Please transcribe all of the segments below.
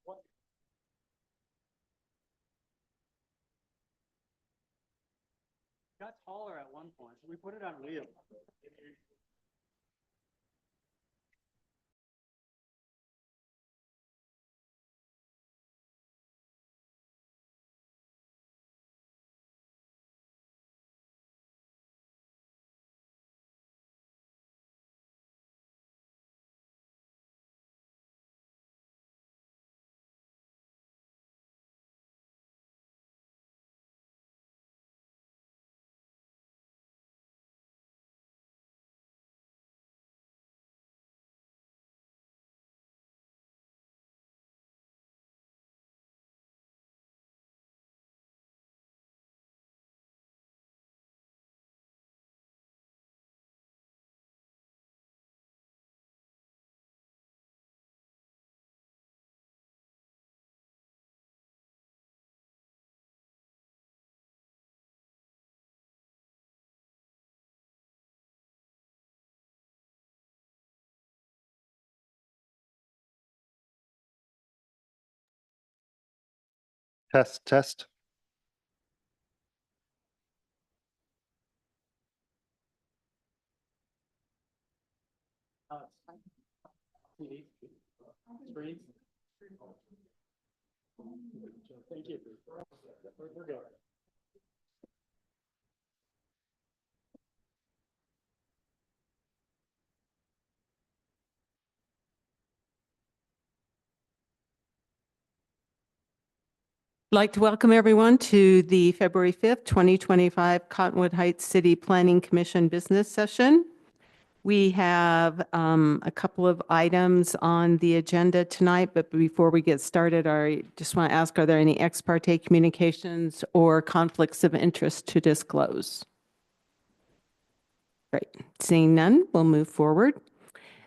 Got taller at one point, so we put it on wheels. Test, test. Thank you. We're good. I'd like to welcome everyone to the February 5th, 2025 Cottonwood Heights City Planning Commission business session. We have a couple of items on the agenda tonight, but before we get started, I just want to ask, are there any ex parte communications or conflicts of interest to disclose? Great. Seeing none, we'll move forward.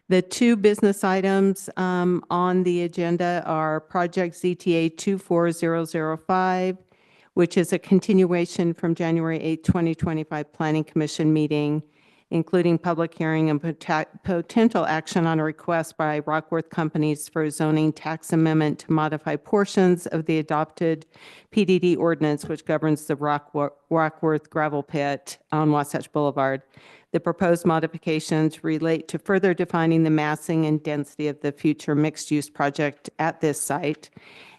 The two business items on the agenda are Project ZTA 24005, which is a continuation from January 8, 2025 Planning Commission meeting, including public hearing and potential action on a request by Rockworth Companies for a zoning tax amendment to modify portions of the adopted PDD ordinance, which governs the Rockworth gravel pit on Wasatch Boulevard. The proposed modifications relate to further defining the massing and density of the future mixed-use project at this site.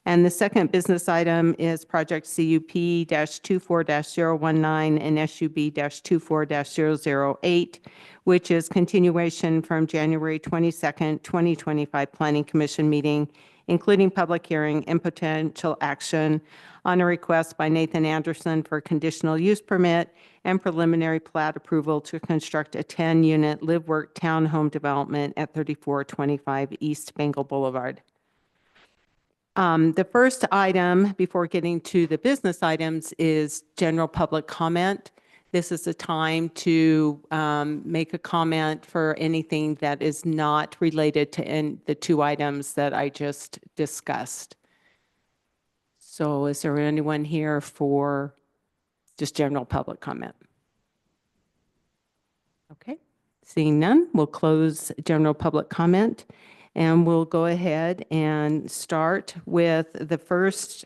And the second business item is Project CUP-24-019 and SUB-24-008, which is continuation from January 22nd, 2025 Planning Commission meeting, including public hearing and potential action on a request by Nathan Anderson for conditional use permit and preliminary plat approval to construct a 10-unit live-work townhome development at 3425 East Bengal Boulevard. The first item, before getting to the business items, is general public comment. This is a time to make a comment for anything that is not related to the two items that I just discussed. So is there anyone here for just general public comment? Okay, seeing none, we'll close general public comment and we'll go ahead and start with the first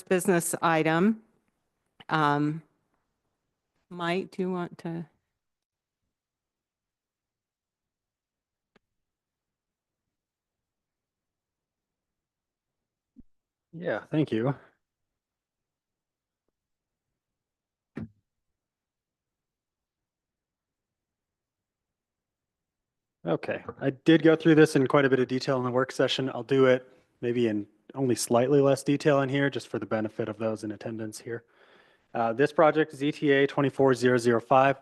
business item. Mike, do you want to? Yeah, thank you. Okay, I did go through this in quite a bit of detail in the work session. I'll do it maybe in only slightly less detail in here, just for the benefit of those in attendance here. This project, ZTA 24005,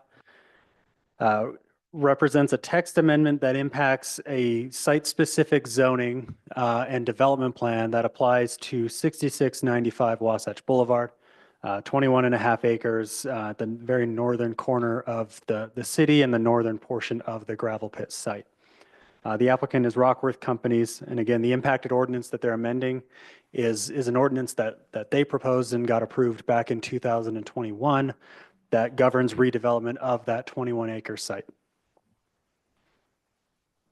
represents a text amendment that impacts a site-specific zoning and development plan that applies to 6695 Wasatch Boulevard, 21.5 acres at the very northern corner of the city and the northern portion of the gravel pit site. The applicant is Rockworth Companies, and again, the impacted ordinance that they're amending is an ordinance that they proposed and got approved back in 2021 that governs redevelopment of that 21-acre site.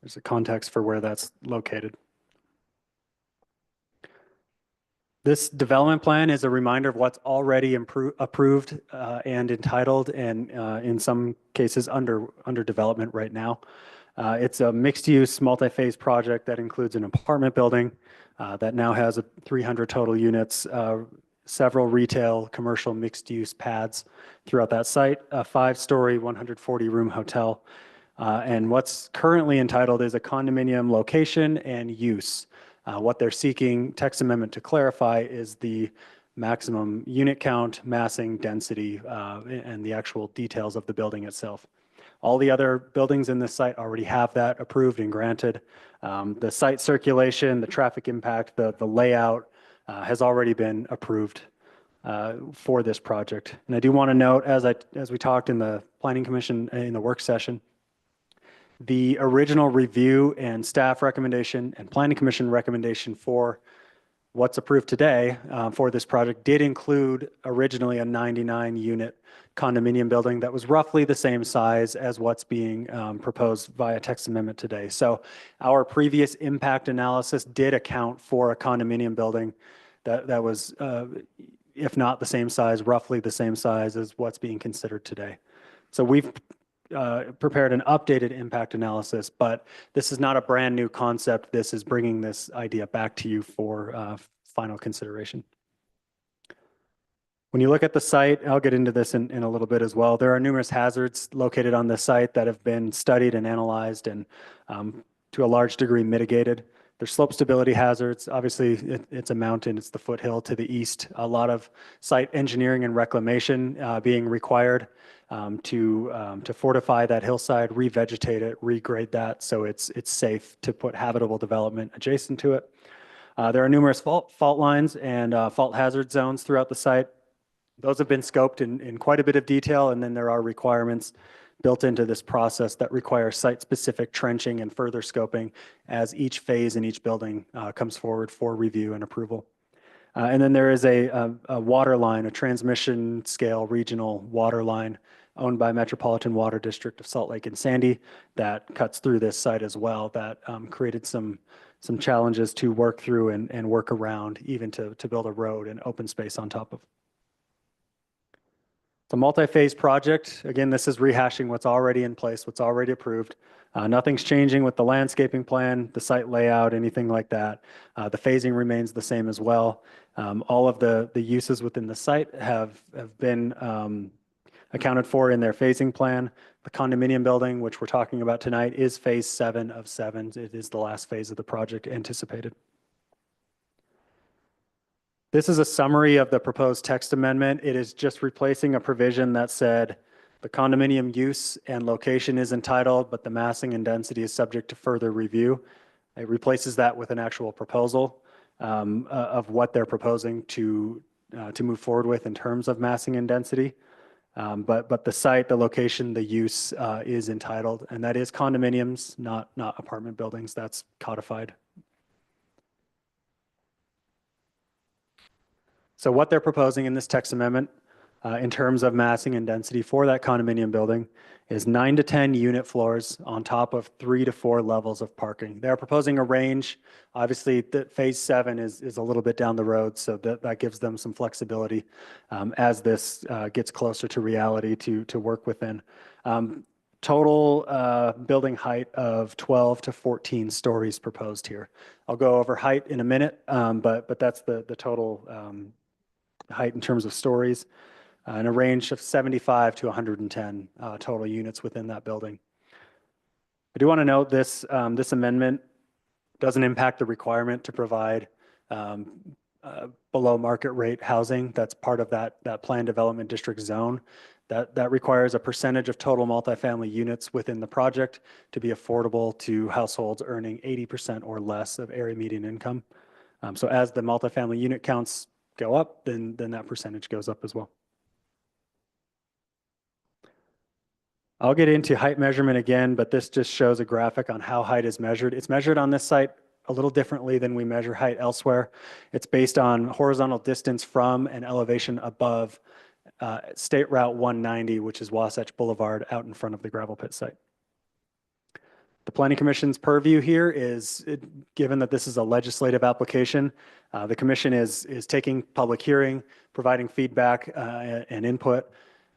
There's a context for where that's located. This development plan is a reminder of what's already approved and entitled, and in some cases under development right now. It's a mixed-use, multi-phase project that includes an apartment building that now has 300 total units, several retail, commercial, mixed-use pads throughout that site, a 5-story, 140-room hotel. And what's currently entitled is a condominium location and use. What they're seeking text amendment to clarify is the maximum unit count, massing, density, and the actual details of the building itself. All the other buildings in this site already have that approved and granted. The site circulation, the traffic impact, the layout has already been approved for this project. And I do want to note, as we talked in the Planning Commission in the work session, the original review and staff recommendation and Planning Commission recommendation for what's approved today for this project did include originally a 99-unit condominium building that was roughly the same size as what's being proposed via text amendment today. So our previous impact analysis did account for a condominium building that was, if not the same size, roughly the same size as what's being considered today. So we've prepared an updated impact analysis, but this is not a brand new concept. This is bringing this idea back to you for final consideration. When you look at the site, I'll get into this in a little bit as well. There are numerous hazards located on the site that have been studied and analyzed and to a large degree mitigated. There's slope stability hazards. Obviously, it's a mountain. It's the foothill to the east. A lot of site engineering and reclamation being required to fortify that hillside, revegetate it, regrade that so it's safe to put habitable development adjacent to it. There are numerous fault lines and fault hazard zones throughout the site. Those have been scoped in quite a bit of detail, and then there are requirements built into this process that require site-specific trenching and further scoping as each phase in each building comes forward for review and approval. And then there is a water line, a transmission scale regional water line owned by Metropolitan Water District of Salt Lake and Sandy that cuts through this site as well, that created some challenges to work through and work around, even to build a road and open space on top of. It's a multi-phase project. Again, this is rehashing what's already in place, what's already approved. Nothing's changing with the landscaping plan, the site layout, anything like that. The phasing remains the same as well. All of the uses within the site have been accounted for in their phasing plan. The condominium building, which we're talking about tonight, is phase 7 of 7. It is the last phase of the project anticipated. This is a summary of the proposed text amendment. It is just replacing a provision that said the condominium use and location is entitled, but the massing and density is subject to further review. It replaces that with an actual proposal of what they're proposing to move forward with in terms of massing and density. But the site, the location, the use is entitled, and that is condominiums, not apartment buildings. That's codified. So what they're proposing in this text amendment in terms of massing and density for that condominium building is 9 to 10 unit floors on top of 3 to 4 levels of parking. They're proposing a range. Obviously, phase 7 is a little bit down the road, so that gives them some flexibility as this gets closer to reality to work within. Total building height of 12 to 14 stories proposed here. I'll go over height in a minute, but that's the total height in terms of stories, and a range of 75 to 110 total units within that building. I do want to note this amendment doesn't impact the requirement to provide below market rate housing. That's part of that planned development district zone. That requires a percentage of total multifamily units within the project to be affordable to households earning 80% or less of area median income. So as the multifamily unit counts go up, then that percentage goes up as well. I'll get into height measurement again, but this just shows a graphic on how height is measured. It's measured on this site a little differently than we measure height elsewhere. It's based on horizontal distance from and elevation above State Route 190, which is Wasatch Boulevard out in front of the gravel pit site. The Planning Commission's purview here is, given that this is a legislative application, the commission is taking public hearing, providing feedback and input,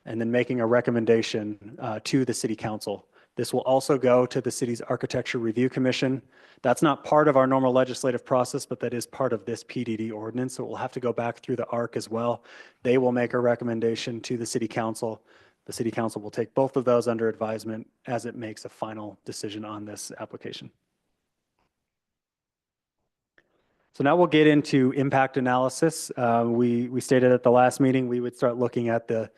and then making a recommendation to the city council. This will also go to the city's Architecture Review Commission. That's not part of our normal legislative process, but that is part of this PDD ordinance. So it will have to go back through the ARC as well. They will make a recommendation to the city council. The city council will take both of those under advisement as it makes a final decision on this application. So now we'll get into impact analysis. We stated at the last meeting we would start looking at the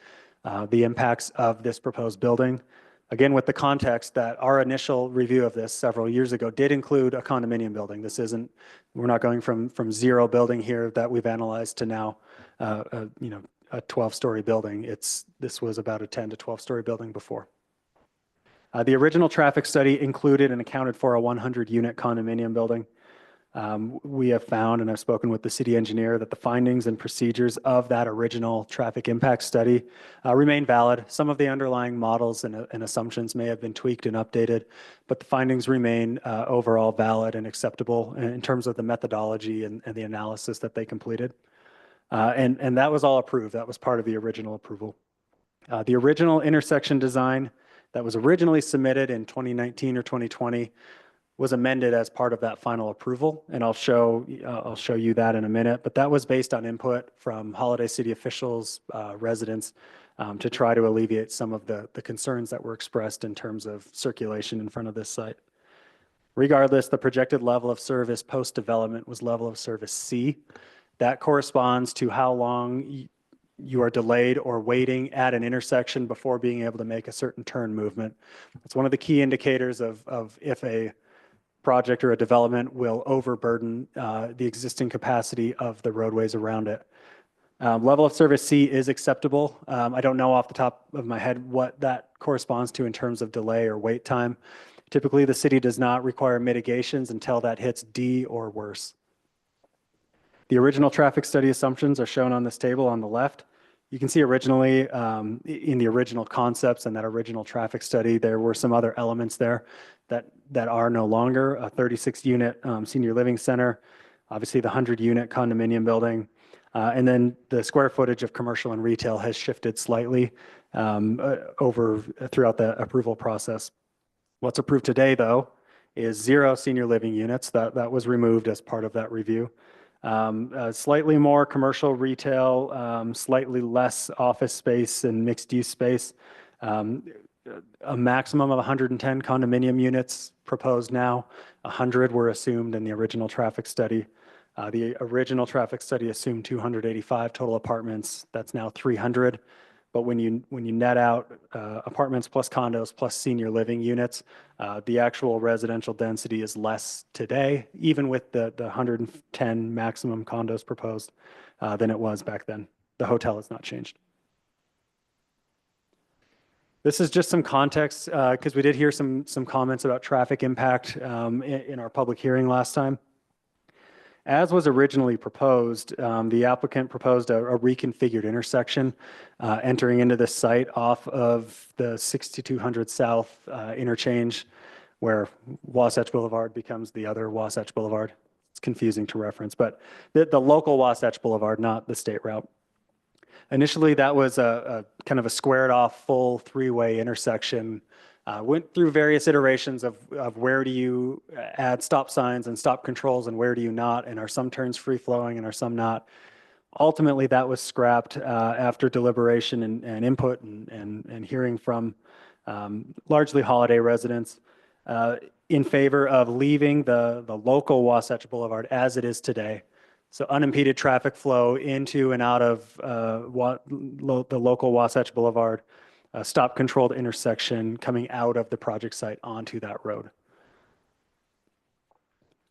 impacts of this proposed building. Again, with the context that our initial review of this several years ago did include a condominium building. This isn't, we're not going from zero building here that we've analyzed to now, a 12-story building. This was about a 10 to 12-story building before. The original traffic study included and accounted for a 100-unit condominium building. We have found, and I've spoken with the city engineer, that the findings and procedures of that original traffic impact study remain valid. Some of the underlying models and assumptions may have been tweaked and updated, but the findings remain overall valid and acceptable in terms of the methodology and the analysis that they completed. And that was all approved. That was part of the original approval. The original intersection design that was originally submitted in 2019 or 2020 was amended as part of that final approval, and I'll show you that in a minute. But that was based on input from Holiday City officials, residents, to try to alleviate some of the concerns that were expressed in terms of circulation in front of this site. Regardless, the projected level of service post-development was level of service C. That corresponds to how long you are delayed or waiting at an intersection before being able to make a certain turn movement. It's one of the key indicators of if a project or a development will overburden the existing capacity of the roadways around it. Level of service C is acceptable. I don't know off the top of my head what that corresponds to in terms of delay or wait time. Typically, the city does not require mitigations until that hits D or worse. The original traffic study assumptions are shown on this table on the left. You can see originally in the original concepts and that original traffic study, there were some other elements there that are no longer. A 36-unit senior living center, obviously the 100-unit condominium building, and then the square footage of commercial and retail has shifted slightly throughout the approval process. What's approved today, though, is 0 senior living units. That was removed as part of that review. Slightly more commercial retail, slightly less office space and mixed use space. A maximum of 110 condominium units proposed now. 100 were assumed in the original traffic study. The original traffic study assumed 285 total apartments. That's now 300. But when you net out apartments plus condos plus senior living units, the actual residential density is less today, even with the 110 maximum condos proposed, than it was back then. The hotel has not changed. This is just some context because we did hear some comments about traffic impact in our public hearing last time. As was originally proposed, the applicant proposed a reconfigured intersection entering into the site off of the 6200 South interchange where Wasatch Boulevard becomes the other Wasatch Boulevard. It's confusing to reference, but the local Wasatch Boulevard, not the state route. Initially, that was a kind of a squared off full 3-way intersection. Went through various iterations of where do you add stop signs and stop controls and where do you not, and are some turns free flowing and are some not. Ultimately, that was scrapped after deliberation and input and hearing from largely Holiday residents in favor of leaving the local Wasatch Boulevard as it is today. So unimpeded traffic flow into and out of the local Wasatch Boulevard, stop controlled intersection coming out of the project site onto that road.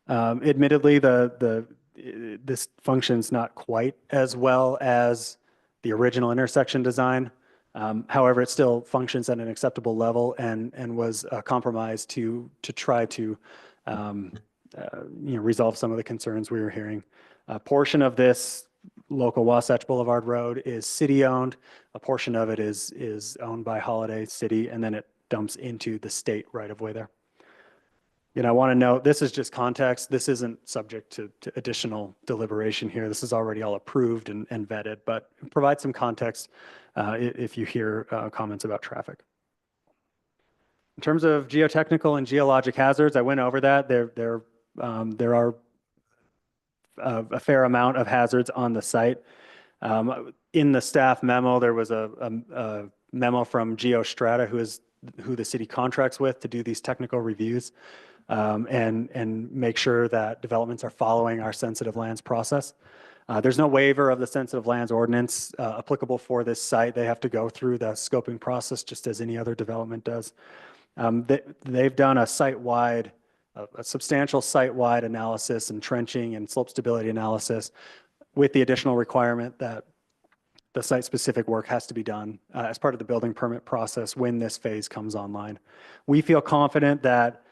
Admittedly, this functions not quite as well as the original intersection design. However, it still functions at an acceptable level and was a compromise to try to resolve some of the concerns we were hearing. A portion of this local Wasatch Boulevard Road is city-owned. A portion of it is owned by Holiday City, and then it dumps into the state right-of-way there. I want to note, this is just context. This isn't subject to additional deliberation here. This is already all approved and vetted, but provide some context if you hear comments about traffic. In terms of geotechnical and geologic hazards, I went over that. There are a fair amount of hazards on the site. In the staff memo, there was a memo from GeoStrata, who the city contracts with to do these technical reviews and make sure that developments are following our sensitive lands process. There's no waiver of the sensitive lands ordinance applicable for this site. They have to go through the scoping process just as any other development does. They've done a substantial site-wide analysis and trenching and slope stability analysis with the additional requirement that the site-specific work has to be done as part of the building permit process when this phase comes online. We feel confident that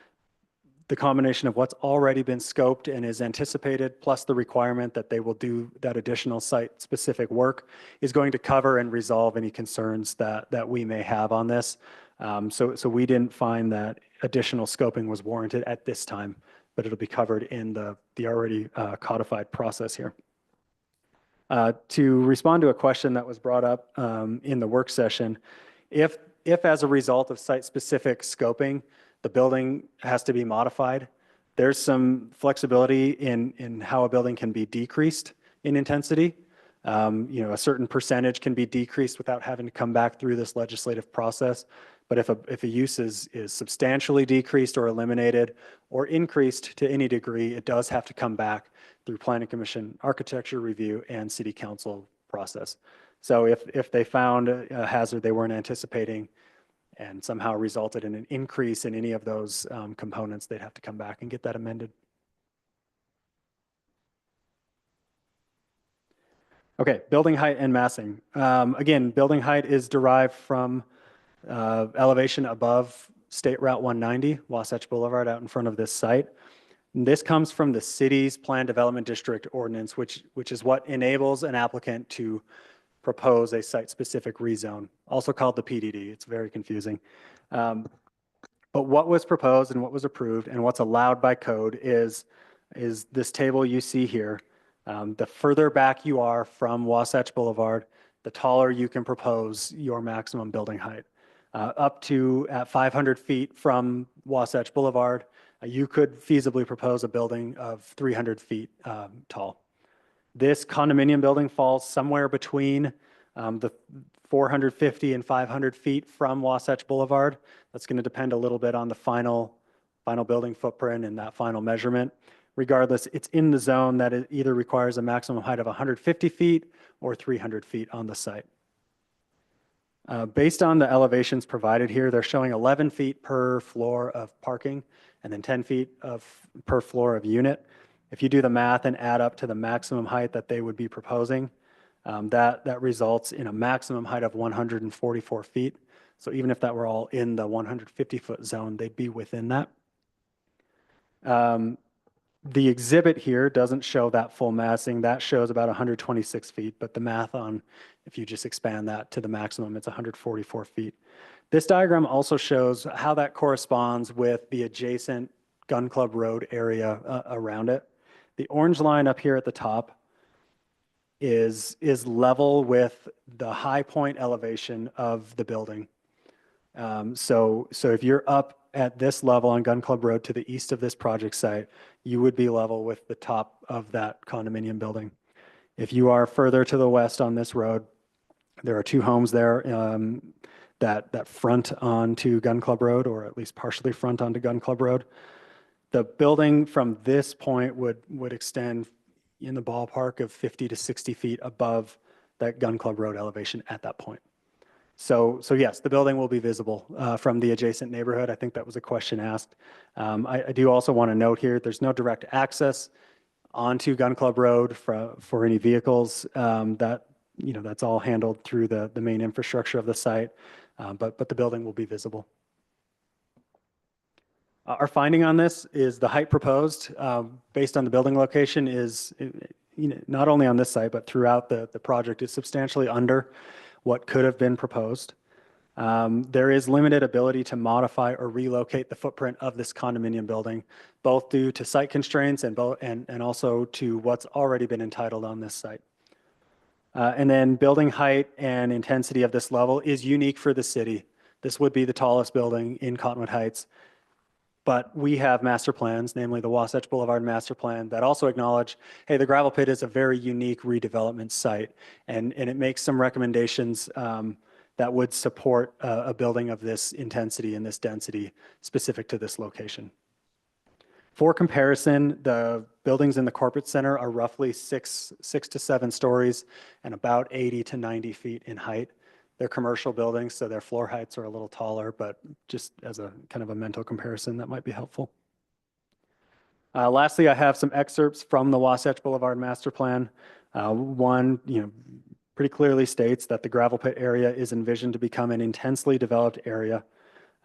the combination of what's already been scoped and is anticipated, plus the requirement that they will do that additional site-specific work, is going to cover and resolve any concerns that we may have on this. So we didn't find that additional scoping was warranted at this time, but it'll be covered in the already codified process here. To respond to a question that was brought up in the work session, if as a result of site-specific scoping, the building has to be modified, there's some flexibility in how a building can be decreased in intensity. A certain percentage can be decreased without having to come back through this legislative process. But if a use is substantially decreased or eliminated or increased to any degree, it does have to come back through Planning Commission architecture review and City Council process. So if they found a hazard they weren't anticipating and somehow resulted in an increase in any of those components, they'd have to come back and get that amended. Okay, building height and massing. Again, building height is derived from elevation above State Route 190, Wasatch Boulevard, out in front of this site. And this comes from the city's Plan Development District Ordinance, which is what enables an applicant to propose a site-specific rezone, also called the PDD. It's very confusing. But what was proposed and what was approved and what's allowed by code is this table you see here. The further back you are from Wasatch Boulevard, the taller you can propose your maximum building height. Up to at 500 feet from Wasatch Boulevard, you could feasibly propose a building of 300 feet tall. This condominium building falls somewhere between the 450 and 500 feet from Wasatch Boulevard. That's going to depend a little bit on the final building footprint and that final measurement. Regardless, it's in the zone that it either requires a maximum height of 150 feet or 300 feet on the site. Based on the elevations provided here, they're showing 11 feet per floor of parking and then 10 feet per floor of unit. If you do the math and add up to the maximum height that they would be proposing, that results in a maximum height of 144 feet. So even if that were all in the 150-foot zone, they'd be within that. The exhibit here doesn't show that full massing. That shows about 126 feet, but the math on, if you just expand that to the maximum, it's 144 feet. This diagram also shows how that corresponds with the adjacent Gun Club Road area around it. The orange line up here at the top is level with the high point elevation of the building. So if you're up at this level on Gun Club Road to the east of this project site, you would be level with the top of that condominium building. If you are further to the west on this road, there are two homes there that front onto Gun Club Road, or at least partially front onto Gun Club Road. The building from this point would extend in the ballpark of 50 to 60 feet above that Gun Club Road elevation at that point. So yes, the building will be visible from the adjacent neighborhood. I think that was a question asked. I do also want to note here, there's no direct access onto Gun Club Road for any vehicles. That's all handled through the main infrastructure of the site, but the building will be visible. Our finding on this is the height proposed based on the building location is, not only on this site, but throughout the project, is substantially under what could have been proposed. There is limited ability to modify or relocate the footprint of this condominium building, both due to site constraints and also to what's already been entitled on this site. And then building height and intensity of this level is unique for the city. This would be the tallest building in Cottonwood Heights. But we have master plans, namely the Wasatch Boulevard Master Plan, that also acknowledge, hey, the gravel pit is a very unique redevelopment site. And it makes some recommendations that would support a building of this intensity and this density specific to this location. For comparison, the buildings in the corporate center are roughly six to 7 stories and about 80 to 90 feet in height. They're commercial buildings, so their floor heights are a little taller, but just as a kind of a mental comparison, that might be helpful. Lastly, I have some excerpts from the Wasatch Boulevard Master Plan. One, pretty clearly states that the gravel pit area is envisioned to become an intensely developed area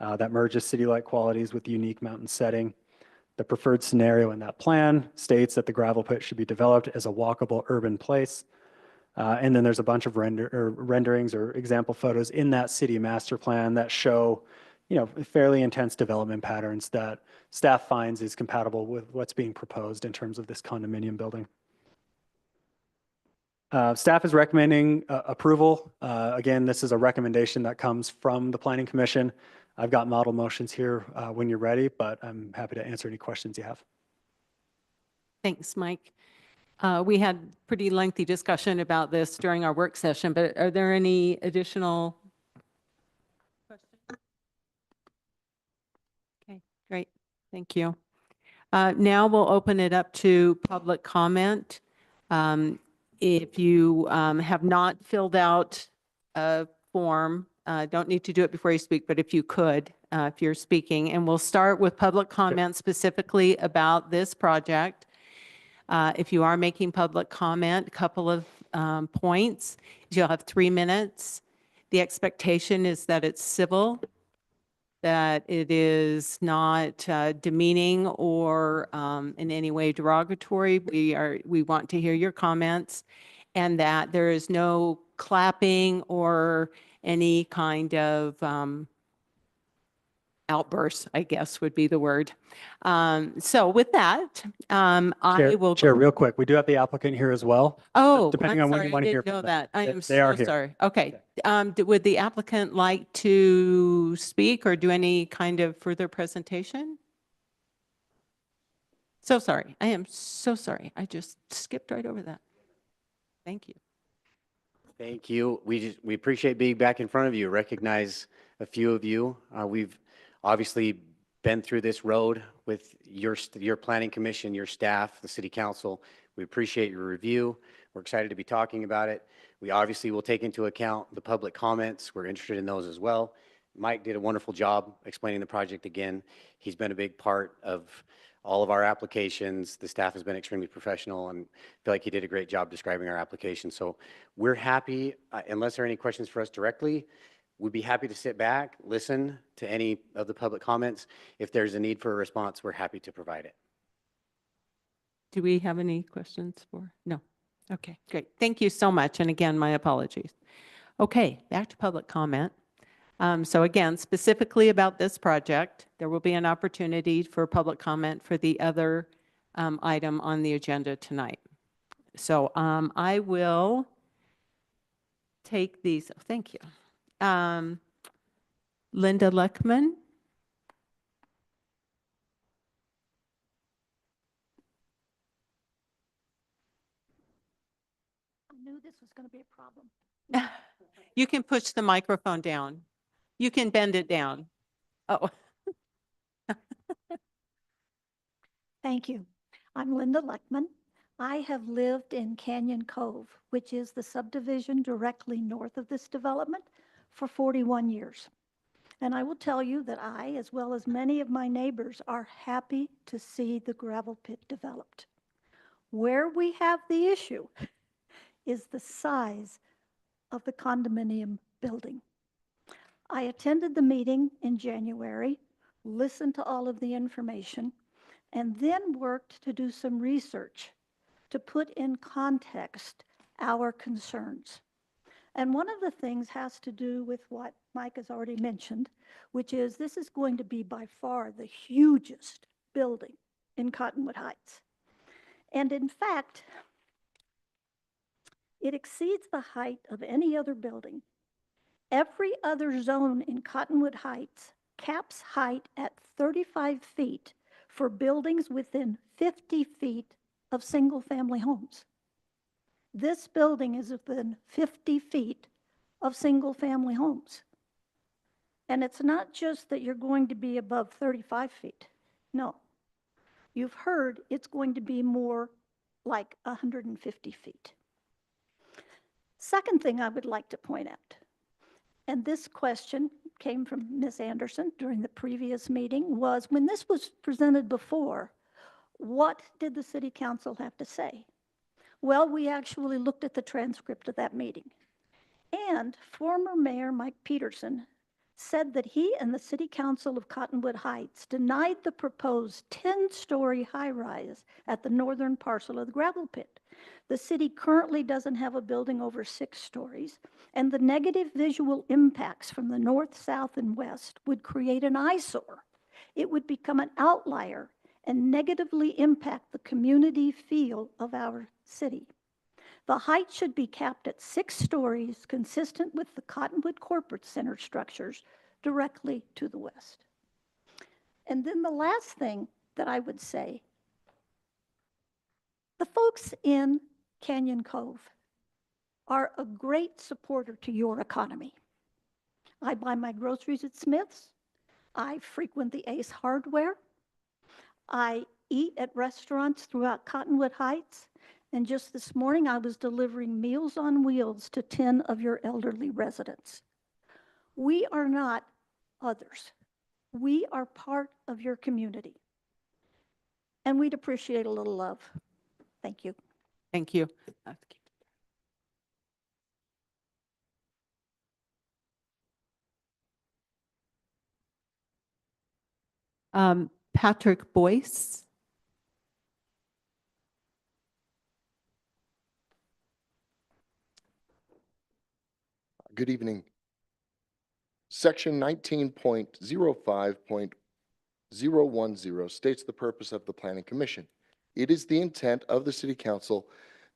that merges city-like qualities with unique mountain setting. The preferred scenario in that plan states that the gravel pit should be developed as a walkable urban place. And then there's a bunch of renderings or example photos in that city master plan that show, fairly intense development patterns that staff finds is compatible with what's being proposed in terms of this condominium building. Staff is recommending approval. Again, this is a recommendation that comes from the Planning Commission. I've got model motions here when you're ready, but I'm happy to answer any questions you have. Thanks, Mike. We had pretty lengthy discussion about this during our work session, but are there any additional questions? Okay, great. Thank you. Now we'll open it up to public comment. If you have not filled out a form, don't need to do it before you speak, but if you could, if you're speaking, and we'll start with public comment specifically about this project. If you are making public comment, a couple of points. You'll have 3 minutes. The expectation is that it's civil, that it is not demeaning or in any way derogatory. We want to hear your comments, and that there is no clapping or any kind of outburst, I guess would be the word. So with that, I will. Chair, real quick, we do have the applicant here as well. Oh, depending I'm on when sorry, you want to I hear didn't know from that. I them. am They are so here. sorry. Okay. Would the applicant like to speak or do any kind of further presentation? So sorry. I am so sorry. I just skipped right over that. Thank you. Thank you. We appreciate being back in front of you. Recognize a few of you. We've obviously been through this road with your planning commission, your staff, the city council. We appreciate your review. We're excited to be talking about it. We obviously will take into account the public comments. We're interested in those as well. Mike did a wonderful job explaining the project again. He's been a big part of all of our applications. The staff has been extremely professional and feel like he did a great job describing our application. So we're happy, unless there are any questions for us directly, we'd be happy to sit back, listen to any of the public comments. If there's a need for a response, we're happy to provide it. Do we have any questions for? No. Okay, great. Thank you so much. And again, my apologies. Okay, back to public comment. So again, specifically about this project, there will be an opportunity for public comment for the other item on the agenda tonight. So I will take these. Oh, thank you. Linda Leckman. I knew this was going to be a problem. You can push the microphone down. You can bend it down. Oh. Thank you. I'm Linda Leckman. I have lived in Canyon Cove, which is the subdivision directly north of this development, for 41 years. And I will tell you that I, as well as many of my neighbors, are happy to see the gravel pit developed. Where we have the issue is the size of the condominium building. I attended the meeting in January, listened to all of the information, and then worked to do some research to put in context our concerns. And one of the things has to do with what Mike has already mentioned, which is this is going to be by far the hugest building in Cottonwood Heights. And in fact, it exceeds the height of any other building. Every other zone in Cottonwood Heights caps height at 35 feet for buildings within 50 feet of single-family homes. This building is within 50 feet of single-family homes. And it's not just that you're going to be above 35 feet. No. You've heard it's going to be more like 150 feet. Second thing I would like to point out, and this question came from Ms. Anderson during the previous meeting, was when this was presented before, what did the city council have to say? Well, we actually looked at the transcript of that meeting. And former Mayor Mike Peterson said that he and the City Council of Cottonwood Heights denied the proposed 10-story high-rise at the northern parcel of the gravel pit. The city currently doesn't have a building over 6 stories, and the negative visual impacts from the north, south, and west would create an eyesore. It would become an outlier and negatively impact the community feel of our city. The height should be capped at 6 stories, consistent with the Cottonwood Corporate Center structures directly to the west. And then the last thing that I would say, the folks in Canyon Cove are a great supporter to your economy. I buy my groceries at Smith's. I frequent the Ace Hardware. I eat at restaurants throughout Cottonwood Heights. And just this morning, I was delivering Meals on Wheels to 10 of your elderly residents. We are not others. We are part of your community. And we'd appreciate a little love. Thank you. Thank you. Patrick Boyce. Good evening. Section 19.05.010 states the purpose of the Planning Commission. It is the intent of the City Council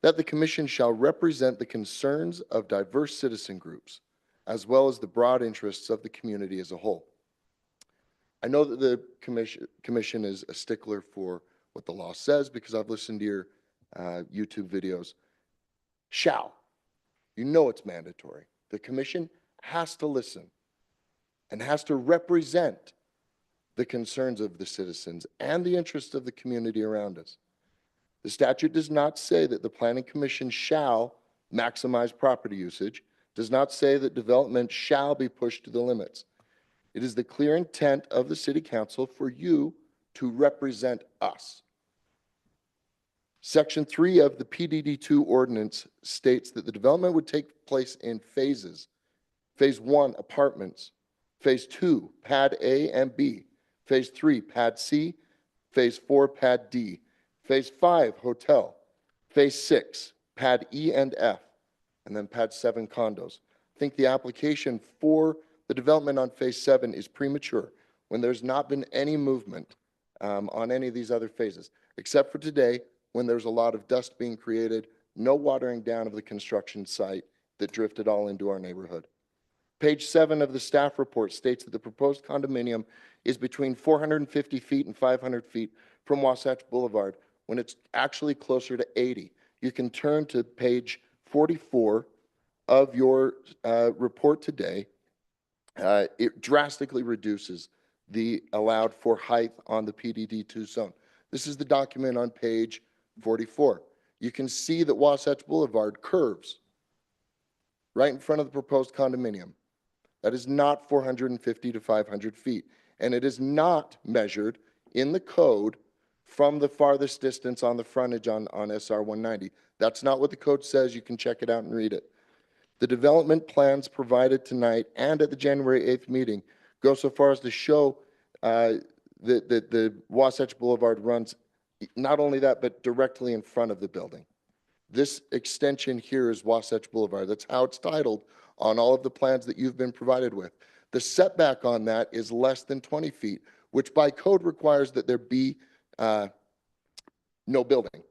that the Commission shall represent the concerns of diverse citizen groups, as well as the broad interests of the community as a whole. I know that the Commission is a stickler for what the law says because I've listened to your YouTube videos. Shall. You know it's mandatory. The Commission has to listen and has to represent the concerns of the citizens and the interests of the community around us. The statute does not say that the Planning Commission shall maximize property usage, does not say that development shall be pushed to the limits. It is the clear intent of the City Council for you to represent us. Section 3 of the PDD2 ordinance states that the development would take place in phases. Phase 1, apartments. Phase 2, Pad A and B. Phase 3, Pad C. Phase 4, Pad D. Phase 5, hotel. Phase 6, Pad E and F. And then Pad 7, condos. I think the application for the development on Phase 7 is premature when there's not been any movement on any of these other phases, except for today when there's a lot of dust being created, no watering down of the construction site that drifted all into our neighborhood. Page 7 of the staff report states that the proposed condominium is between 450 feet and 500 feet from Wasatch Boulevard, when it's actually closer to 80. You can turn to page 44 of your report today. It drastically reduces the allowed for height on the PDD2 zone. This is the document on page 44. You can see that Wasatch Boulevard curves right in front of the proposed condominium. That is not 450 to 500 feet. And it is not measured in the code from the farthest distance on the frontage on SR 190. That's not what the code says. You can check it out and read it. The development plans provided tonight and at the January 8th meeting go so far as to show that the Wasatch Boulevard runs not only that, but directly in front of the building. This extension here is Wasatch Boulevard. That's how it's titled on all of the plans that you've been provided with. The setback on that is less than 20 feet, which by code requires that there be no building.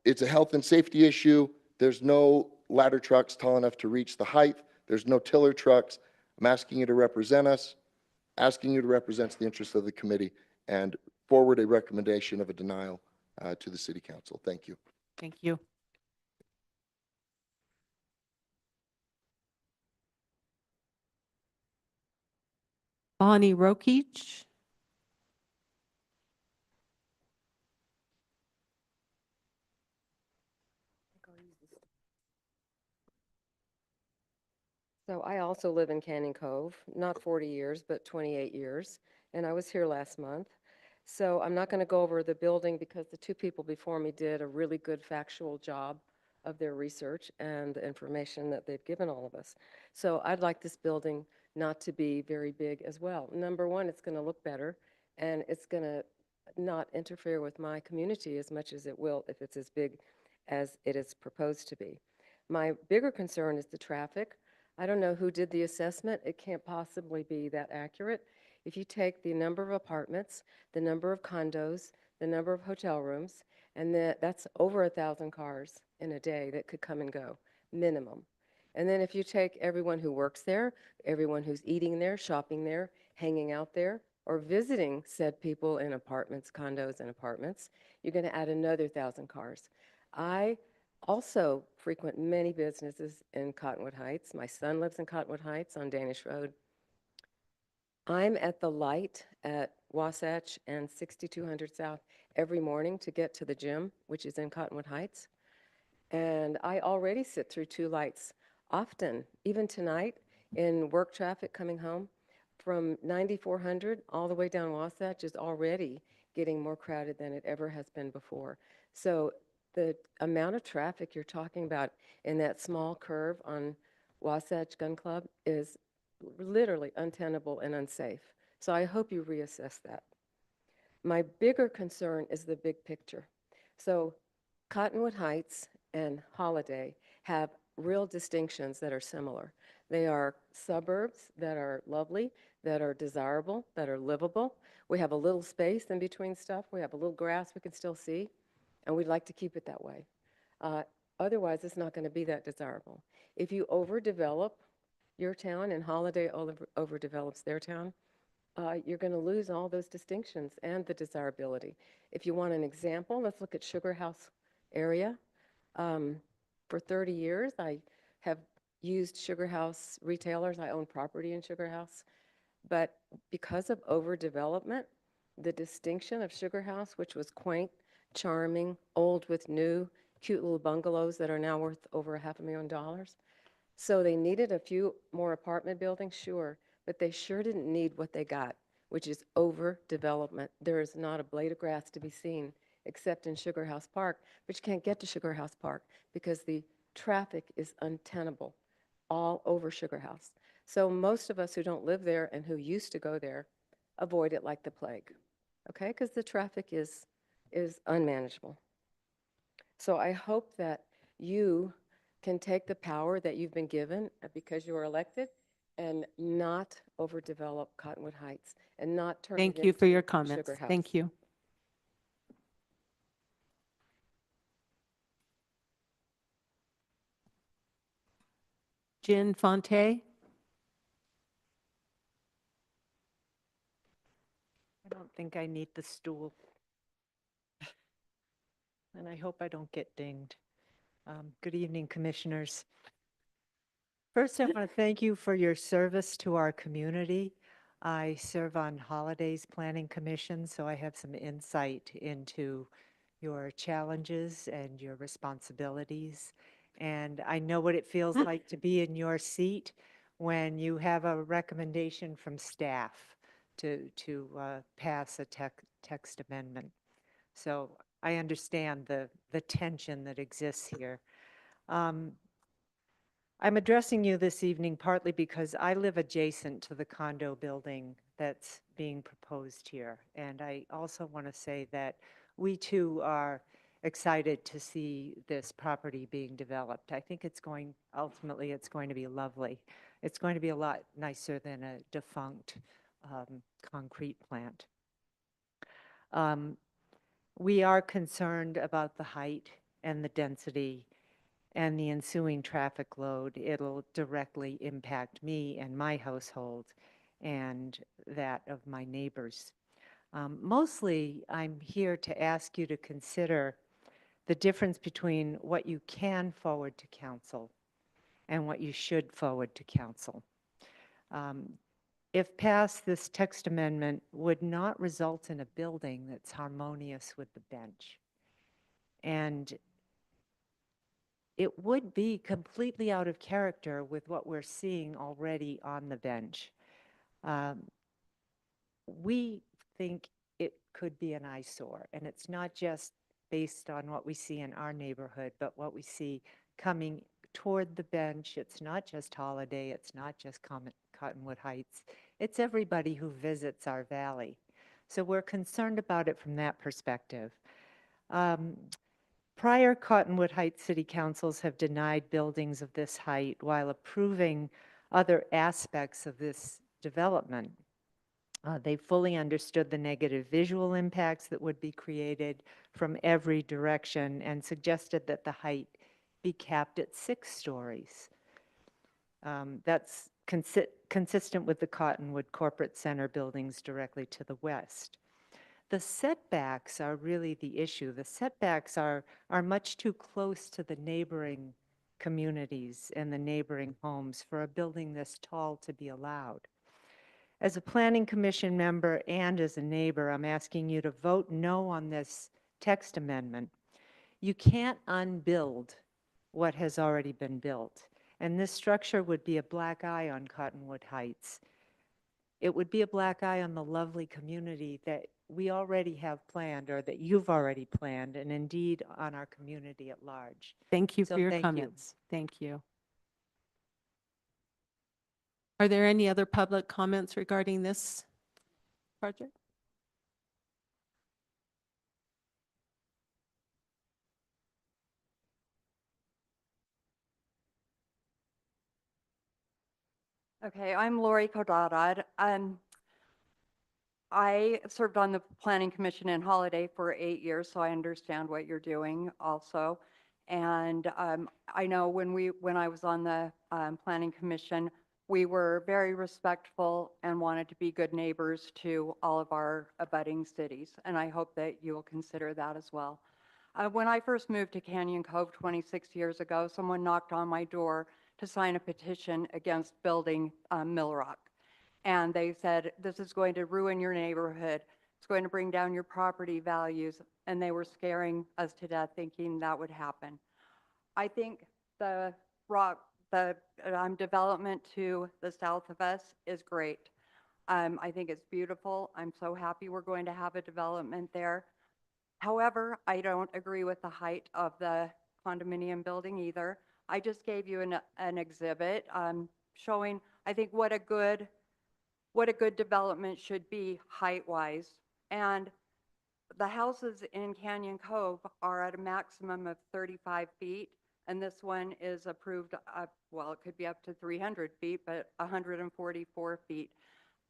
It's a health and safety issue. There's no ladder trucks tall enough to reach the height. There's no tiller trucks. I'm asking you to represent us, asking you to represent the interests of the committee, and forward a recommendation of a denial to the city council. Thank you. Thank you. Bonnie Rokich. So I also live in Canyon Cove, not 40 years, but 28 years, and I was here last month. So I'm not going to go over the building because the two people before me did a really good factual job of their research and the information that they've given all of us. So I'd like this building not to be very big as well. Number one, it's going to look better, and it's going to not interfere with my community as much as it will if it's as big as it is proposed to be. My bigger concern is the traffic. I don't know who did the assessment. It can't possibly be that accurate. If you take the number of apartments, the number of condos, the number of hotel rooms, and that's over 1,000 cars in a day that could come and go, minimum. And then if you take everyone who works there, everyone who's eating there, shopping there, hanging out there, or visiting said people in apartments, condos, and apartments, you're going to add another 1,000 cars. I also frequent many businesses in Cottonwood Heights. My son lives in Cottonwood Heights on Danish Road. I'm at the light at Wasatch and 6200 South every morning to get to the gym, which is in Cottonwood Heights. And I already sit through two lights often, even tonight in work traffic coming home. From 9400 all the way down Wasatch is already getting more crowded than it ever has been before. So the amount of traffic you're talking about in that small curve on Wasatch Gun Club is literally untenable and unsafe. So I hope you reassess that. My bigger concern is the big picture. So Cottonwood Heights and Holiday have real distinctions that are similar. They are suburbs that are lovely, that are desirable, that are livable. We have a little space in between stuff. We have a little grass we can still see, and we'd like to keep it that way. Otherwise, it's not going to be that desirable. If you overdevelop your town and Holiday overdevelops their town, you're going to lose all those distinctions and the desirability. If you want an example, let's look at Sugar House area. For 30 years, I have used Sugar House retailers. I own property in Sugar House. But because of overdevelopment, the distinction of Sugar House, which was quaint, charming, old with new, cute little bungalows that are now worth over $500,000. So they needed a few more apartment buildings, sure, but they sure didn't need what they got, which is overdevelopment. There is not a blade of grass to be seen except in Sugar House Park, but you can't get to Sugar House Park because the traffic is untenable all over Sugar House. So most of us who don't live there and who used to go there avoid it like the plague, okay? Because the traffic is unmanageable. So I hope that you can take the power that you've been given because you were elected and not overdevelop Cottonwood Heights and not turn it Thank you for your into comments. Sugar House. Thank you. Jen Fonte. I don't think I need the stool. And I hope I don't get dinged. Good evening, commissioners. First, I want to thank you for your service to our community. I serve on Holidays Planning Commission, so I have some insight into your challenges and your responsibilities. And I know what it feels like to be in your seat when you have a recommendation from staff to pass a text amendment. So I understand the tension that exists here. I'm addressing you this evening partly because I live adjacent to the condo building that's being proposed here. And I also want to say that we too are excited to see this property being developed. I think ultimately, it's going to be lovely. It's going to be a lot nicer than a defunct concrete plant. We are concerned about the height and the density and the ensuing traffic load. It'll directly impact me and my household and that of my neighbors. Mostly, I'm here to ask you to consider the difference between what you can forward to council and what you should forward to council. If passed, this text amendment would not result in a building that's harmonious with the bench. And it would be completely out of character with what we're seeing already on the bench. We think it could be an eyesore, and it's not just based on what we see in our neighborhood, but what we see coming toward the bench. It's not just Holiday, it's not just Cottonwood Heights, it's everybody who visits our valley. So we're concerned about it from that perspective. Prior Cottonwood Heights city councils have denied buildings of this height while approving other aspects of this development. They fully understood the negative visual impacts that would be created from every direction and suggested that the height be capped at 6 stories. That's consistent with the Cottonwood Corporate Center buildings directly to the west. The setbacks are really the issue. The setbacks are much too close to the neighboring communities and the neighboring homes for a building this tall to be allowed. As a Planning Commission member and as a neighbor, I'm asking you to vote no on this text amendment. You can't unbuild what has already been built, and this structure would be a black eye on Cottonwood Heights. It would be a black eye on the lovely community that we already have planned, or that you've already planned, and indeed on our community at large. Thank you So for your thank you. comments. Thank you. Are there any other public comments regarding this project? Okay, I'm Lori Kodadad. I served on the Planning Commission in Holiday for 8 years, so I understand what you're doing also. And I know when I was on the Planning Commission, we were very respectful and wanted to be good neighbors to all of our abutting cities. And I hope that you will consider that as well. When I first moved to Canyon Cove 26 years ago, someone knocked on my door to sign a petition against building Mill Rock. And they said, this is going to ruin your neighborhood. It's going to bring down your property values. And they were scaring us to death thinking that would happen. I think the development to the south of us is great. I think it's beautiful. I'm so happy we're going to have a development there. However, I don't agree with the height of the condominium building either. I just gave you an exhibit showing, I think, what a good development should be height-wise. And the houses in Canyon Cove are at a maximum of 35 feet, and this one is approved up, well, it could be up to 300 feet, but 144 feet.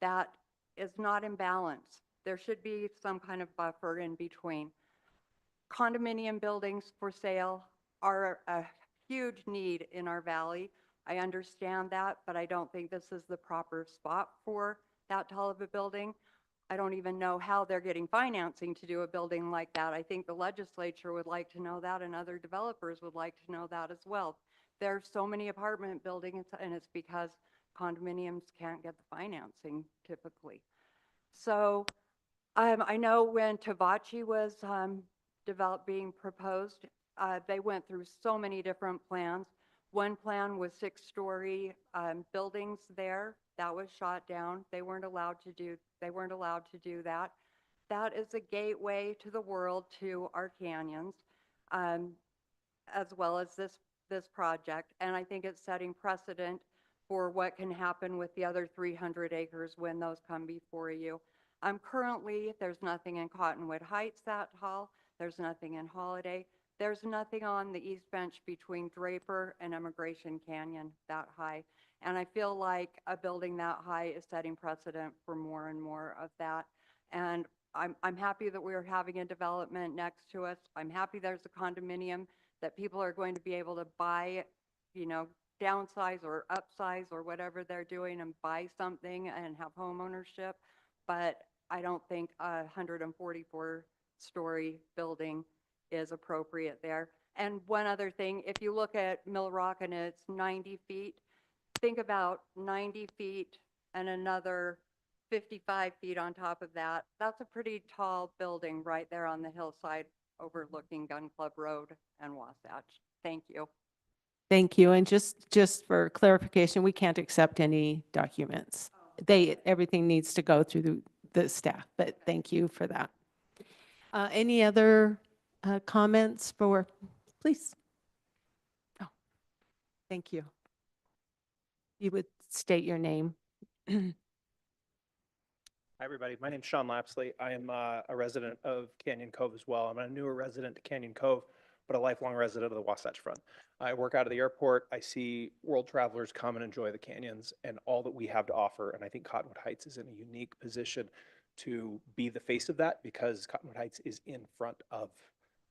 That is not in balance. There should be some kind of buffer in between. Condominium buildings for sale are a huge need in our valley. I understand that, but I don't think this is the proper spot for that tall of a building. I don't even know how they're getting financing to do a building like that. I think the legislature would like to know that, and other developers would like to know that as well. There's so many apartment buildings, and it's because condominiums can't get the financing typically. So I know when Tavachi was being proposed, they went through so many different plans. One plan was 6-story buildings there. That was shot down. They weren't allowed to do that. That is a gateway to the world, to our canyons, as well as this project. And I think it's setting precedent for what can happen with the other 300 acres when those come before you. Currently, there's nothing in Cottonwood Heights that tall. There's nothing in Holiday. There's nothing on the east bench between Draper and Immigration Canyon that high. And I feel like a building that high is setting precedent for more and more of that. And I'm happy that we're having a development next to us. I'm happy there's a condominium that people are going to be able to buy, you know, downsize or upsize or whatever they're doing and buy something and have home ownership. But I don't think a 144-story building is appropriate there. And one other thing, if you look at Mill Rock and it's 90 feet, think about 90 feet and another 55 feet on top of that. That's a pretty tall building right there on the hillside overlooking Gun Club Road and Wasatch. Thank you. Thank you. And just for clarification, we can't accept any documents. Everything needs to go through the staff, but thank you for that. Any other comments for, please? Oh, thank you. You would state your name. Hi, everybody. My name's Sean Lapsley. I am a resident of Canyon Cove as well. I'm a newer resident to Canyon Cove, but a lifelong resident of the Wasatch Front. I work out of the airport. I see world travelers come and enjoy the canyons and all that we have to offer. And I think Cottonwood Heights is in a unique position to be the face of that because Cottonwood Heights is in front of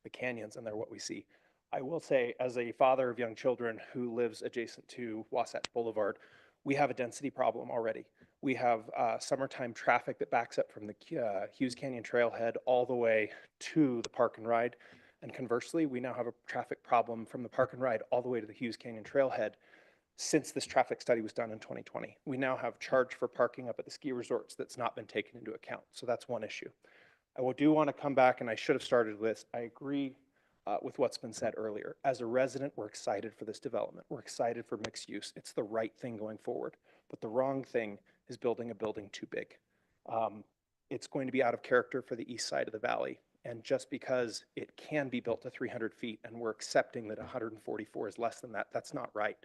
the canyons and they're what we see. I will say, as a father of young children who lives adjacent to Wasatch Boulevard, we have a density problem already. We have summertime traffic that backs up from the Hughes Canyon Trailhead all the way to the Park and Ride. And conversely, we now have a traffic problem from the Park and Ride all the way to the Hughes Canyon Trailhead since this traffic study was done in 2020. We now have charge for parking up at the ski resorts that's not been taken into account. So that's one issue. I do want to come back, and I should have started with this. I agree with what's been said earlier. As a resident, we're excited for this development. We're excited for mixed use. It's the right thing going forward. But the wrong thing is building a building too big. It's going to be out of character for the east side of the valley. And just because it can be built to 300 feet and we're accepting that 144 is less than that, that's not right.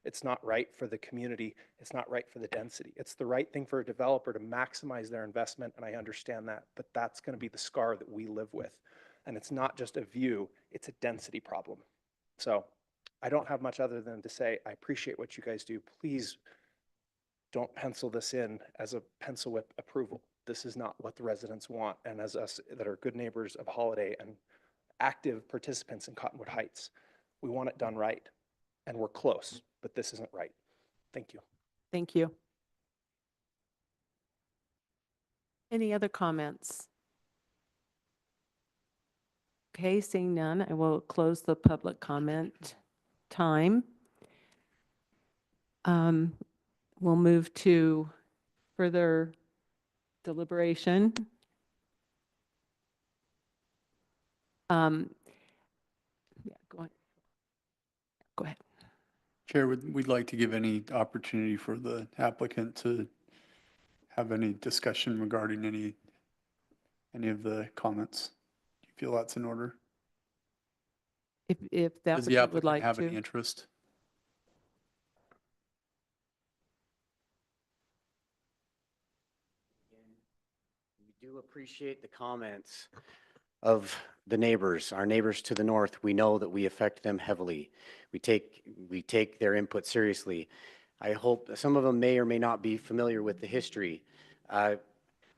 It's not right for the community. It's not right for the density. It's the right thing for a developer to maximize their investment, and I understand that, but that's going to be the scar that we live with. And it's not just a view, it's a density problem. So I don't have much other than to say, I appreciate what you guys do. Please don't pencil this in as a pencil whip approval. This is not what the residents want. And as us that are good neighbors of Holiday and active participants in Cottonwood Heights, we want it done right. And we're close, but this isn't right. Thank you. Thank you. Any other comments? Okay, seeing none, I will close the public comment time. We'll move to further deliberation. Yeah, go ahead. Go ahead. Chair, we'd like to give any opportunity for the applicant to have any discussion regarding any of the comments. Do you feel that's in order? If that Does the would applicant like have any to. interest? We do appreciate the comments of the neighbors, our neighbors to the north. We know that we affect them heavily. We take their input seriously. I hope some of them may or may not be familiar with the history.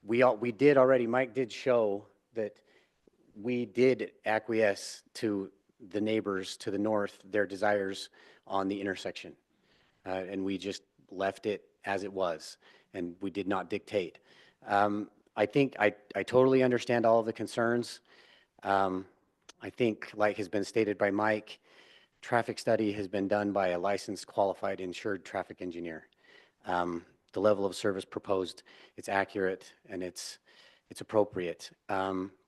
We did already, Mike did show that we did acquiesce to the neighbors to the north, their desires on the intersection. And we just left it as it was, and we did not dictate. I think I totally understand all of the concerns. I think, like has been stated by Mike, traffic study has been done by a licensed, qualified, insured traffic engineer. The level of service proposed, it's accurate and it's appropriate.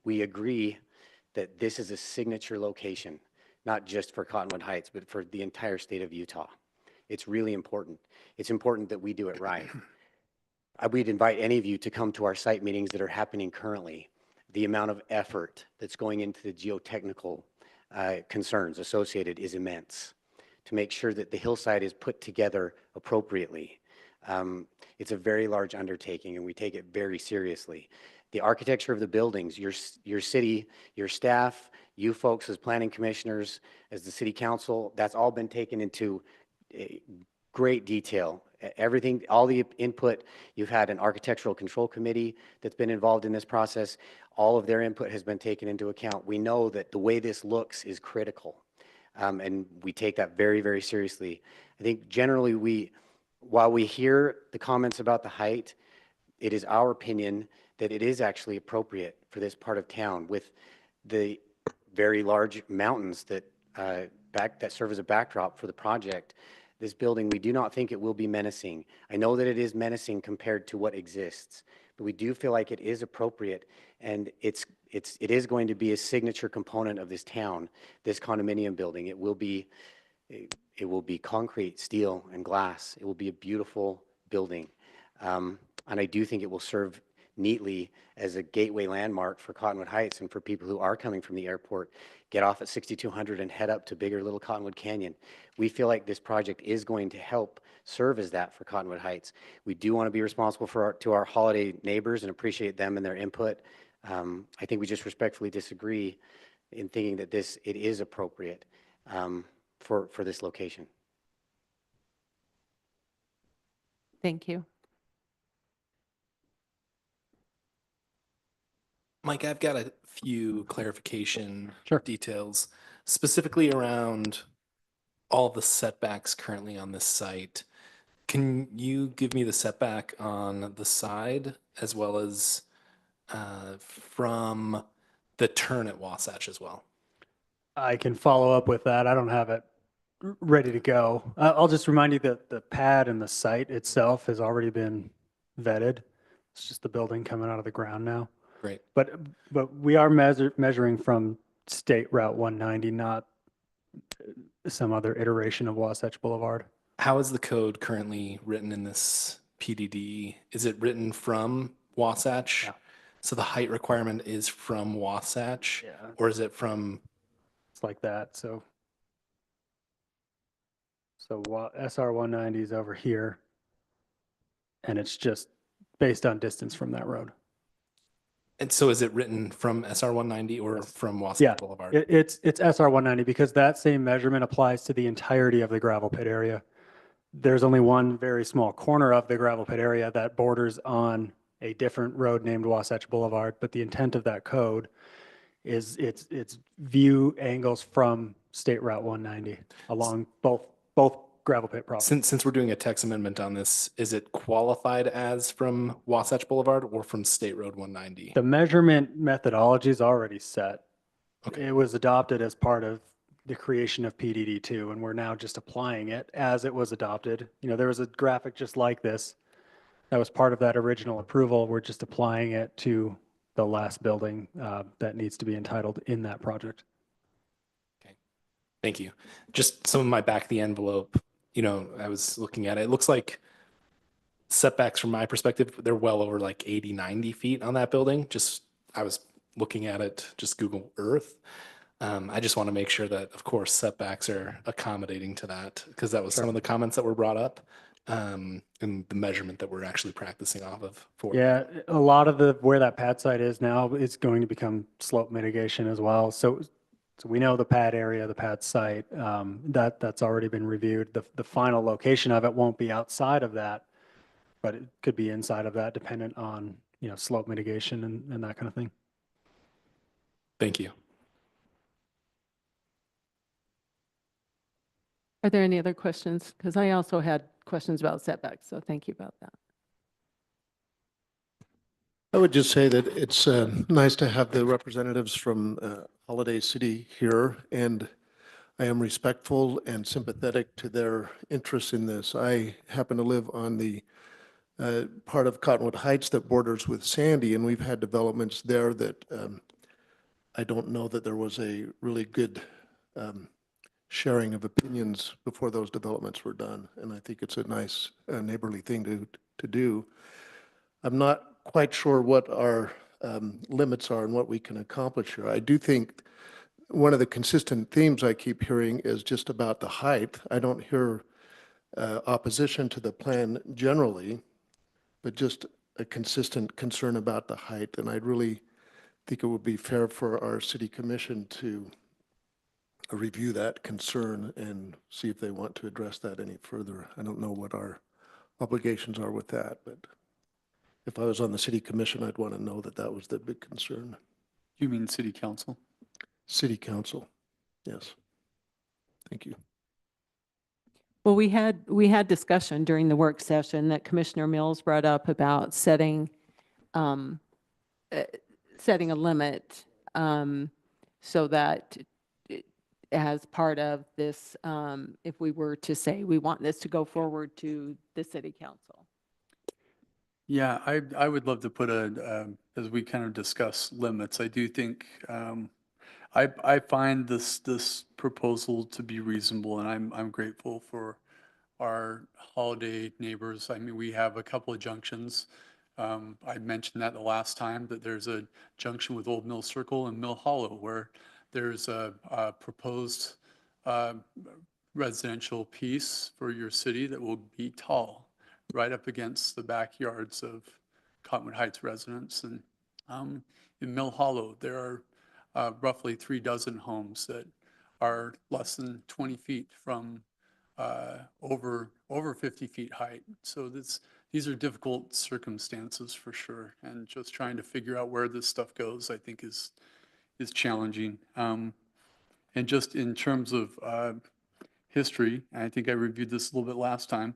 We agree that this is a signature location, not just for Cottonwood Heights, but for the entire state of Utah. It's really important. It's important that we do it right. We'd invite any of you to come to our site meetings that are happening currently. The amount of effort that's going into the geotechnical concerns associated is immense to make sure that the hillside is put together appropriately. It's a very large undertaking, and we take it very seriously. The architecture of the buildings, your city, your staff, you folks as planning commissioners, as the city council, that's all been taken into great detail. Everything, all the input, you've had an architectural control committee that's been involved in this process. All of their input has been taken into account. We know that the way this looks is critical, and we take that very, very seriously. I think generally while we hear the comments about the height, it is our opinion that it is actually appropriate for this part of town with the very large mountains that serve as a backdrop for the project. This building, we do not think it will be menacing. I know that it is menacing compared to what exists, but we do feel like it is appropriate, and it is going to be a signature component of this town, this condominium building. It will be concrete, steel, and glass. It will be a beautiful building, and I do think it will serve neatly as a gateway landmark for Cottonwood Heights and for people who are coming from the airport, get off at 6200 and head up to bigger Little Cottonwood Canyon. We feel like this project is going to help serve as that for Cottonwood Heights. We do want to be responsible to our holiday neighbors and appreciate them and their input. I think we just respectfully disagree in thinking that it is appropriate for this location. Thank you. Mike, I've got a few clarification Sure. details, specifically around all the setbacks currently on this site. Can you give me the setback on the side as well as from the turn at Wasatch as well? I can follow up with that. I don't have it ready to go. I'll just remind you that the pad and the site itself has already been vetted. It's just the building coming out of the ground now. Great. But we are measuring from State Route 190, not some other iteration of Wasatch Boulevard. How is the code currently written in this PDD? Is it written from Wasatch? Yeah. So the height requirement is from Wasatch? Yeah. Or is it from? It's like that. So SR 190 is over here, and it's just based on distance from that road. And so is it written from SR 190 or from Wasatch Yeah, Boulevard? it's SR 190 because that same measurement applies to the entirety of the gravel pit area. There's only one very small corner of the gravel pit area that borders on a different road named Wasatch Boulevard, but the intent of that code is it's view angles from State Route 190 along both gravel pit properties. Since we're doing a text amendment on this, is it qualified as from Wasatch Boulevard or from State Road 190? The measurement methodology is already set. Okay. It was adopted as part of the creation of PDD2, and we're now just applying it as it was adopted. You know, there was a graphic just like this that was part of that original approval. We're just applying it to the last building that needs to be entitled in that project. Okay. Thank you. Just some of my back of the envelope, I was looking at it. It looks like setbacks from my perspective, they're well over like 80, 90 feet on that building. I was looking at it, just Google Earth. I just want to make sure that, of course, setbacks are accommodating to that because that was some of the comments that were brought up and the measurement that we're actually practicing off of. Yeah, a lot of where that pad site is now is going to become slope mitigation as well. So we know the pad area, the pad site, that's already been reviewed. The final location of it won't be outside of that, but it could be inside of that dependent on, slope mitigation and that kind of thing. Thank you. Are there any other questions? Because I also had questions about setbacks, so thank you about that. I would just say that it's nice to have the representatives from Holiday City here, and I am respectful and sympathetic to their interest in this. I happen to live on the part of Cottonwood Heights that borders with Sandy, and we've had developments there that I don't know that there was a really good sharing of opinions before those developments were done, and I think it's a nice neighborly thing to do. I'm not quite sure what our limits are and what we can accomplish here. I do think one of the consistent themes I keep hearing is just about the height. I don't hear opposition to the plan generally. but just a consistent concern about the height. And I'd really think it would be fair for our city commission to review that concern and see if they want to address that any further. I don't know what our obligations are with that, but if I was on the city commission, I'd want to know that that was the big concern. You mean city council? City council, yes. Thank you. Well, we had discussion during the work session that Commissioner Mills brought up about setting a limit so that as part of this, if we were to say we want this to go forward to the city council. Yeah, I would love to put as we kind of discuss limits, I do think, I find this proposal to be reasonable, and I'm grateful for our holiday neighbors. I mean, we have a couple of junctions. I mentioned that the last time, that there's a junction with Old Mill Circle and Mill Hollow where there's a proposed residential piece for your city that will be tall, right up against the backyards of Cottonwood Heights residents. And in Mill Hollow, there are roughly 36 homes that are less than 20 feet from over 50 feet height. So these are difficult circumstances for sure. And just trying to figure out where this stuff goes, I think is challenging. And just in terms of history, I think I reviewed this a little bit last time.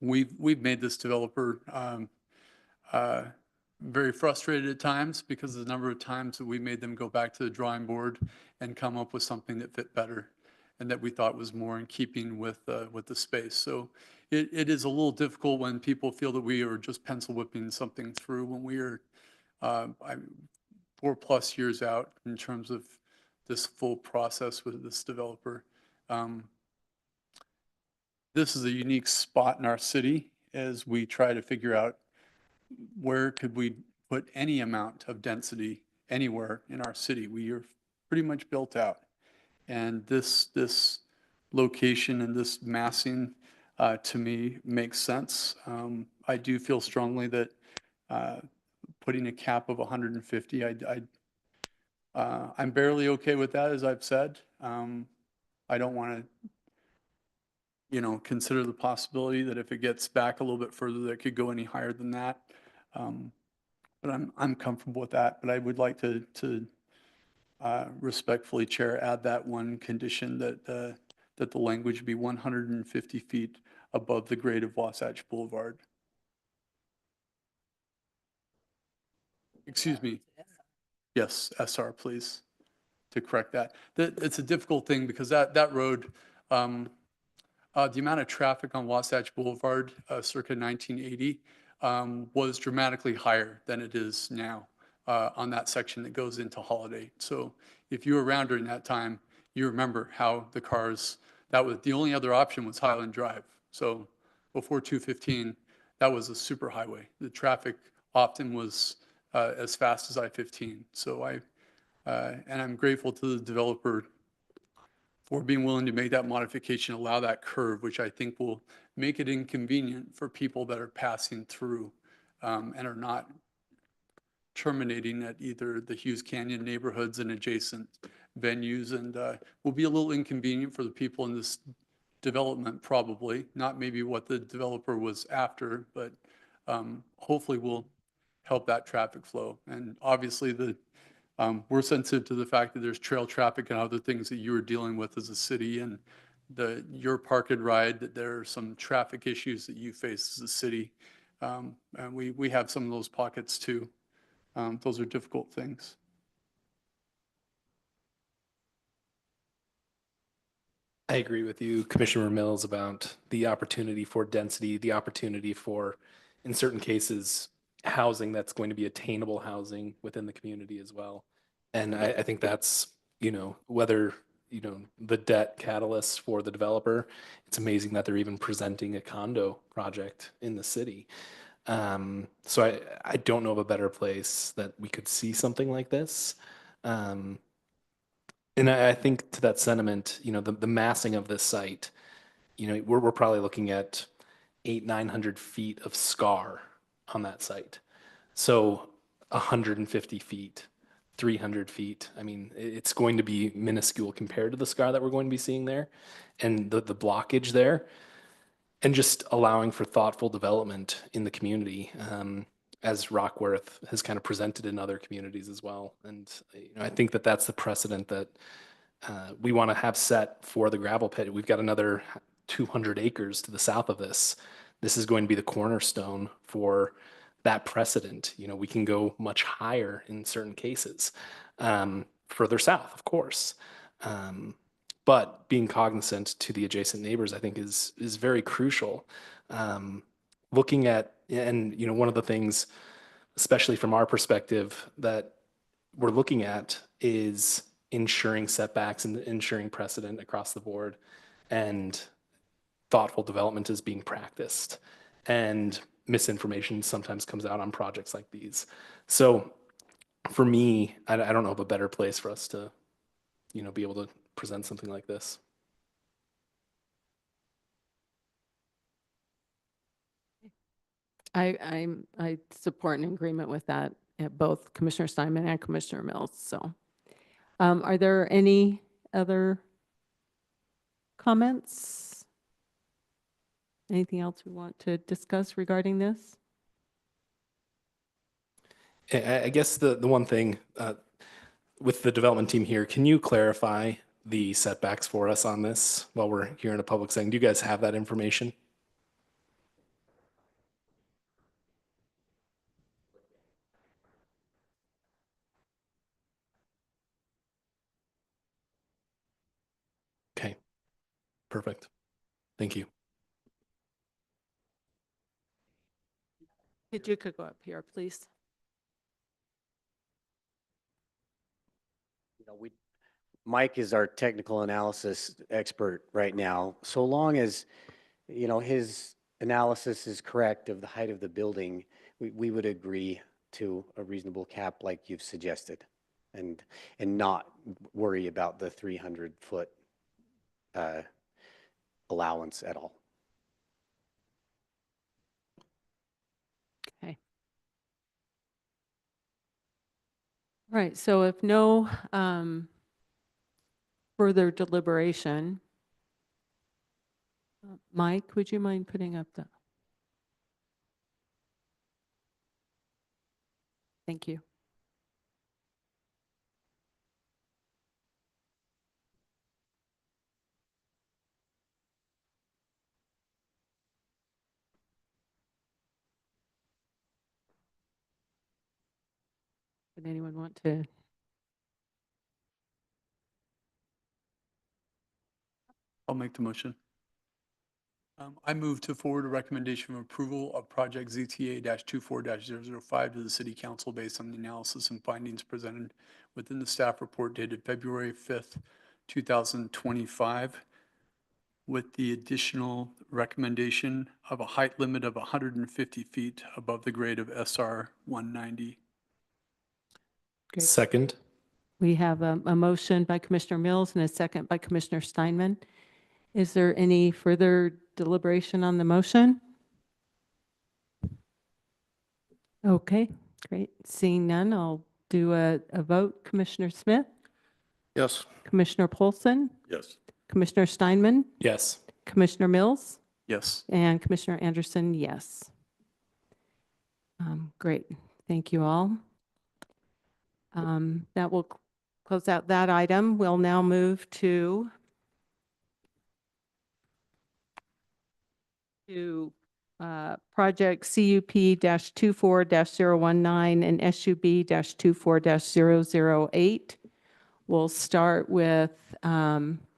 We've made this developer very frustrated at times because of the number of times that we made them go back to the drawing board and come up with something that fit better and that we thought was more in keeping with the space. So it is a little difficult when people feel that we are just pencil whipping something through when we are 4+ years out in terms of this full process with this developer. This is a unique spot in our city as we try to figure out where could we put any amount of density anywhere in our city. We are pretty much built out. And this location and this massing to me makes sense. I do feel strongly that putting a cap of 150, I'm barely okay with that, as I've said. I don't want to, consider the possibility that if it gets back a little bit further, that it could go any higher than that. But I'm comfortable with that. But I would like to respectfully, Chair, add that one condition that the language be 150 feet above the grade of Wasatch Boulevard. Excuse me. Yes, SR, please, to correct that. It's a difficult thing because that road, the amount of traffic on Wasatch Boulevard circa 1980 was dramatically higher than it is now on that section that goes into Holiday. So if you were around during that time, you remember how the cars, that was the only other option was Highland Drive. So before 215, that was a super highway. The traffic often was as fast as I-15. So and I'm grateful to the developer for being willing to make that modification, allow that curve, which I think will make it inconvenient for people that are passing through and are not terminating at either the Hughes Canyon neighborhoods and adjacent venues, and will be a little inconvenient for the people in this development, probably, not maybe what the developer was after, but hopefully will help that traffic flow. And obviously we're sensitive to the fact that there's trail traffic and other things that you are dealing with as a city, and your park and ride, that there are some traffic issues that you face as a city. And we have some of those pockets too. Those are difficult things. I agree with you, Commissioner Mills, about the opportunity for density, the opportunity for, in certain cases, housing that's going to be attainable housing within the community as well. And I think that's, whether, the debt catalyst for the developer, it's amazing that they're even presenting a condo project in the city. So I don't know of a better place that we could see something like this. And I think to that sentiment, the massing of this site, we're probably looking at 900 feet of scar on that site. So 150 feet, 300 feet. I mean, it's going to be minuscule compared to the scar that we're going to be seeing there and the blockage there, and just allowing for thoughtful development in the community, as Rockworth has kind of presented in other communities as well. And I think that that's the precedent that we want to have set for the gravel pit. We've got another 200 acres to the south of this. This is going to be the cornerstone for that precedent. We can go much higher in certain cases, further south, of course. But being cognizant to the adjacent neighbors, I think is very crucial. Looking at, and one of the things, especially from our perspective, that we're looking at is ensuring setbacks and ensuring precedent across the board, and thoughtful development is being practiced. And misinformation sometimes comes out on projects like these. So for me, I don't know of a better place for us to, be able to present something like this. I support an agreement with that, both Commissioner Steinman and Commissioner Mills. So are there any other comments? Anything else we want to discuss regarding this? I guess the one thing with the development team here, can you clarify the setbacks for us on this while we're here in a public setting? Do you guys have that information? Okay, perfect. Thank you. If you could go up here, please. Mike is our technical analysis expert right now. So long as, his analysis is correct of the height of the building, we would agree to a reasonable cap like you've suggested, and not worry about the 300-foot allowance at all. Okay. All right, so if no further deliberation, Mike, would you mind putting up the? Thank you. Would anyone want to? I'll make the motion. I move to forward a recommendation of approval of project ZTA-24-005 to the City Council based on the analysis and findings presented within the staff report dated February 5th, 2025, with the additional recommendation of a height limit of 150 feet above the grade of SR 190. Great. Second. We have a motion by Commissioner Mills and a second by Commissioner Steinman. Is there any further deliberation on the motion? Okay, great. Seeing none, I'll do a vote. Commissioner Smith? Yes. Commissioner Polson? Yes. Commissioner Steinman? Yes. Commissioner Mills? Yes. And Commissioner Anderson, yes. Great. Thank you all. That will close out that item. We'll now move to project CUP-24-019 and SUB-24-008. We'll start with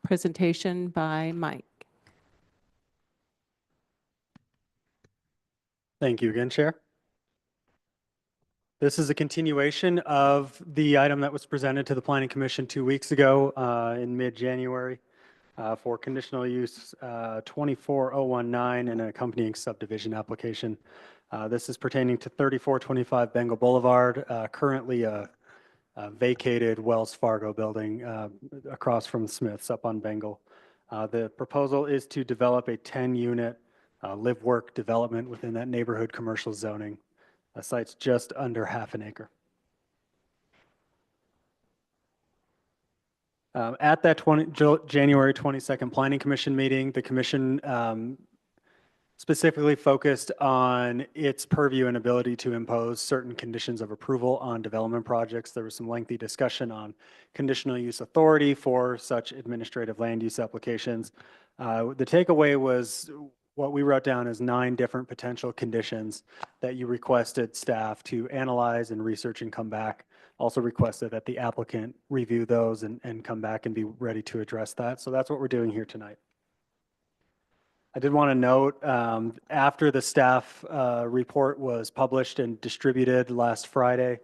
presentation by Mike. Thank you again, Chair. This is a continuation of the item that was presented to the Planning Commission 2 weeks ago in mid-January for conditional use 24019 and an accompanying subdivision application. This is pertaining to 3425 Bengal Boulevard, currently a vacated Wells Fargo building across from Smith's up on Bengal. The proposal is to develop a 10-unit live-work development within that neighborhood commercial zoning. The site's just under half an acre. At that January 22nd Planning Commission meeting, the commission specifically focused on its purview and ability to impose certain conditions of approval on development projects. There was some lengthy discussion on conditional use authority for such administrative land use applications. The takeaway was what we wrote down as 9 different potential conditions that you requested staff to analyze and research and come back. Also requested that the applicant review those and come back and be ready to address that. So that's what we're doing here tonight. I did want to note, after the staff report was published and distributed last Friday,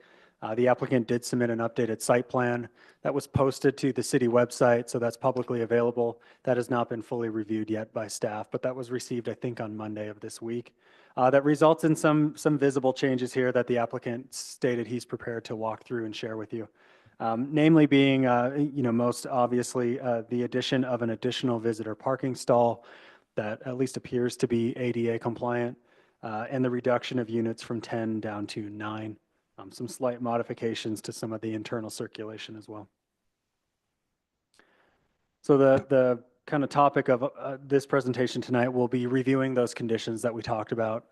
the applicant did submit an updated site plan that was posted to the city website, so that's publicly available. That has not been fully reviewed yet by staff, but that was received, I think, on Monday of this week. That results in some visible changes here that the applicant stated he's prepared to walk through and share with you. Namely being, most obviously, the addition of an additional visitor parking stall that at least appears to be ADA compliant, and the reduction of units from 10 down to 9. Some slight modifications to some of the internal circulation as well. So the kind of topic of this presentation tonight will be reviewing those conditions that we talked about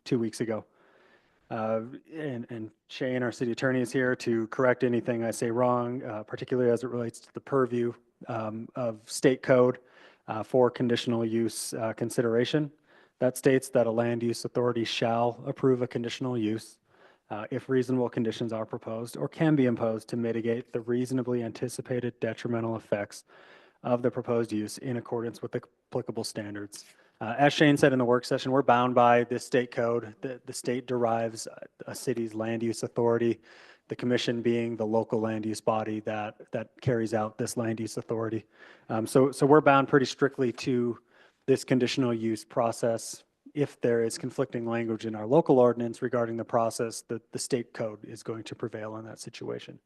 2 weeks ago. And Shane, our city attorney, is here to correct anything I say wrong, particularly as it relates to the purview of state code for conditional use consideration. That states that a land use authority shall approve a conditional use if reasonable conditions are proposed or can be imposed to mitigate the reasonably anticipated detrimental effects of the proposed use in accordance with the applicable standards. As Shane said in the work session, we're bound by this state code. The state derives a city's land use authority, the commission being the local land use body that carries out this land use authority. So we're bound pretty strictly to this conditional use process. If there is conflicting language in our local ordinance regarding the process, the state code is going to prevail in that situation.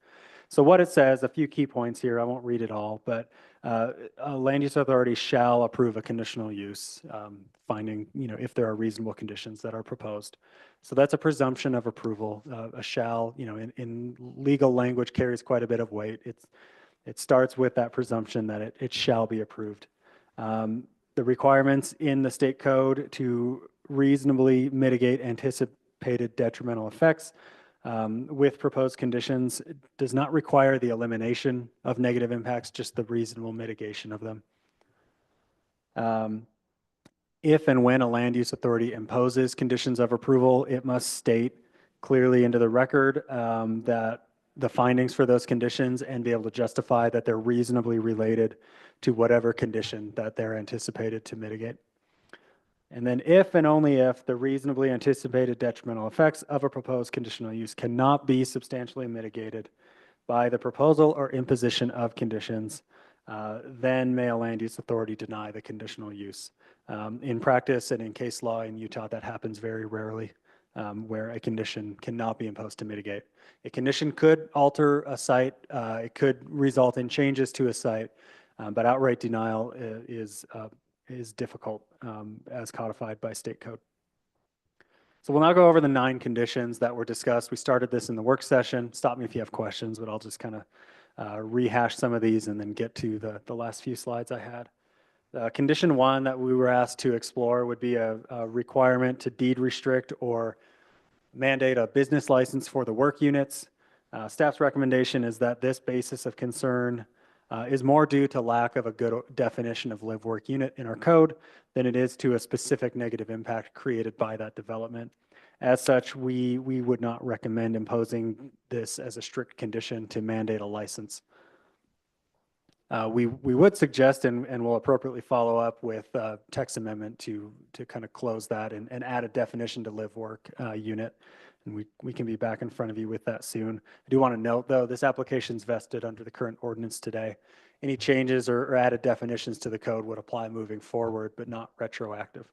So what it says, a few key points here, I won't read it all, but a land use authority shall approve a conditional use, finding, if there are reasonable conditions that are proposed. So that's a presumption of approval. A shall, in legal language carries quite a bit of weight. It starts with that presumption that it shall be approved. The requirements in the state code to reasonably mitigate anticipated detrimental effects with proposed conditions does not require the elimination of negative impacts, just the reasonable mitigation of them. If and when a land use authority imposes conditions of approval, it must state clearly into the record that the findings for those conditions and be able to justify that they're reasonably related to whatever condition that they're anticipated to mitigate. And then if and only if the reasonably anticipated detrimental effects of a proposed conditional use cannot be substantially mitigated by the proposal or imposition of conditions, then may a land use authority deny the conditional use. In practice and in case law in Utah, that happens very rarely, where a condition cannot be imposed to mitigate. A condition could alter a site, it could result in changes to a site, but outright denial is difficult as codified by state code. So we'll now go over the 9 conditions that were discussed. We started this in the work session. Stop me if you have questions, but I'll just kind of rehash some of these and then get to the last few slides I had. Condition 1 that we were asked to explore would be a requirement to deed restrict or mandate a business license for the work units. Staff's recommendation is that this basis of concern is more due to lack of a good definition of live work unit in our code than it is to a specific negative impact created by that development. As such, we would not recommend imposing this as a strict condition to mandate a license. We would suggest and will appropriately follow up with a text amendment to kind of close that and add a definition to live work unit. And we can be back in front of you with that soon. I do want to note, though, this application is vested under the current ordinance today. Any changes or added definitions to the code would apply moving forward, but not retroactive.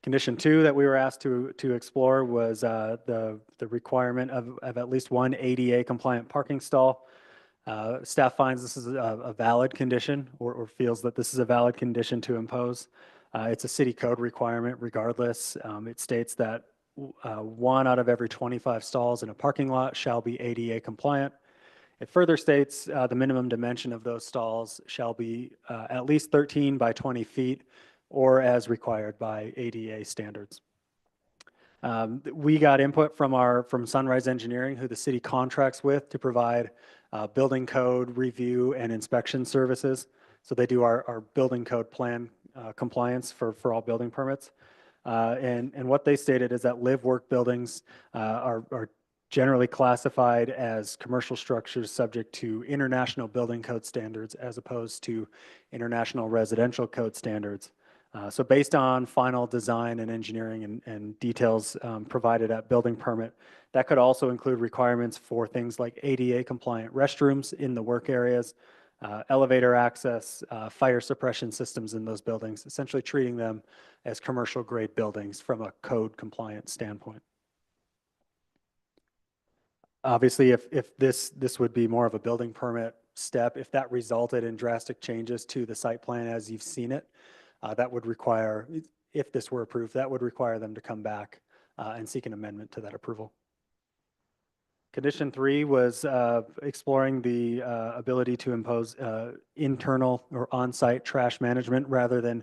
Condition 2 that we were asked to explore was the requirement of at least one ADA compliant parking stall. Staff finds this is a valid condition or feels that this is a valid condition to impose. It's a city code requirement regardless. It states that 1 out of every 25 stalls in a parking lot shall be ADA compliant. It further states the minimum dimension of those stalls shall be at least 13 by 20 feet or as required by ADA standards. We got input from Sunrise Engineering, who the city contracts with to provide building code review and inspection services. So they do our building code plan compliance for all building permits. And what they stated is that live work buildings are generally classified as commercial structures subject to international building code standards as opposed to international residential code standards. So based on final design and engineering and details provided at building permit, that could also include requirements for things like ADA compliant restrooms in the work areas, elevator access, fire suppression systems in those buildings, essentially treating them as commercial grade buildings from a code compliant standpoint. Obviously, if this would be more of a building permit step, if that resulted in drastic changes to the site plan as you've seen it, that would require, if this were approved, that would require them to come back and seek an amendment to that approval. Condition 3 was exploring the ability to impose internal or on-site trash management rather than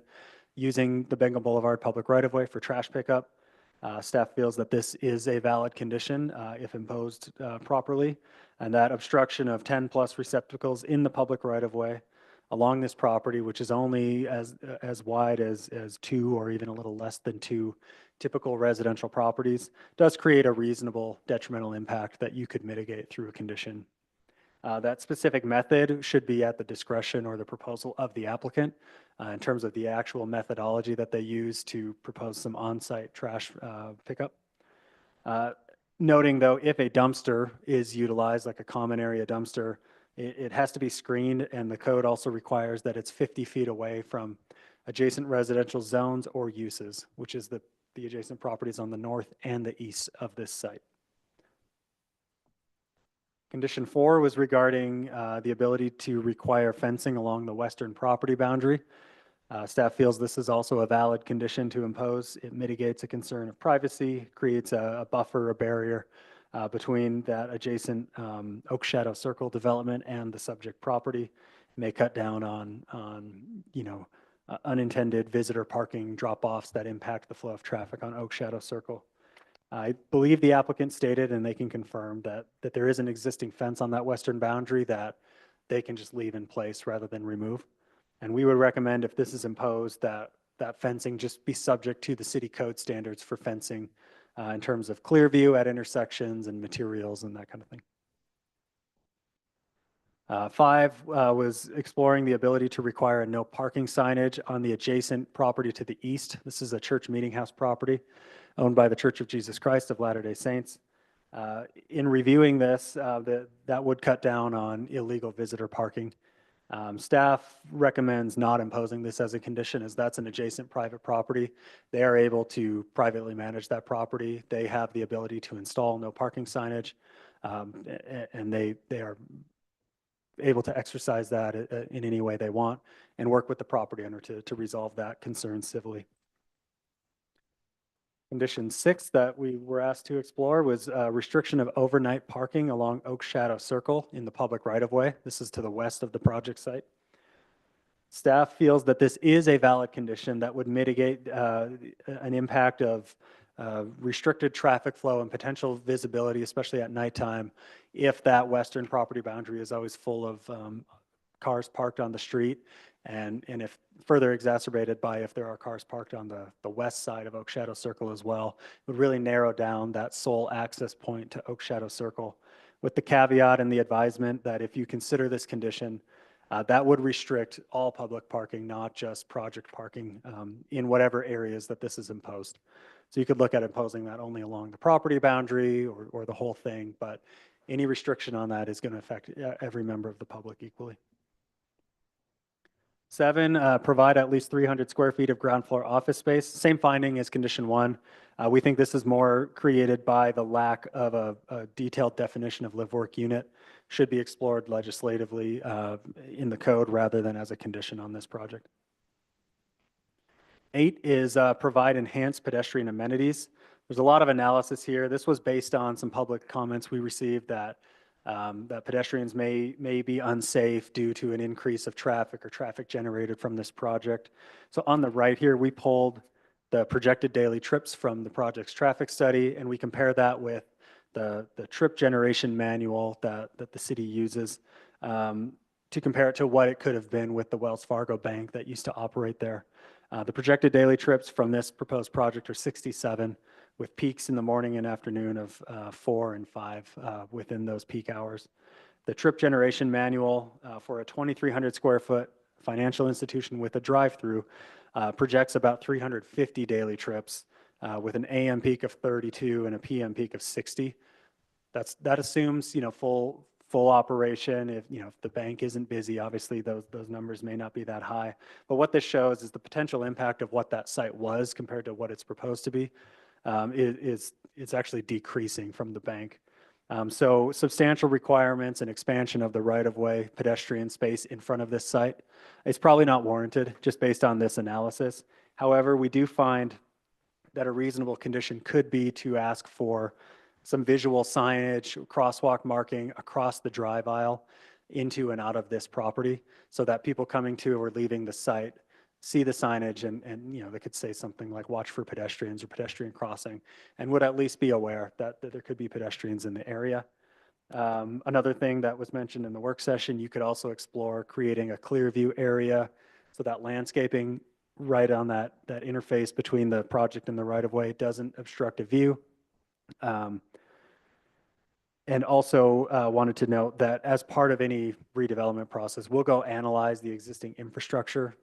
using the Bengal Boulevard public right-of-way for trash pickup. Staff feels that this is a valid condition if imposed properly, and that obstruction of 10 plus receptacles in the public right-of-way along this property, which is only as wide as 2 or even a little less than 2 typical residential properties, does create a reasonable detrimental impact that you could mitigate through a condition. That specific method should be at the discretion or the proposal of the applicant in terms of the actual methodology that they use to propose some on-site trash pickup. Noting though, if a dumpster is utilized, like a common area dumpster, it has to be screened, and the code also requires that it's 50 feet away from adjacent residential zones or uses, which is the adjacent properties on the north and the east of this site. Condition 4 was regarding the ability to require fencing along the western property boundary. Staff feels this is also a valid condition to impose. It mitigates a concern of privacy, creates a buffer, a barrier between that adjacent Oak Shadow Circle development and the subject property. It may cut down on unintended visitor parking drop-offs that impact the flow of traffic on Oak Shadow Circle. I believe the applicant stated, and they can confirm, that there is an existing fence on that western boundary that they can just leave in place rather than remove. And we would recommend, if this is imposed, that fencing just be subject to the city code standards for fencing in terms of clear view at intersections and materials and that kind of thing. 5 was exploring the ability to require a no parking signage on the adjacent property to the east. This is a church meeting house property owned by the Church of Jesus Christ of Latter-day Saints. In reviewing this, that would cut down on illegal visitor parking. Staff recommends not imposing this as a condition, as that's an adjacent private property. They are able to privately manage that property. They have the ability to install no parking signage, and they are able to exercise that in any way they want and work with the property owner to resolve that concern civilly. Condition 6 that we were asked to explore was restriction of overnight parking along Oak Shadow Circle in the public right-of-way. This is to the west of the project site. Staff feels that this is a valid condition that would mitigate an impact of restricted traffic flow and potential visibility, especially at nighttime, if that western property boundary is always full of cars parked on the street, and if further exacerbated by if there are cars parked on the west side of Oak Shadow Circle as well. It would really narrow down that sole access point to Oak Shadow Circle, with the caveat and the advisement that if you consider this condition, that would restrict all public parking, not just project parking, in whatever areas that this is imposed. So you could look at imposing that only along the property boundary or the whole thing, but any restriction on that is going to affect every member of the public equally. 7, provide at least 300 square feet of ground floor office space. Same finding as condition 1. We think this is more created by the lack of a detailed definition of live-work unit. Should be explored legislatively in the code rather than as a condition on this project. 8 is provide enhanced pedestrian amenities. There's a lot of analysis here. This was based on some public comments we received that that pedestrians may be unsafe due to an increase of traffic or traffic generated from this project. So on the right here, we pulled the projected daily trips from the project's traffic study, and we compare that with the trip generation manual that the city uses to compare it to what it could have been with the Wells Fargo Bank that used to operate there. The projected daily trips from this proposed project are 67, with peaks in the morning and afternoon of 4 and 5 within those peak hours. The trip generation manual for a 2,300 square foot financial institution with a drive-through projects about 350 daily trips with an AM peak of 32 and a PM peak of 60. That assumes, full operation. If the bank isn't busy, obviously those numbers may not be that high. But what this shows is the potential impact of what that site was compared to what it's proposed to be. It's actually decreasing from the bank. So substantial requirements and expansion of the right-of-way pedestrian space in front of this site is probably not warranted just based on this analysis. However, we do find that a reasonable condition could be to ask for some visual signage, crosswalk marking across the drive aisle into and out of this property so that people coming to or leaving the site see the signage and they could say something like watch for pedestrians or pedestrian crossing and would at least be aware that there could be pedestrians in the area. Another thing that was mentioned in the work session, you could also explore creating a clear view area so that landscaping right on that interface between the project and the right-of-way doesn't obstruct a view. And also wanted to note that as part of any redevelopment process, we'll go analyze the existing infrastructure,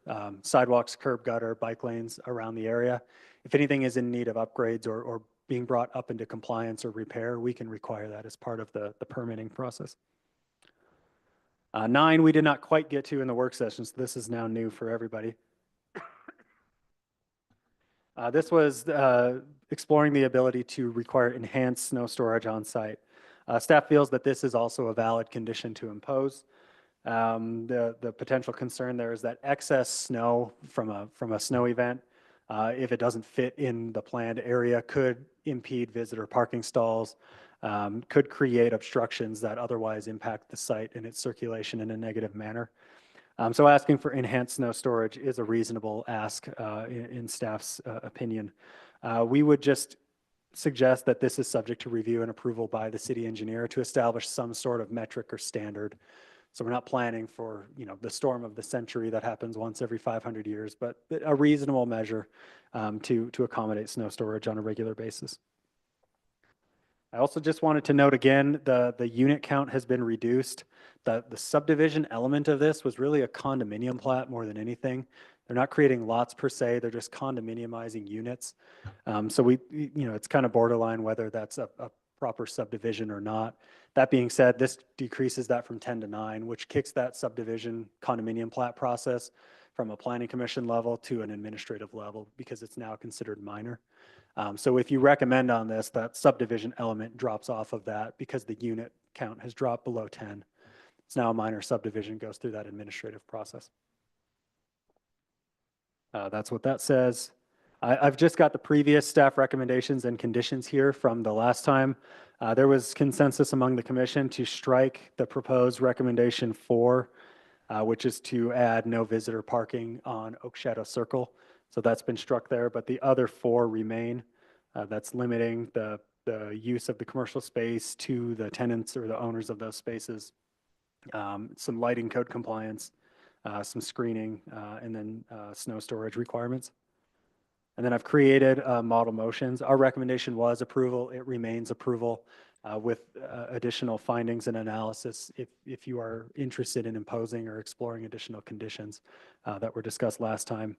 sidewalks, curb gutter, bike lanes around the area. If anything is in need of upgrades or being brought up into compliance or repair, we can require that as part of the permitting process. 9, we did not quite get to in the work session, so this is now new for everybody. This was exploring the ability to require enhanced snow storage on site. Staff feels that this is also a valid condition to impose. The potential concern there is that excess snow from a snow event, if it doesn't fit in the planned area, could impede visitor parking stalls, could create obstructions that otherwise impact the site and its circulation in a negative manner. So asking for enhanced snow storage is a reasonable ask in staff's opinion. We would just suggest that this is subject to review and approval by the city engineer to establish some sort of metric or standard. So we're not planning for, the storm of the century that happens once every 500 years, but a reasonable measure to accommodate snow storage on a regular basis. I also just wanted to note again, the unit count has been reduced. The subdivision element of this was really a condominium plat more than anything. They're not creating lots per se, they're just condominiumizing units. So it's kind of borderline whether that's a proper subdivision or not. That being said, this decreases that from 10 to 9, which kicks that subdivision condominium plat process from a planning commission level to an administrative level because it's now considered minor. So if you recommend on this, that subdivision element drops off of that because the unit count has dropped below 10. It's now a minor subdivision, goes through that administrative process. That's what that says. I've just got the previous staff recommendations and conditions here from the last time. There was consensus among the commission to strike the proposed recommendation 4, which is to add no visitor parking on Oak Shadow Circle. So that's been struck there, but the other 4 remain. That's limiting the use of the commercial space to the tenants or the owners of those spaces. Some lighting code compliance, some screening, and then snow storage requirements. And then I've created model motions. Our recommendation was approval. It remains approval with additional findings and analysis if you are interested in imposing or exploring additional conditions that were discussed last time.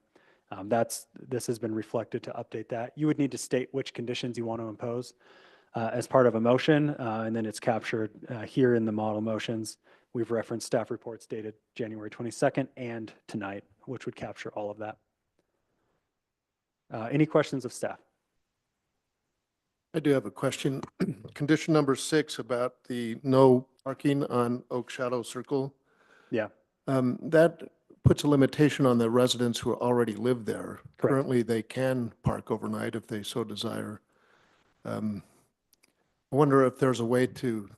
This has been reflected to update that. You would need to state which conditions you want to impose as part of a motion, and then it's captured here in the model motions. We've referenced staff reports dated January 22nd and tonight which would capture all of that. Any questions of staff? I do have a question. Condition number 6 about the no parking on Oak Shadow Circle. Yeah. That puts a limitation on the residents who already live there. Correct. Currently, they can park overnight if they so desire. I wonder if there's a way to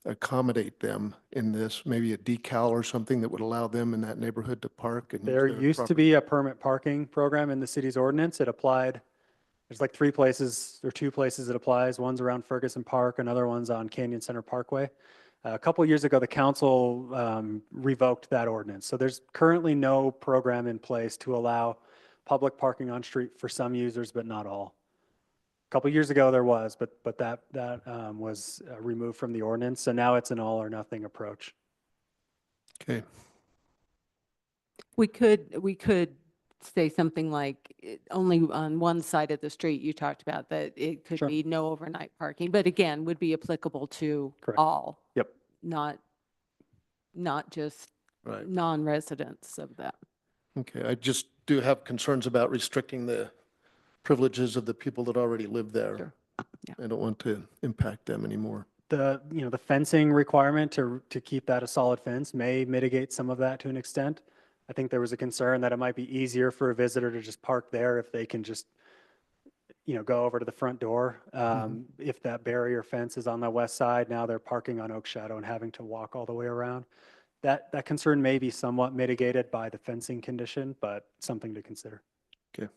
accommodate them in this, maybe a decal or something that would allow them in that neighborhood to park and use There their used to property. be a permit parking program in the city's ordinance. It applied, there's like 3 places or 2 places it applies. One's around Ferguson Park, another one's on Canyon Center Parkway. A couple years ago, the council revoked that ordinance. So there's currently no program in place to allow public parking on street for some users, but not all. A couple years ago there was, but that was removed from the ordinance. So now it's an all or nothing approach. Okay. We could say something like only on one side of the street you talked about, that it could Sure. be no overnight parking, but again, would be applicable to Correct. all. Yep. Not just Right. non-residents of that. Okay. I just do have concerns about restricting the privileges of the people that already live there. Sure. Yeah. I don't want to impact them anymore. The fencing requirement to keep that a solid fence may mitigate some of that to an extent. I think there was a concern that it might be easier for a visitor to just park there if they can just, go over to the front door. If that barrier fence is on the west side, now they're parking on Oak Shadow and having to walk all the way around. That concern may be somewhat mitigated by the fencing condition, but something to consider. Okay.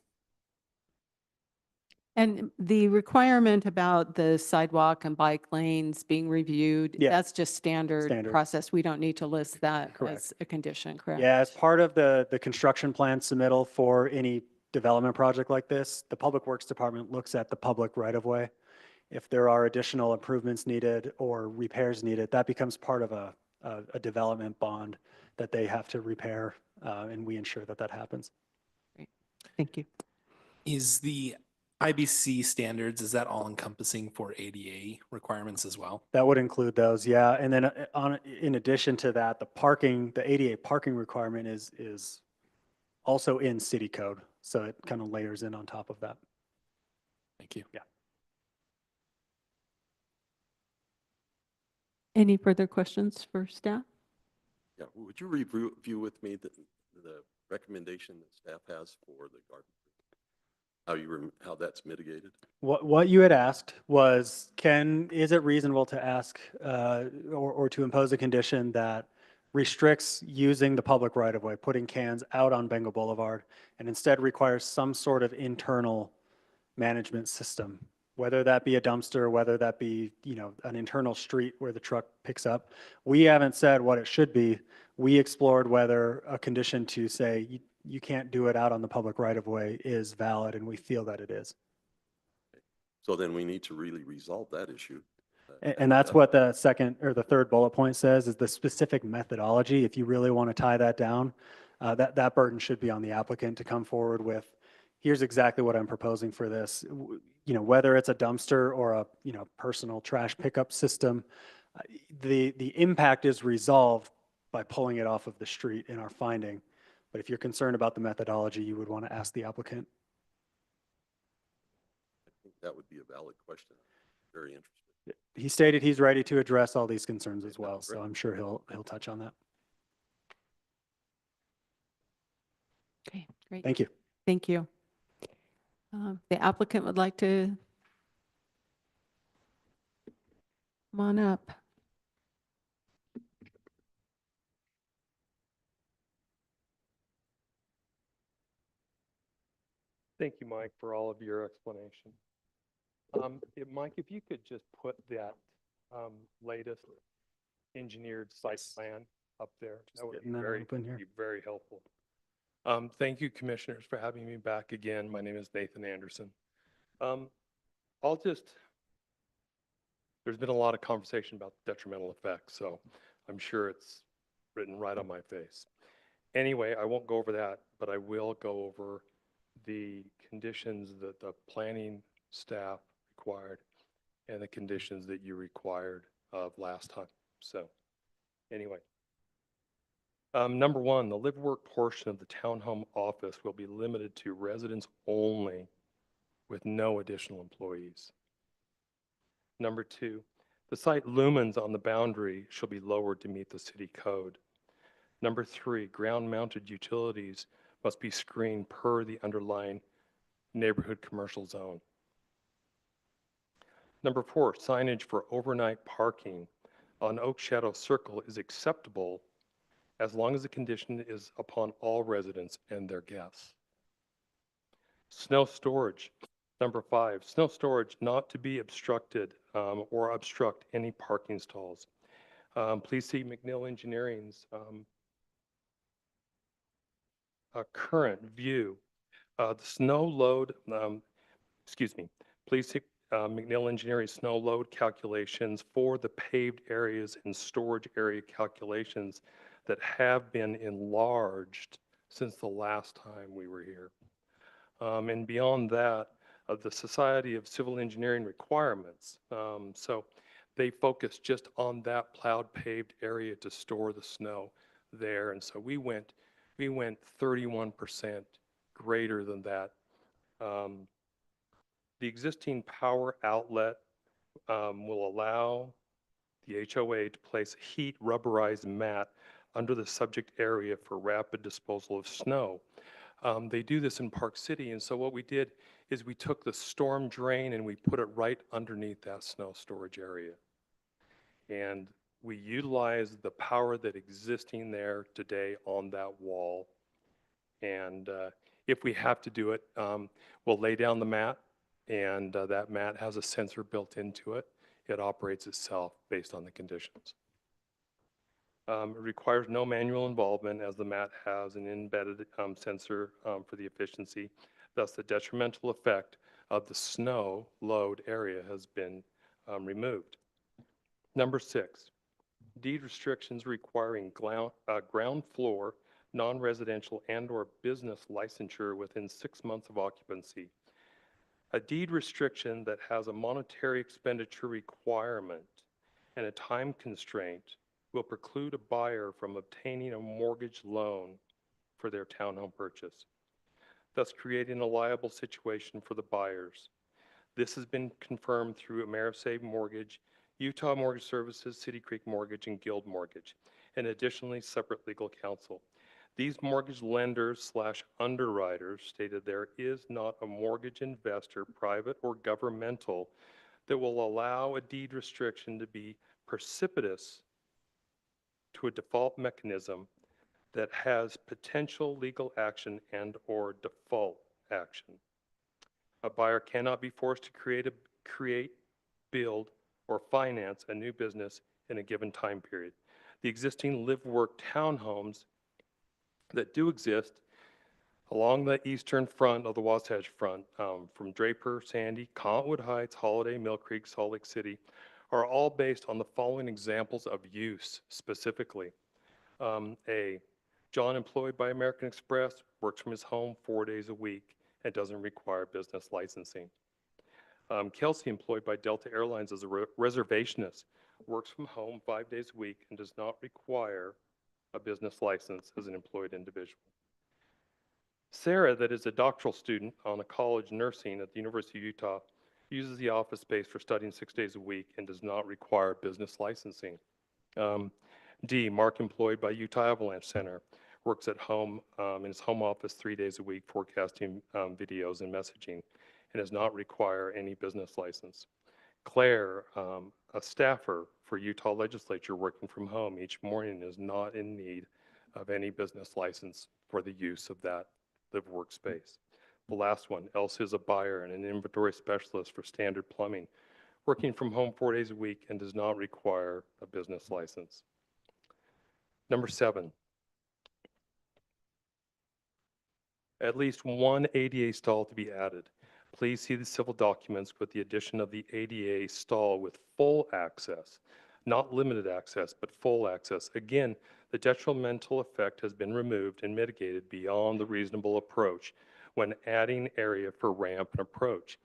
And the requirement about the sidewalk and bike lanes being reviewed, Yeah. that's just standard Standard. process. We don't need to list that Correct. as a condition, correct? Yeah, as part of the construction plan submittal for any development project like this, the Public Works Department looks at the public right-of-way. If there are additional improvements needed or repairs needed, that becomes part of a development bond that they have to repair, and we ensure that that happens. Thank you. Is the IBC standards, is that all encompassing for ADA requirements as well? That would include those, yeah. And then in addition to that, the ADA parking requirement is also in city code. So it kind of layers in on top of that. Thank you. Yeah. Any further questions for staff? Yeah, would you review with me the recommendation that staff has for the garden? How that's mitigated? What you had asked was, is it reasonable to ask or to impose a condition that restricts using the public right-of-way, putting cans out on Bengal Boulevard, and instead requires some sort of internal management system, whether that be a dumpster, whether that be, an internal street where the truck picks up. We haven't said what it should be. We explored whether a condition to say you can't do it out on the public right-of-way is valid, and we feel that it is. So then we need to really resolve that issue. And that's what the second or the third bullet point says, is the specific methodology. If you really want to tie that down, that burden should be on the applicant to come forward with, here's exactly what I'm proposing for this. Whether it's a dumpster or a, personal trash pickup system, the impact is resolved by pulling it off of the street in our finding. But if you're concerned about the methodology, you would want to ask the applicant. I think that would be a valid question. Very interesting. He stated he's ready to address all these concerns as well, Great. so I'm sure he'll touch on that. Okay, great. Thank you. Thank you. The applicant would like to come on up. Thank you, Mike, for all of your explanation. Mike, if you could just put that latest engineered site plan up there, that would be getting that very, open here. be very helpful. Thank you, commissioners, for having me back again. My name is Nathan Anderson. There's been a lot of conversation about detrimental effects, so I'm sure it's written right on my face. Anyway, I won't go over that, but I will go over the conditions that the planning staff required and the conditions that you required of last time. So anyway, Number one, the live-work portion of the townhome office will be limited to residents only with no additional employees. Number two, the site lumens on the boundary shall be lowered to meet the city code. Number three, ground-mounted utilities must be screened per the underlying neighborhood commercial zone. Number four, signage for overnight parking on Oak Shadow Circle is acceptable as long as the condition is upon all residents and their guests. Snow storage. Number five, snow storage not to be obstructed or obstruct any parking stalls. Please see McNeil Engineering's current view. The snow load, please see McNeil Engineering snow load calculations for the paved areas and storage area calculations that have been enlarged since the last time we were here. And beyond that, the Society of Civil Engineering requirements. So they focus just on that plowed paved area to store the snow there. And so we went 31% greater than that. The existing power outlet will allow the HOA to place a heat rubberized mat under the subject area for rapid disposal of snow. They do this in Park City, and so what we did is we took the storm drain and we put it right underneath that snow storage area. And we utilized the power that existing there today on that wall. And if we have to do it, we'll lay down the mat, and that mat has a sensor built into it. It operates itself based on the conditions. It requires no manual involvement as the mat has an embedded sensor for the efficiency. Thus, the detrimental effect of the snow load area has been removed. Number six, deed restrictions requiring ground floor, non-residential and/or business licensure within 6 months of occupancy. A deed restriction that has a monetary expenditure requirement and a time constraint will preclude a buyer from obtaining a mortgage loan for their townhome purchase, thus creating a liable situation for the buyers. This has been confirmed through Amerisave Mortgage, Utah Mortgage Services, City Creek Mortgage, and Guild Mortgage, and additionally separate legal counsel. These mortgage lenders / underwriters stated there is not a mortgage investor, private or governmental, that will allow a deed restriction to be precipitous to a default mechanism that has potential legal action and/or default action. A buyer cannot be forced to create, build, or finance a new business in a given time period. The existing live-work townhomes that do exist along the eastern front of the Wasatch Front, from Draper, Sandy, Cottonwood Heights, Holiday, Mill Creek, Salt Lake City, are all based on the following examples of use specifically. A, John, employed by American Express, works from his home 4 days a week and doesn't require business licensing. Kelsey, employed by Delta Airlines as a reservationist, works from home 5 days a week and does not require a business license as an employed individual. Sarah, that is a doctoral student on a college nursing at the University of Utah, uses the office space for studying 6 days a week and does not require business licensing. D, Mark, employed by Utah Avalanche Center, works at home in his home office 3 days a week forecasting videos and messaging and does not require any business license. Claire, a staffer for Utah Legislature working from home each morning, is not in need of any business license for the use of that live workspace. The last one, Elsa, is a buyer and an inventory specialist for Standard Plumbing, working from home 4 days a week and does not require a business license. Number 7, at least one ADA stall to be added. Please see the civil documents with the addition of the ADA stall with full access, not limited access, but full access. Again, the detrimental effect has been removed and mitigated beyond the reasonable approach when adding area for ramp and approach.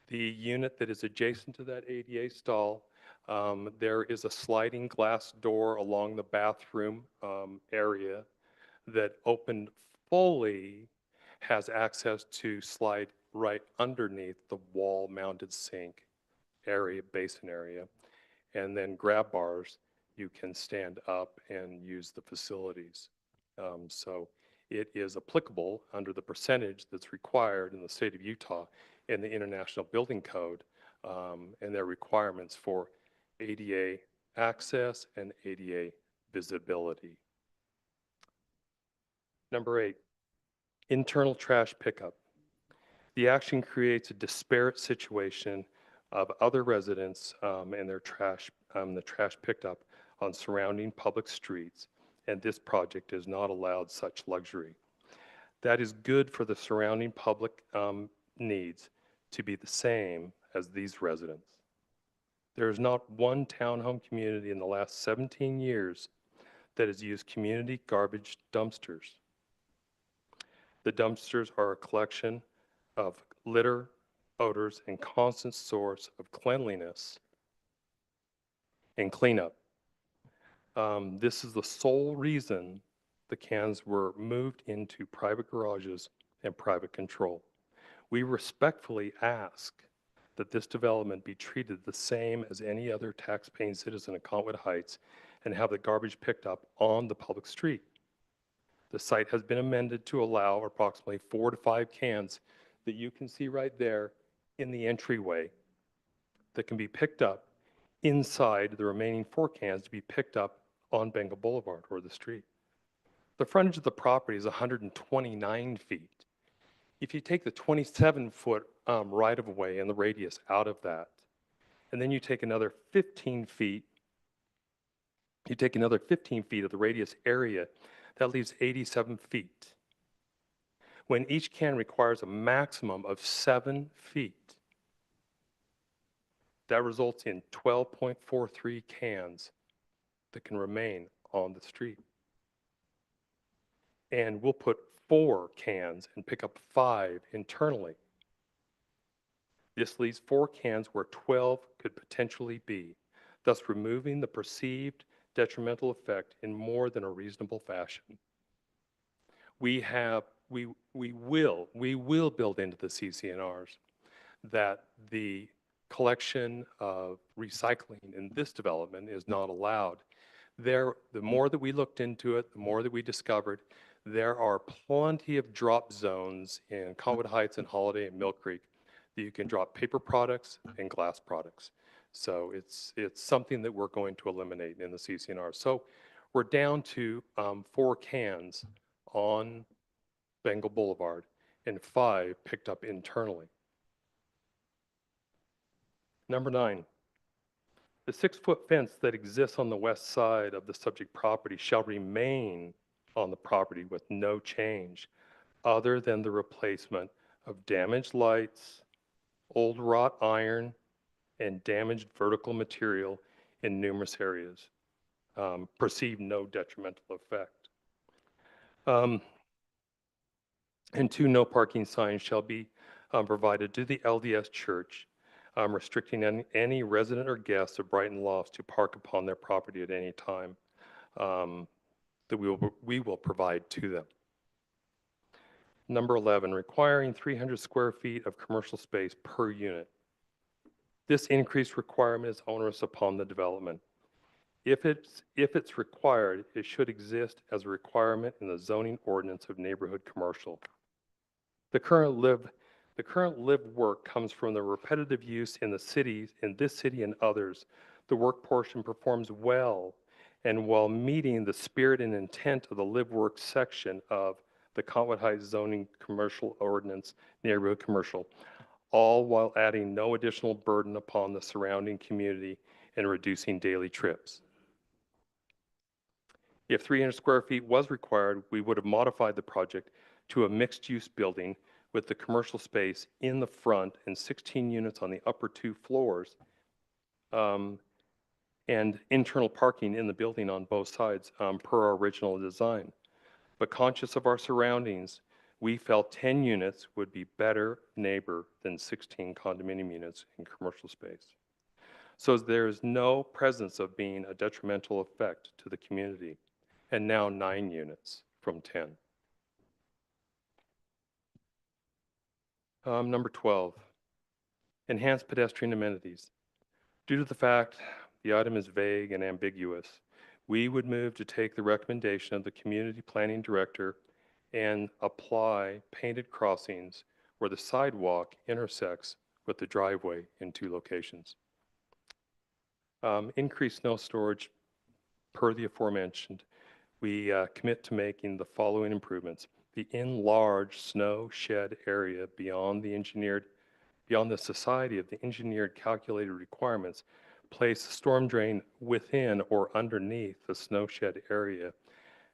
The unit that is adjacent to that ADA stall There is a sliding glass door along the bathroom area that opened fully, has access to slide right underneath the wall-mounted sink area, basin area. And then grab bars, you can stand up and use the facilities. So it is applicable under the percentage that's required in the state of Utah in the International Building Code and their requirements for ADA access and ADA visibility. Number 8, internal trash pickup. The action creates a disparate situation of other residents and their trash, the trash picked up on surrounding public streets, and this project is not allowed such luxury. That is good for the surrounding public needs to be the same as these residents. There is not one townhome community in the last 17 years that has used community garbage dumpsters. The dumpsters are a collection of litter, odors, and constant source of cleanliness and cleanup. This is the sole reason the cans were moved into private garages and private control. We respectfully ask that this development be treated the same as any other tax-paying citizen of Cottonwood Heights and have the garbage picked up on the public street. The site has been amended to allow approximately 4 to 5 cans that you can see right there in the entryway that can be picked up inside the remaining 4 cans to be picked up on Bengal Boulevard or the street. The frontage of the property is 129 feet. If you take the 27-foot right-of-way and the radius out of that, and then you take another 15 feet, of the radius area, that leaves 87 feet. When each can requires a maximum of 7 feet, that results in 12.43 cans that can remain on the street. And we'll put 4 cans and pick up 5 internally. This leaves 4 cans where 12 could potentially be, thus removing the perceived detrimental effect in more than a reasonable fashion. We will build into the CCNRs that the collection of recycling in this development is not allowed. The more that we looked into it, the more that we discovered, there are plenty of drop zones in Cottonwood Heights and Holiday and Mill Creek that you can drop paper products and glass products. So it's something that we're going to eliminate in the CCNR. So we're down to 4 cans on Bengal Boulevard and 5 picked up internally. Number 9, the 6-foot fence that exists on the west side of the subject property shall remain on the property with no change other than the replacement of damaged lights, old wrought iron, and damaged vertical material in numerous areas. Perceive no detrimental effect. And 2, no parking signs shall be provided to the LDS Church, restricting any resident or guest of Brighton Lofts to park upon their property at any time that we will provide to them. Number 11, requiring 300 square feet of commercial space per unit. This increased requirement is onerous upon the development. If it's required, it should exist as a requirement in the zoning ordinance of neighborhood commercial. The current live work comes from the repetitive use in this city and others. The work portion performs well and while meeting the spirit and intent of the live work section of the Cottonwood Heights zoning commercial ordinance, neighborhood commercial, all while adding no additional burden upon the surrounding community and reducing daily trips. If 300 square feet was required, we would have modified the project to a mixed-use building with the commercial space in the front and 16 units on the upper 2 floors, and internal parking in the building on both sides per our original design. But conscious of our surroundings, we felt 10 units would be better neighbor than 16 condominium units in commercial space. So there is no presence of being a detrimental effect to the community, and now 9 units from 10. Number 12, enhanced pedestrian amenities. Due to the fact the item is vague and ambiguous, we would move to take the recommendation of the community planning director and apply painted crossings where the sidewalk intersects with the driveway in 2 locations. Increased snow storage per the aforementioned. We commit to making the following improvements. The enlarged snow shed area beyond the society of the engineered calculated requirements, place a storm drain within or underneath the snow shed area,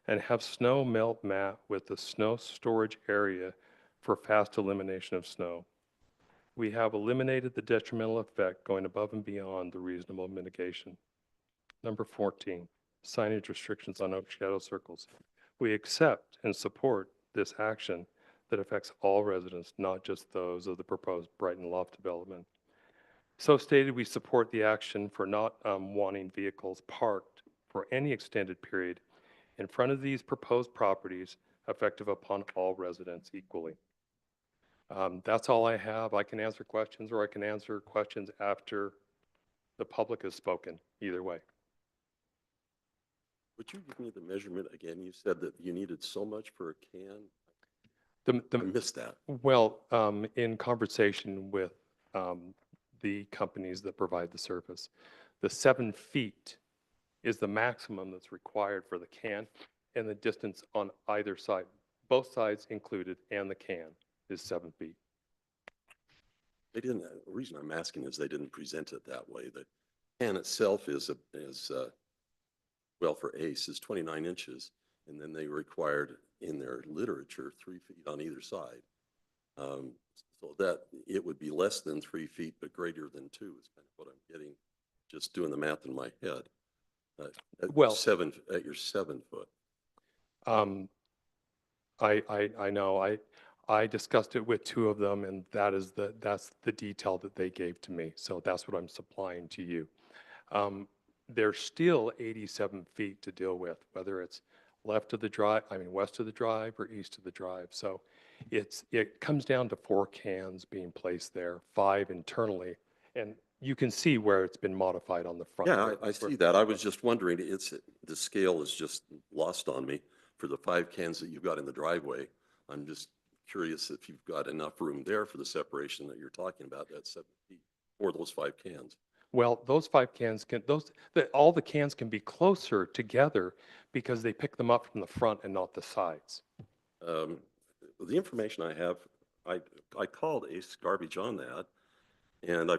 and have snow melt mat with the snow storage area for fast elimination of snow. We have eliminated the detrimental effect going above and beyond the reasonable mitigation. Number 14, signage restrictions on oak shadow circles. We accept and support this action that affects all residents, not just those of the proposed Brighton Loft development. So stated, we support the action for not wanting vehicles parked for any extended period in front of these proposed properties, effective upon all residents equally. That's all I have. I can answer questions, or I can answer questions after the public has spoken, either way. Would you give me the measurement again? You said that you needed so much for a can. I missed that. Well, in conversation with the companies that provide the service, the 7 feet is the maximum that's required for the can, and the distance on either side, both sides included, and the can is 7 feet. They didn't, the reason I'm asking is they didn't present it that way. The can itself is well, for ACE is 29 inches, and then they required in their literature 3 feet on either side. So that it would be less than 3 feet, but greater than 2 is kind of what I'm getting, just doing the math in my head. Well, at your 7 foot. I know. I discussed it with 2 of them, and that's the detail that they gave to me. So that's what I'm supplying to you. There's still 87 feet to deal with, whether it's west of the drive, or east of the drive. So it comes down to 4 cans being placed there, 5 internally, and you can see where it's been modified on the front. Yeah, I see that. I was just wondering, the scale is just lost on me for the 5 cans that you've got in the driveway. I'm just curious if you've got enough room there for the separation that you're talking about, that 7 feet, or those 5 cans. Well, those 5 cans all the cans can be closer together because they pick them up from the front and not the sides. The information I have, I called Ace Garbage on that, and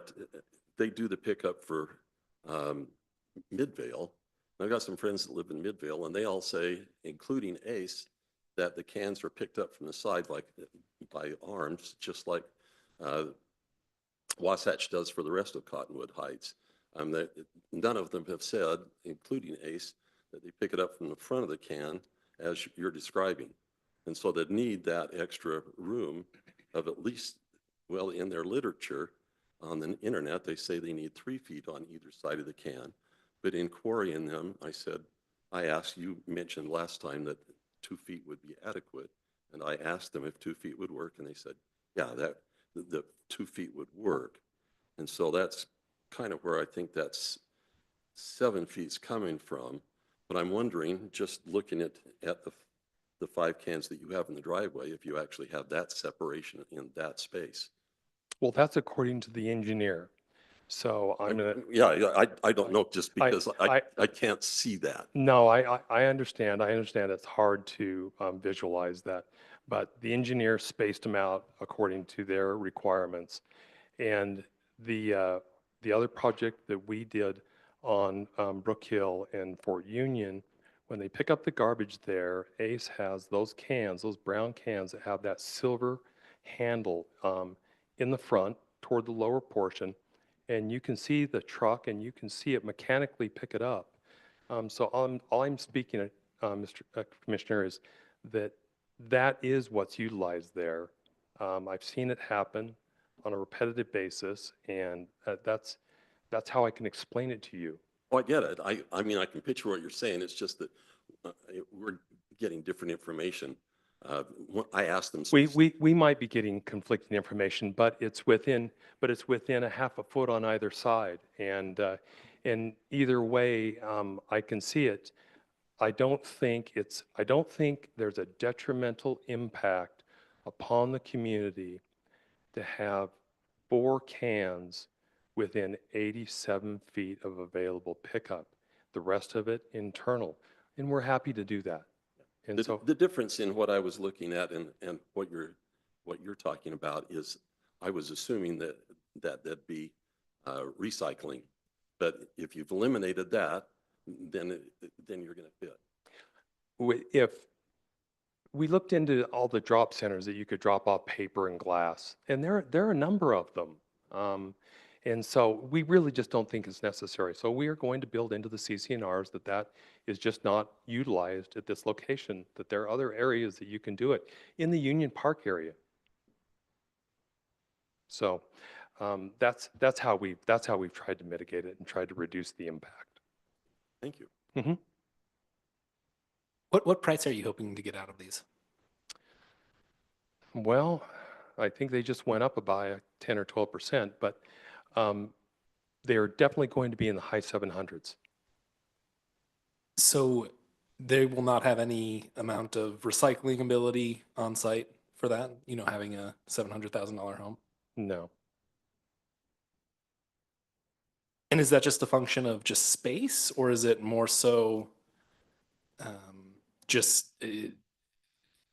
they do the pickup for Midvale. I've got some friends that live in Midvale, and they all say, including Ace, that the cans are picked up from the side like by arms, just like Wasatch does for the rest of Cottonwood Heights. None of them have said, including Ace, that they pick it up from the front of the can as you're describing. And so they need that extra room of at least, well, in their literature on the internet, they say they need 3 feet on either side of the can. But in querying them, I asked, you mentioned last time that 2 feet would be adequate. And I asked them if 2 feet would work, and they said, yeah, the 2 feet would work. And so that's kind of where I think that's 7 feet's coming from. But I'm wondering, just looking at the 5 cans that you have in the driveway, if you actually have that separation in that space. Well, that's according to the engineer. So I'm going to... Yeah, I don't know, just because I can't see that. No, I understand. I understand it's hard to visualize that. But the engineer spaced them out according to their requirements. And the other project that we did on Brook Hill and Fort Union, when they pick up the garbage there, Ace has those cans, those brown cans that have that silver handle in the front toward the lower portion. And you can see the truck, and you can see it mechanically pick it up. So all I'm speaking at, Mr. Commissioner, is that is what's utilized there. I've seen it happen on a repetitive basis, and that's That's how I can explain it to you. Oh, I get it. I mean, I can picture what you're saying. It's just that we're getting different information. I asked them. We might be getting conflicting information, but it's within a half a foot on either side. And either way, I can see it. I don't think there's a detrimental impact upon the community to have 4 cans within 87 feet of available pickup. The rest of it internal. And we're happy to do that. And so The difference in what I was looking at and what you're talking about is I was assuming that'd be recycling. But if you've eliminated that, then you're going to fit. if we looked into all the drop centers that you could drop off paper and glass, and there are a number of them. And so we really just don't think it's necessary. So we are going to build into the CCNRs that is just not utilized at this location, that there are other areas that you can do it in the Union Park area. So that's how we've tried to mitigate it and tried to reduce the impact. Thank you. Mm-hmm. What price are you hoping to get out of these? Well, I think they just went up by 10 or 12%, but they're definitely going to be in the high 700s. So they will not have any amount of recycling ability on site for that, having a $700,000 home? No. And is that just a function of just space, or is it more so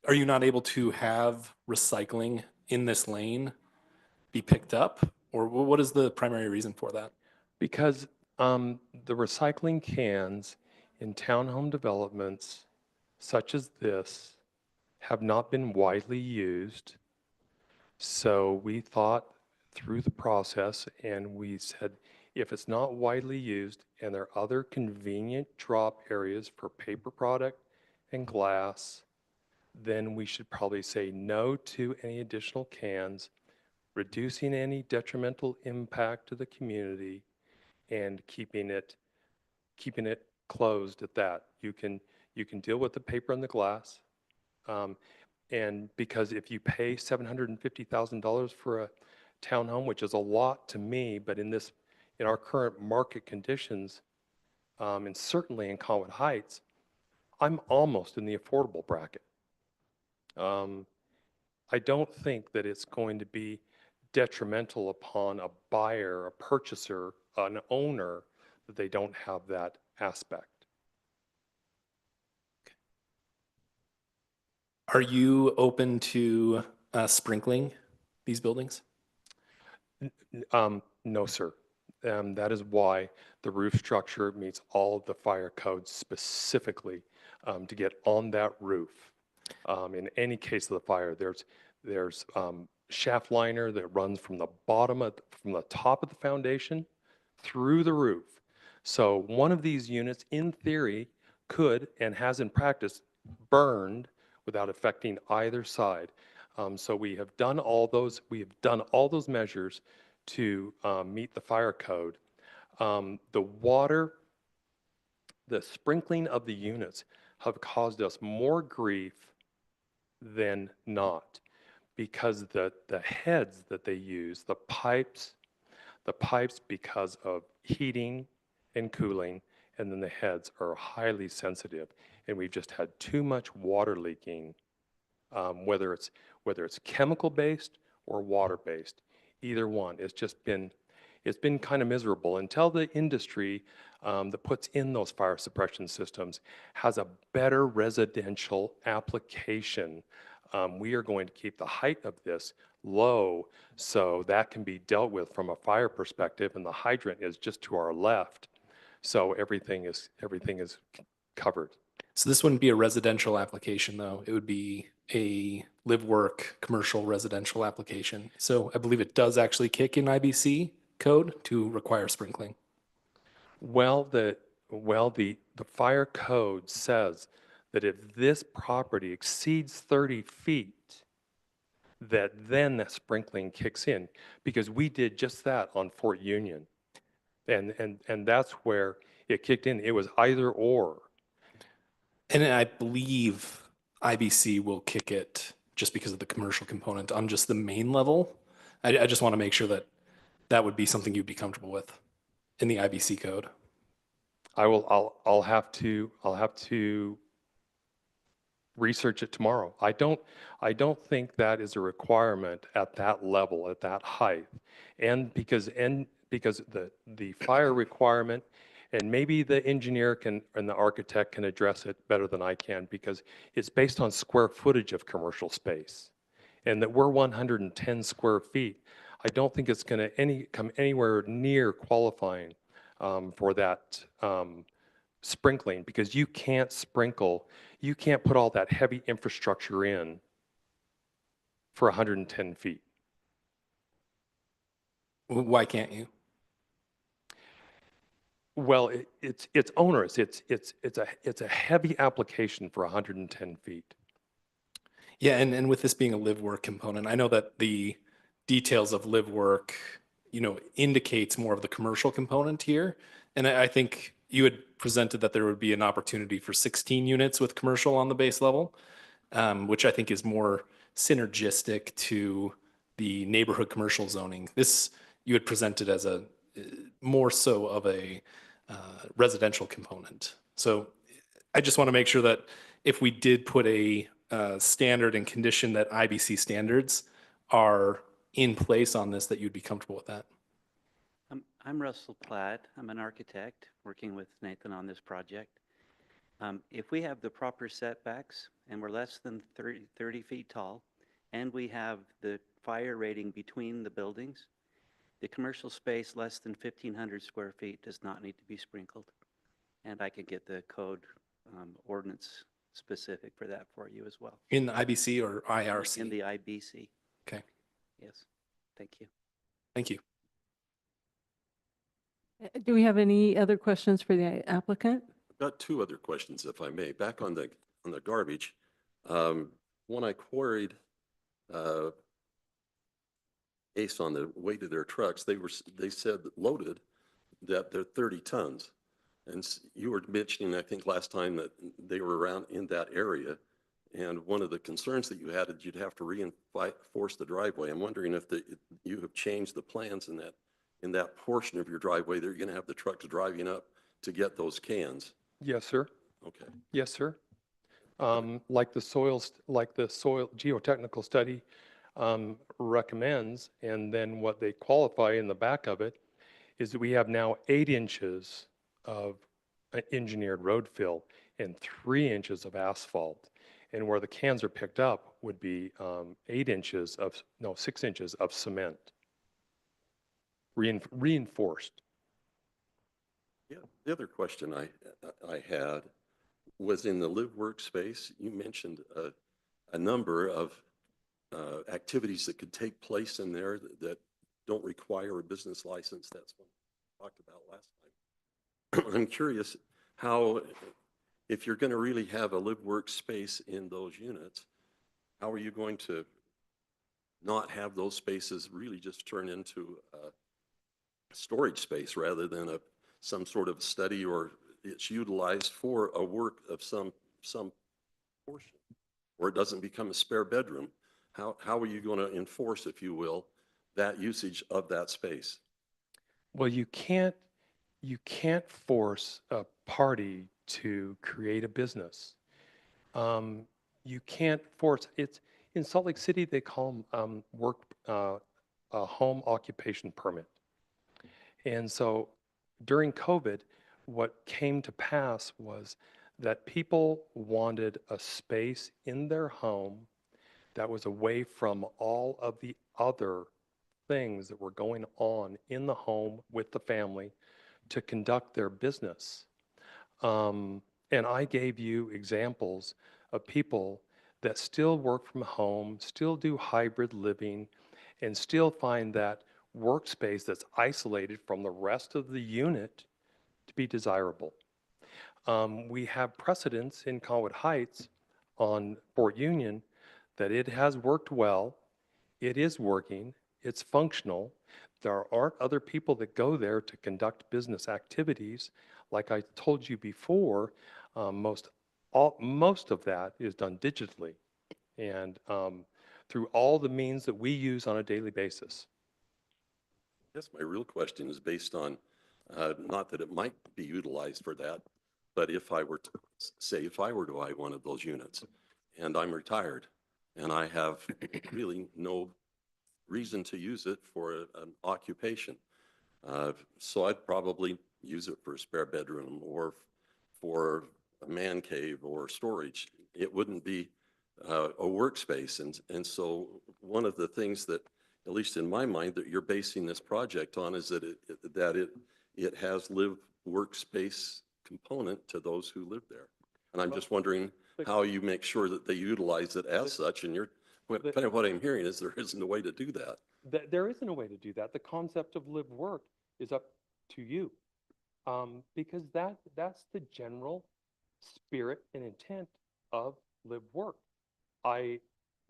are you not able to have recycling in this lane be picked up? Or what is the primary reason for that? Because the recycling cans in townhome developments such as this have not been widely used. So we thought through the process and we said, if it's not widely used and there are other convenient drop areas for paper product and glass, then we should probably say no to any additional cans, reducing any detrimental impact to the community and keeping it closed at that. You can deal with the paper and the glass. And because if you pay $750,000 for a townhome, which is a lot to me, but in our current market conditions, and certainly in Conwood Heights, I'm almost in the affordable bracket. I don't think that it's going to be detrimental upon a buyer, a purchaser, an owner, that they don't have that aspect. Are you open to sprinkling these buildings? No, sir. That is why the roof structure meets all of the fire codes specifically to get on that roof. In any case of the fire, there's shaft liner that runs from the top of the foundation through the roof. So one of these units, in theory, could and has in practice burned without affecting either side. So we have done all those measures to meet the fire code. The sprinkling of the units have caused us more grief than not, because the heads that they use, the pipes because of heating and cooling, and then the heads are highly sensitive, and we've just had too much water leaking, whether it's chemical based or water based. Either one, it's been kind of miserable until the industry that puts in those fire suppression systems has a better residential application. We are going to keep the height of this low so that can be dealt with from a fire perspective, and the hydrant is just to our left. So everything is covered. So this wouldn't be a residential application, though. It would be a live-work commercial residential application. So I believe it does actually kick in IBC code to require sprinkling. Well, the fire code says that if this property exceeds 30 feet, that then the sprinkling kicks in, because we did just that on Fort Union. And that's where it kicked in. It was either or. And I believe IBC will kick it just because of the commercial component on just the main level. I just want to make sure that that would be something you'd be comfortable with in the IBC code. I'll have to research it tomorrow. I don't think that is a requirement at that level, at that height. And because the fire requirement, and maybe the engineer and the architect can address it better than I can, because it's based on square footage of commercial space. And that we're 110 square feet. I don't think it's going to come anywhere near qualifying for that sprinkling, because you can't put all that heavy infrastructure in for 110 feet. Why can't you? Well, it's onerous. It's a heavy application for 110 feet. Yeah, and with this being a live work component, I know that the details of live work, indicates more of the commercial component here. And I think you had presented that there would be an opportunity for 16 units with commercial on the base level, which I think is more synergistic to the neighborhood commercial zoning. This you had presented as a more so of a residential component. So I just want to make sure that if we did put a standard and condition that IBC standards are in place on this, that you'd be comfortable with that. I'm Russell Platt. I'm an architect working with Nathan on this project. If we have the proper setbacks and we're less than 30 feet tall, and we have the fire rating between the buildings, the commercial space less than 1,500 square feet does not need to be sprinkled. And I could get the code ordinance specific for that for you as well. In the IBC or IRC? In the IBC. Okay. Yes. Thank you. Thank you. Do we have any other questions for the applicant? I've got two other questions, if I may. Back on the garbage, when I queried ACE on the weight of their trucks, they said loaded that they're 30 tons. And you were mentioning, I think last time, that they were around in that area. And one of the concerns that you had is you'd have to reinforce the driveway. I'm wondering if you have changed the plans in that portion of your driveway that you're going to have the trucks driving up to get those cans. Yes, sir. Okay. Yes, sir. Like the soil geotechnical study recommends, and then what they qualify in the back of it is that we have now 8 inches of engineered road fill and 3 inches of asphalt. And where the cans are picked up would be 6 inches of cement, reinforced. Yeah. The other question I had was in the live workspace. You mentioned a number of activities that could take place in there that don't require a business license. That's what we talked about last time. I'm curious how, if you're going to really have a live workspace in those units, how are you going to not have those spaces really just turn into a storage space rather than some sort of study, or it's utilized for a work of some portion, or it doesn't become a spare bedroom? How are you going to enforce, if you will, that usage of that space? Well, you can't force a party to create a business. You can't force it. In Salt Lake City, they call them a home occupation permit. And so during COVID, what came to pass was that people wanted a space in their home that was away from all of the other things that were going on in the home with the family to conduct their business. And I gave you examples of people that still work from home, still do hybrid living, and still find that workspace that's isolated from the rest of the unit to be desirable. We have precedents in Colwood Heights on Fort Union that it has worked well, it is working, it's functional. there aren't other people that go there to conduct business activities. Like I told you before, most of that is done digitally and through all the means that we use on a daily basis. I guess my real question is based on, not that it might be utilized for that, but if I were to, say, if I were to buy one of those units and I'm retired and I have really no reason to use it for an occupation, so I'd probably use it for a spare bedroom or for a man cave or storage. It wouldn't be a workspace. And so one of the things that, at least in my mind, that you're basing this project on is that it has live workspace component to those who live there. And I'm just wondering how you make sure that they utilize it as such. And kind of what I'm hearing is there isn't a way to do that. There isn't a way to do that. The concept of live work is up to you. Because that's the general spirit and intent of live work. I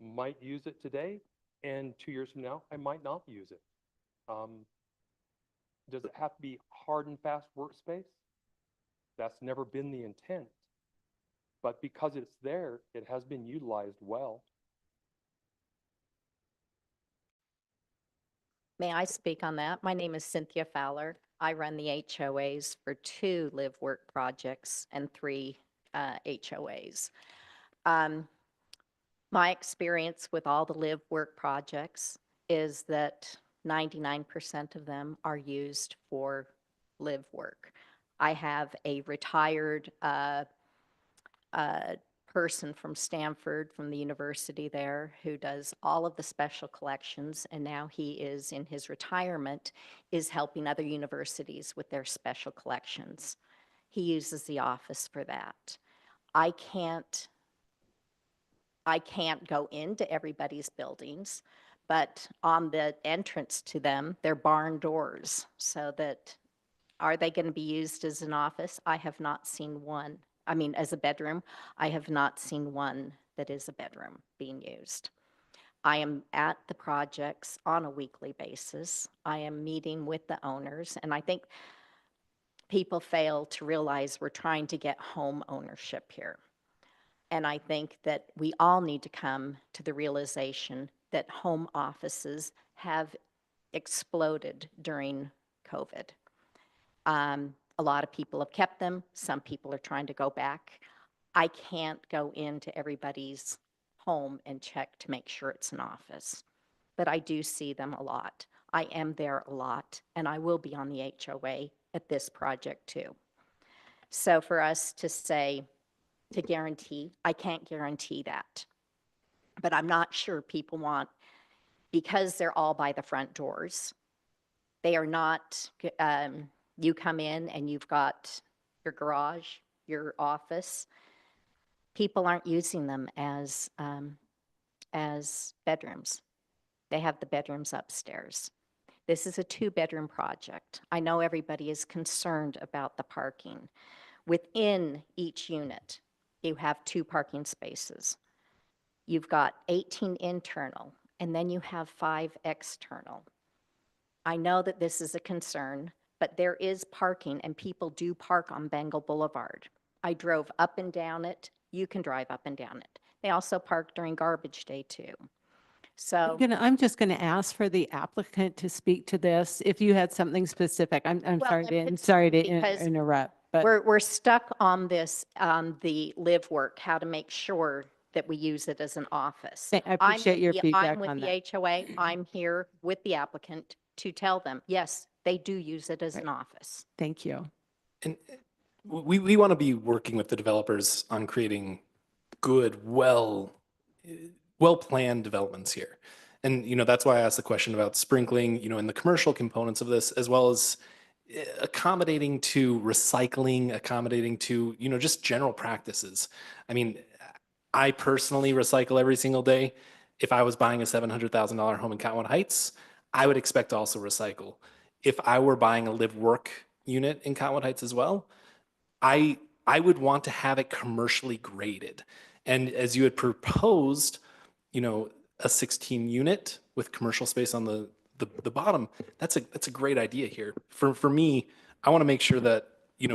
might use it today, and 2 years from now, I might not use it. Does it have to be hard and fast workspace? That's never been the intent. But because it's there, it has been utilized well. May I speak on that? My name is Cynthia Fowler. I run the HOAs for 2 live work projects and 3 HOAs. My experience with all the live work projects is that 99% of them are used for live work. I have a retired person from Stanford, from the university there, who does all of the special collections, and now he is in his retirement, is helping other universities with their special collections. He uses the office for that. I can't go into everybody's buildings, but on the entrance to them, they're barn doors, so that, are they going to be used as an office? I have not seen one. I mean, as a bedroom, I have not seen one that is a bedroom being used. I am at the projects on a weekly basis. I am meeting with the owners, and I think people fail to realize we're trying to get home ownership here. And I think that we all need to come to the realization that home offices have exploded during COVID. A lot of people have kept them. Some people are trying to go back. I can't go into everybody's home and check to make sure it's an office, but I do see them a lot. I am there a lot, and I will be on the HOA at this project too. So for us to say, to guarantee, I can't guarantee that. But I'm not sure people want, because they're all by the front doors, they are not, you come in and you've got your garage, your office. People aren't using them as bedrooms. They have the bedrooms upstairs. This is a 2-bedroom project. I know everybody is concerned about the parking. Within each unit, you have 2 parking spaces. You've got 18 internal, and then you have 5 external. I know that this is a concern, but there is parking, and people do park on Bengal Boulevard. I drove up and down it. You can drive up and down it. They also park during garbage day too. So I'm just going to ask for the applicant to speak to this. If you had something specific, I'm Well, sorry to because interrupt, but we're stuck on this, the live work, how to make sure that we use it as an office. I appreciate your feedback I'm on with that. the HOA. I'm here with the applicant to tell them, yes, they do use it as an office. Thank you. And we want to be working with the developers on creating good, well-planned developments here. And, that's why I asked the question about sprinkling, in the commercial components of this, as well as accommodating to recycling, accommodating to, just general practices. I mean, I personally recycle every single day. If I was buying a $700,000 home in Cottonwood Heights, I would expect to also recycle. If I were buying a live work unit in Cottonwood Heights as well, I would want to have it commercially graded. And as you had proposed, a 16 unit with commercial space on the the bottom, that's a great idea here. For me, I want to make sure that,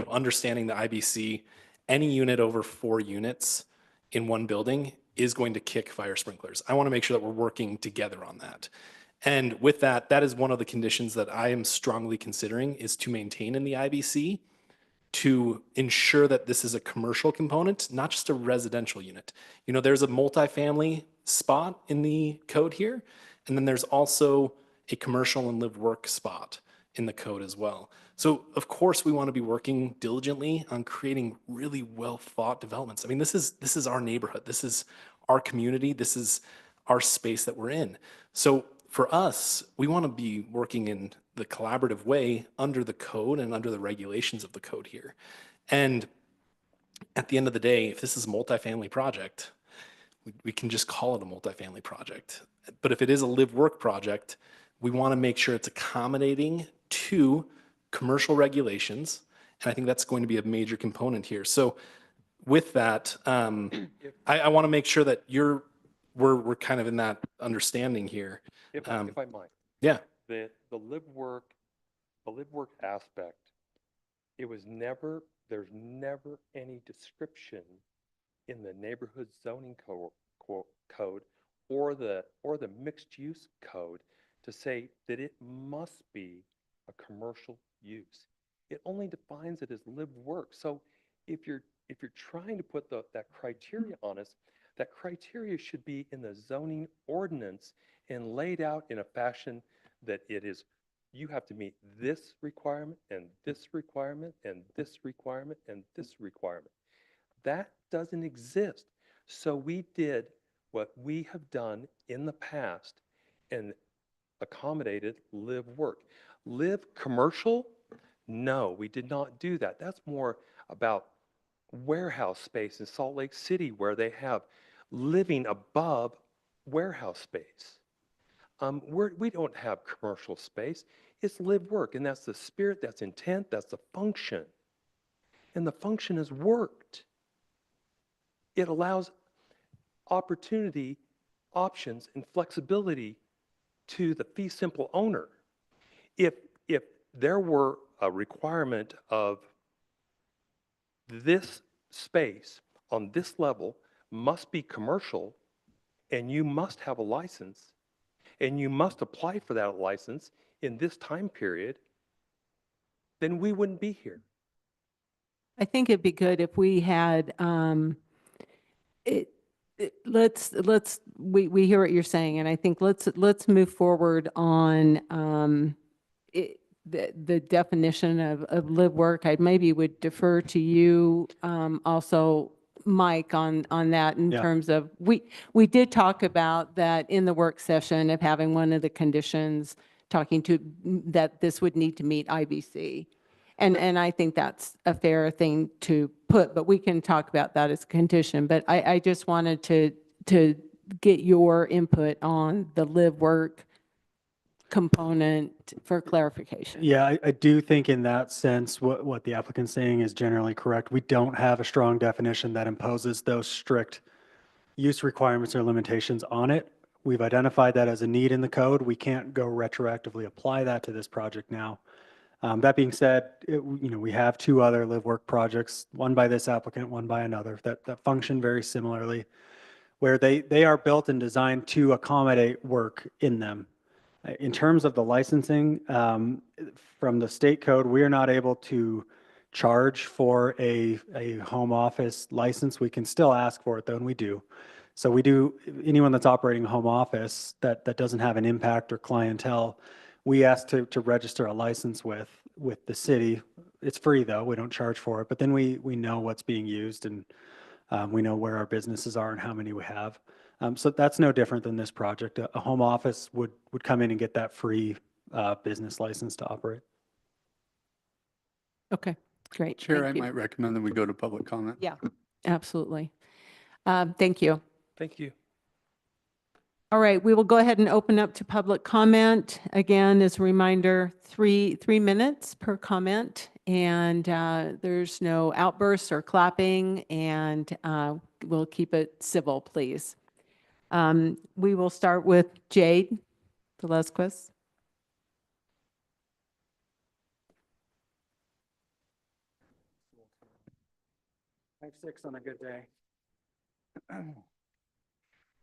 understanding the IBC, any unit over 4 units in one building is going to kick fire sprinklers. I want to make sure that we're working together on that. And with that, that is one of the conditions that I am strongly considering is to maintain in the IBC to ensure that this is a commercial component, not just a residential unit. There's a multifamily spot in the code here, and then there's also a commercial and live work spot in the code as well. So of course we want to be working diligently on creating really well thought developments. I mean, this is our neighborhood. This is our community. This is our space that we're in. So for us, we want to be working in the collaborative way under the code and under the regulations of the code here. And at the end of the day, if this is a multifamily project, we can just call it a multifamily project. But if it is a live work project, we want to make sure it's accommodating to commercial regulations. And I think that's going to be a major component here. So with that, I want to make sure that we're kind of in that understanding here. If I might. Yeah. The live work aspect, there's never any description in the neighborhood zoning code or the mixed use code to say that it must be a commercial use. It only defines it as live work. So if you're trying to put that criteria on us, that criteria should be in the zoning ordinance and laid out in a fashion that you have to meet this requirement and this requirement and this requirement and this requirement. That doesn't exist. So we did what we have done in the past and accommodated live work. Live commercial? No, we did not do that. That's more about warehouse space in Salt Lake City where they have living above warehouse space. We don't have commercial space. It's live work, and that's the spirit, that's intent, that's the function. And the function has worked. It allows opportunity, options, and flexibility to the fee simple owner. If there were a requirement of this space on this level must be commercial, and you must have a license, and you must apply for that license in this time period, then we wouldn't be here. I think it'd be good if we had, we hear what you're saying, and I think let's move forward on the definition of live work. I maybe would defer to you also, Mike, on that in Yeah. terms of, we did talk about that in the work session of having one of the conditions talking to that this would need to meet IBC. And I think that's a fair thing to put, but we can talk about that as a condition. But I just wanted to get your input on the live work component for clarification. Yeah, I do think in that sense, what the applicant's saying is generally correct. We don't have a strong definition that imposes those strict use requirements or limitations on it. We've identified that as a need in the code. We can't go retroactively apply that to this project now. That being said, we have 2 other live work projects, one by this applicant, one by another, that function very similarly, where they are built and designed to accommodate work in them. In terms of the licensing, from the state code, we are not able to charge for a home office license. We can still ask for it though, and we do. So we do, anyone that's operating a home office that doesn't have an impact or clientele, we ask to register a license with the city. It's free though, we don't charge for it, but then we know what's being used and we know where our businesses are and how many we have. So that's no different than this project. A home office would come in and get that free business license to operate. Okay, great. Chair, Thank I you. might recommend that we go to public comment. Yeah, absolutely. Thank you. Thank you. All right, we will go ahead and open up to public comment. Again, as a reminder, 3 minutes per comment, and there's no outbursts or clapping, and we'll keep it civil, please. We will start with Jade Velasquez. 5-6 on a good day.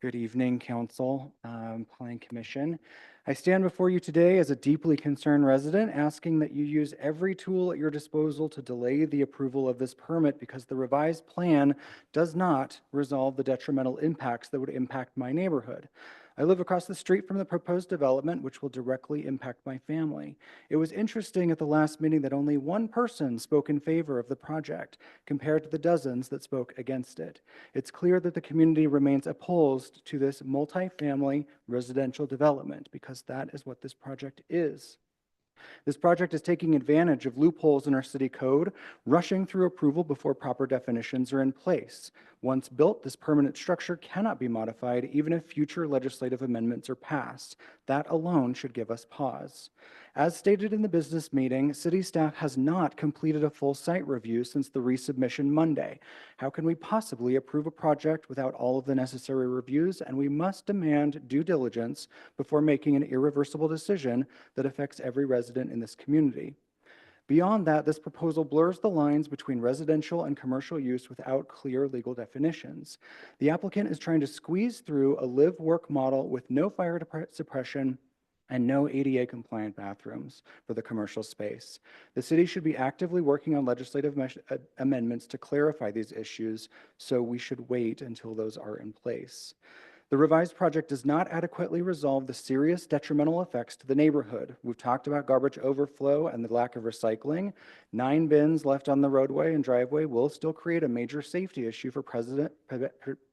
Good evening, Council, Planning Commission. I stand before you today as a deeply concerned resident, asking that you use every tool at your disposal to delay the approval of this permit because the revised plan does not resolve the detrimental impacts that would impact my neighborhood. I live across the street from the proposed development, which will directly impact my family. It was interesting at the last meeting that only one person spoke in favor of the project, compared to the dozens that spoke against it. It's clear that the community remains opposed to this multifamily residential development because that is what this project is. This project is taking advantage of loopholes in our city code, rushing through approval before proper definitions are in place. Once built, this permanent structure cannot be modified even if future legislative amendments are passed. That alone should give us pause. As stated in the business meeting, city staff has not completed a full site review since the resubmission Monday. How can we possibly approve a project without all of the necessary reviews? And we must demand due diligence before making an irreversible decision that affects every resident in this community. Beyond that, this proposal blurs the lines between residential and commercial use without clear legal definitions. The applicant is trying to squeeze through a live-work model with no fire suppression and no ADA compliant bathrooms for the commercial space. The city should be actively working on legislative amendments to clarify these issues, so we should wait until those are in place. The revised project does not adequately resolve the serious detrimental effects to the neighborhood. We've talked about garbage overflow and the lack of recycling. 9 bins left on the roadway and driveway will still create a major safety issue for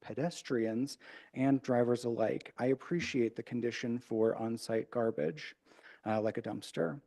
pedestrians and drivers alike. I appreciate the condition for on-site garbage, like a dumpster.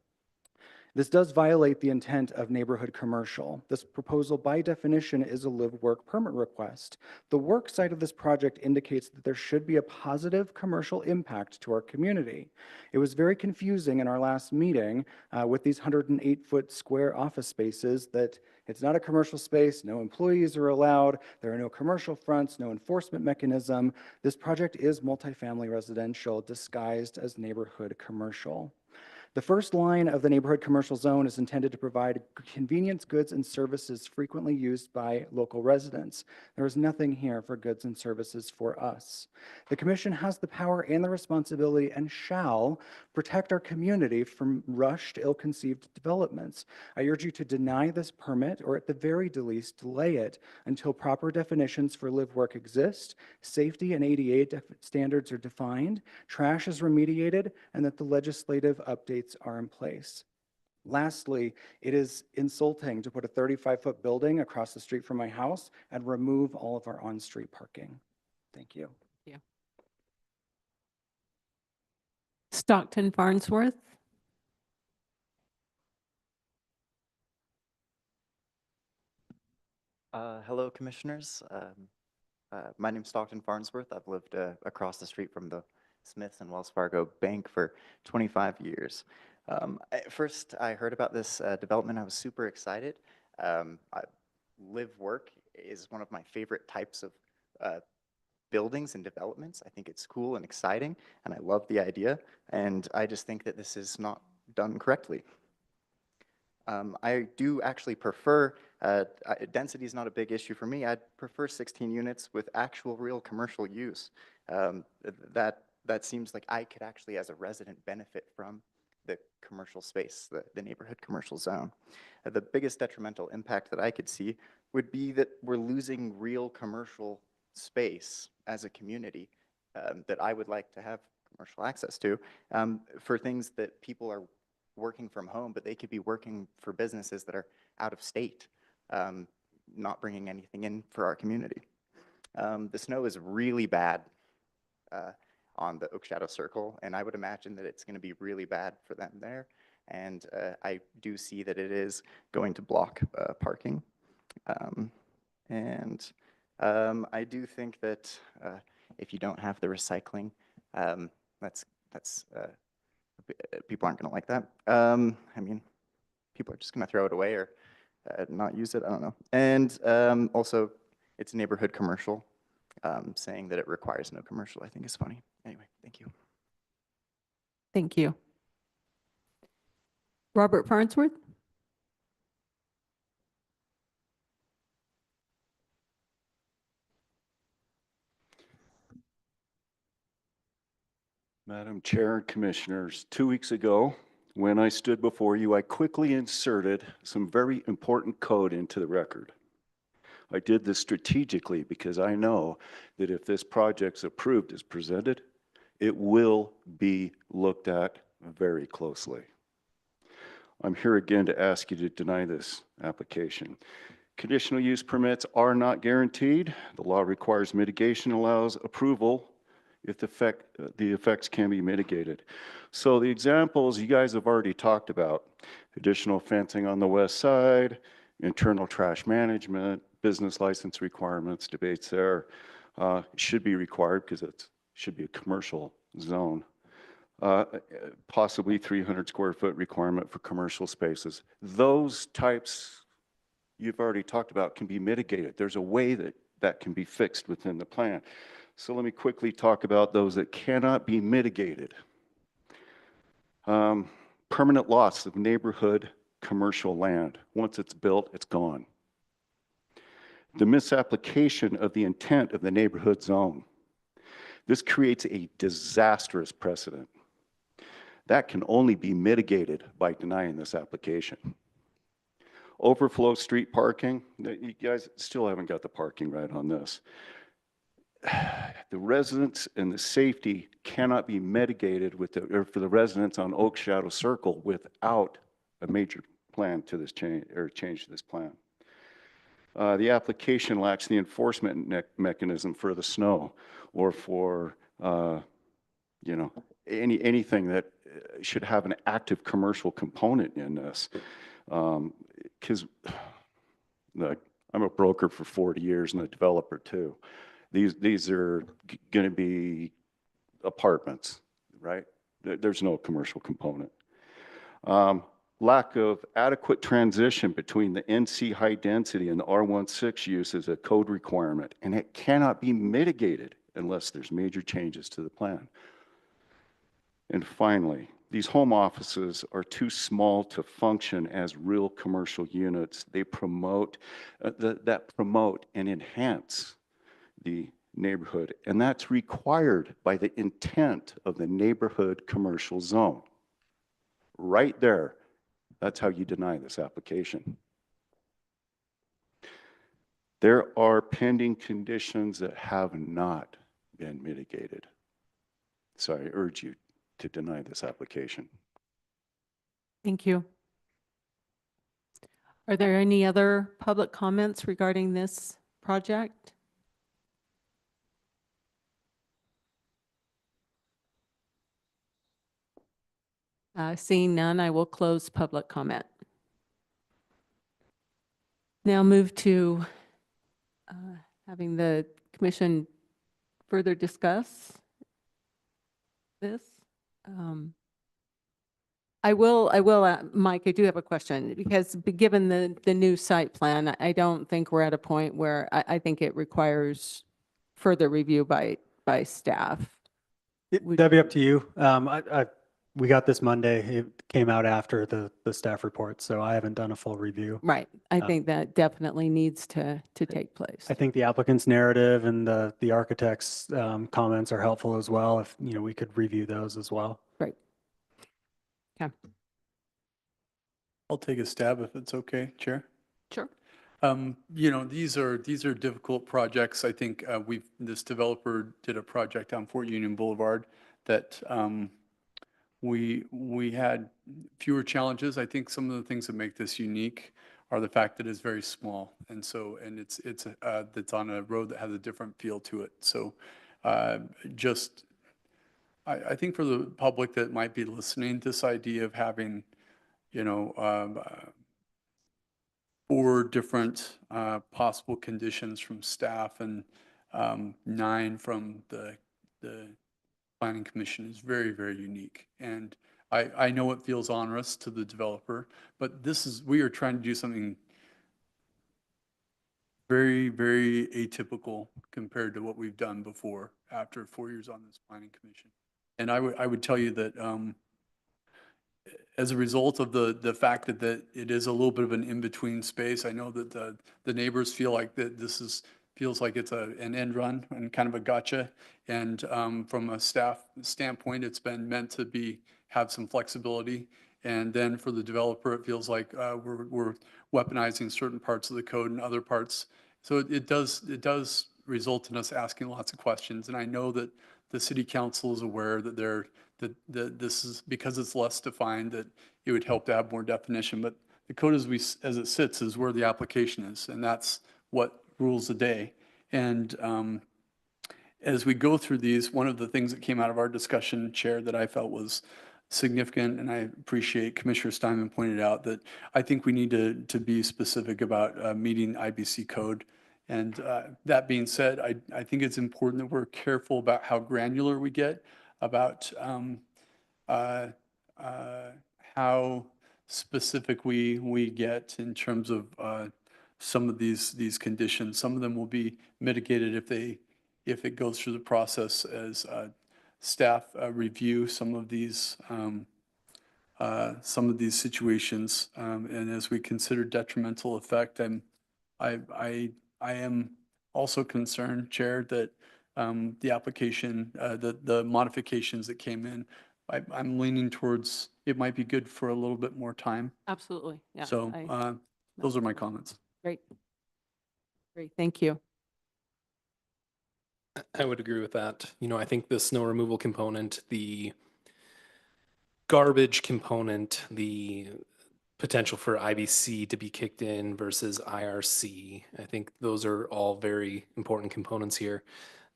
This does violate the intent of neighborhood commercial. This proposal by definition is a live-work permit request. The work side of this project indicates that there should be a positive commercial impact to our community. It was very confusing in our last meeting with these 108-foot square office spaces that it's not a commercial space, no employees are allowed, there are no commercial fronts, no enforcement mechanism. This project is multifamily residential disguised as neighborhood commercial. The first line of the neighborhood commercial zone is intended to provide convenience, goods, and services frequently used by local residents. There is nothing here for goods and services for us. The commission has the power and the responsibility and shall protect our community from rushed, ill-conceived developments. I urge you to deny this permit, or at the very least, delay it until proper definitions for live-work exist, safety and ADA standards are defined, trash is remediated, and that the legislative updates are in place. Lastly, it is insulting to put a 35-foot building across the street from my house and remove all of our on-street parking. Thank you. Stockton Farnsworth. Hello, Commissioners. My name's Stockton Farnsworth. I've lived across the street from the Smiths and Wells Fargo Bank for 25 years. First, I heard about this development. I was super excited. Live work is one of my favorite types of buildings and developments. I think it's cool and exciting, and I love the idea. And I just think that this is not done correctly. I do actually prefer, density is not a big issue for me. I'd prefer 16 units with actual real commercial use. That seems like I could actually, as a resident, benefit from the commercial space, the neighborhood commercial zone. The biggest detrimental impact that I could see would be that we're losing real commercial space as a community that I would like to have commercial access to for things that people are working from home, but they could be working for businesses that are out of state, not bringing anything in for our community. The snow is really bad on the Oak Shadow Circle, and I would imagine that it's going to be really bad for them there. And I do see that it is going to block parking. I do think that if you don't have the recycling, people aren't going to like that. I mean, people are just going to throw it away or not use it. I don't know. And also, it's a neighborhood commercial. Saying that it requires no commercial, I think is funny. Anyway, thank you. Thank you. Robert Farnsworth. Madam Chair and Commissioners, 2 weeks ago, when I stood before you, I quickly inserted some very important code into the record. I did this strategically because I know that if this project's approved as presented, it will be looked at very closely. I'm here again to ask you to deny this application. Conditional use permits are not guaranteed. The law requires mitigation, allows approval if the effects can be mitigated. So the examples you guys have already talked about, additional fencing on the west side, internal trash management, business license requirements, debates there, should be required because it should be a commercial zone. Possibly 300 square foot requirement for commercial spaces. Those types you've already talked about can be mitigated. There's a way that that can be fixed within the plan. So let me quickly talk about those that cannot be mitigated. Permanent loss of neighborhood commercial land. Once it's built, it's gone. The misapplication of the intent of the neighborhood zone. This creates a disastrous precedent. That can only be mitigated by denying this application. Overflow street parking, you guys still haven't got the parking right on this. The residents and the safety cannot be mitigated with or for the residents on Oak Shadow Circle without a major plan to this change or change to this plan. The application lacks the enforcement mechanism for the snow or for anything that should have an active commercial component in this. Because I'm a broker for 40 years and a developer too. These are going to be apartments, right? There's no commercial component. Lack of adequate transition between the NC high density and the R16 use is a code requirement, and it cannot be mitigated unless there's major changes to the plan. And finally, these home offices are too small to function as real commercial units. They promote, promote and enhance the neighborhood, and that's required by the intent of the neighborhood commercial zone. Right there, that's how you deny this application. There are pending conditions that have not been mitigated. So I urge you to deny this application. Thank you. Are there any other public comments regarding this project? Seeing none, I will close public comment. Now move to having the commission further discuss this. Mike, I do have a question because given the new site plan, I don't think we're at a point where I think it requires further review by staff. That'd be up to you. We got this Monday. It came out after the staff report, so I haven't done a full review. Right. I think that definitely needs to take place. I think the applicant's narrative and the architect's comments are helpful as well. If we could review those as well. Right. Okay. I'll take a stab if it's okay, Chair. Sure. These are difficult projects. I think this developer did a project on Fort Union Boulevard that we had fewer challenges. I think some of the things that make this unique are the fact that it's very small, and it's on a road that has a different feel to it. So, I think for the public that might be listening, this idea of having, 4 different possible conditions from staff and 9 from the Planning Commission is very, very unique. And I know it feels onerous to the developer, but we are trying to do something very, very atypical compared to what we've done before after 4 years on this Planning Commission. And I would tell you that as a result of the fact that it is a little bit of an in-between space, I know that the neighbors feel like that this is feels like it's an end run and kind of a gotcha. And from a staff standpoint, it's been meant to have some flexibility. And then for the developer, it feels like we're weaponizing certain parts of the code and other parts. So it does result in us asking lots of questions. And I know that the city council is aware that that this is, because it's less defined, that it would help to have more definition. But the code as it sits is where the application is, and that's what rules the day. And as we go through these, one of the things that came out of our discussion, Chair, that I felt was significant, and I appreciate Commissioner Steinman pointed out, that I think we need to be specific about meeting IBC code. And that being said, I think it's important that we're careful about how granular we get, about how specific we get in terms of some of these conditions. Some of them will be mitigated if it goes through the process as staff review some of these situations. And as we consider detrimental effect, I am also concerned, Chair, that the application, the modifications that came in, I'm leaning towards it might be good for a little bit more time. Absolutely, yeah. So those are my comments. Great. Great, thank you. I would agree with that. I think the snow removal component, the garbage component, the potential for IBC to be kicked in versus IRC, I think those are all very important components here.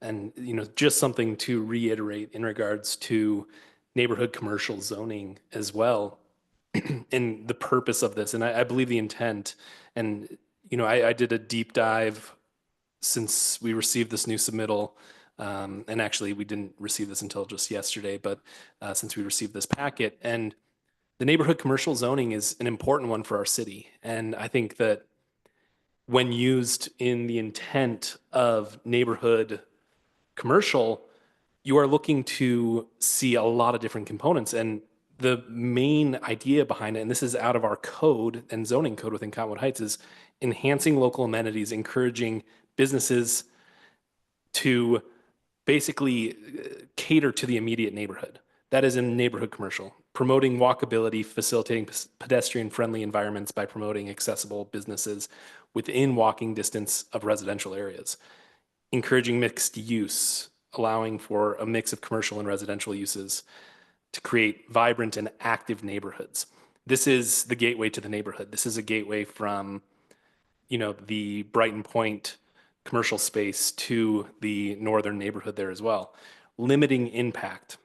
And, just something to reiterate in regards to neighborhood commercial zoning as well, and the purpose of this. And I believe the intent, and, I did a deep dive since we received this new submittal, and actually we didn't receive this until just yesterday, but since we received this packet, and the neighborhood commercial zoning is an important one for our city. And I think that when used in the intent of neighborhood commercial, you are looking to see a lot of different components. And the main idea behind it, and this is out of our code and zoning code within Cottonwood Heights, is enhancing local amenities, encouraging businesses to basically cater to the immediate neighborhood. That is in neighborhood commercial. Promoting walkability, facilitating pedestrian-friendly environments by promoting accessible businesses within walking distance of residential areas. Encouraging mixed use, allowing for a mix of commercial and residential uses to create vibrant and active neighborhoods. This is the gateway to the neighborhood. This is a gateway from, the Brighton Point commercial space to the northern neighborhood there as well. Limiting impact.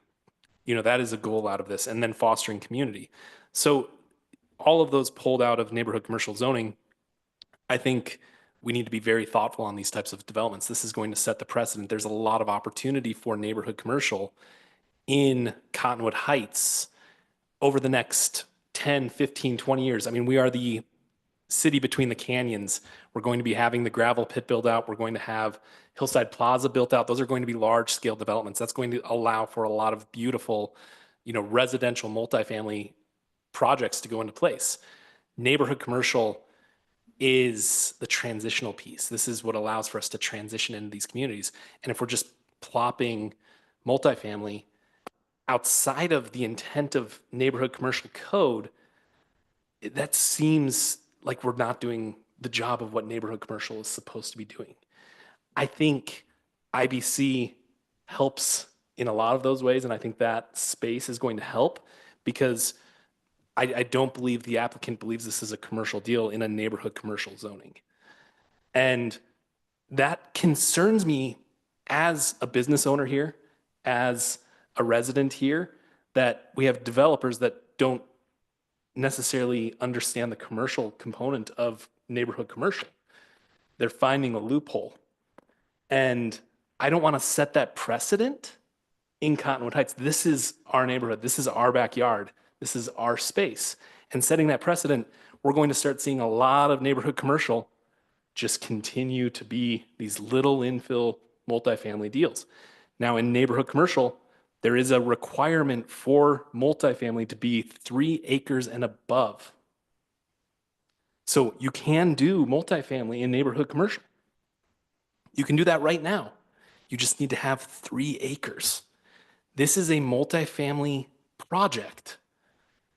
That is a goal out of this, and then fostering community. So all of those pulled out of neighborhood commercial zoning, I think we need to be very thoughtful on these types of developments. This is going to set the precedent. There's a lot of opportunity for neighborhood commercial in Cottonwood Heights over the next 10, 15, 20 years. I mean, we are the city between the canyons. We're going to be having the gravel pit built out. We're going to have Hillside Plaza built out. Those are going to be large scale developments. That's going to allow for a lot of beautiful, residential multifamily projects to go into place. Neighborhood commercial is the transitional piece. This is what allows for us to transition into these communities. And if we're just plopping multifamily outside of the intent of neighborhood commercial code, that seems like we're not doing the job of what neighborhood commercial is supposed to be doing. I think IBC helps in a lot of those ways, and I think that space is going to help because I don't believe the applicant believes this is a commercial deal in a neighborhood commercial zoning. And that concerns me as a business owner here, as a resident here, that we have developers that don't necessarily understand the commercial component of neighborhood commercial. They're finding a loophole. And I don't want to set that precedent in Cottonwood Heights. This is our neighborhood. This is our backyard. This is our space. And setting that precedent, we're going to start seeing a lot of neighborhood commercial just continue to be these little infill multifamily deals. Now in neighborhood commercial, there is a requirement for multifamily to be 3 acres and above. So you can do multifamily in neighborhood commercial. You can do that right now. You just need to have 3 acres. This is a multifamily project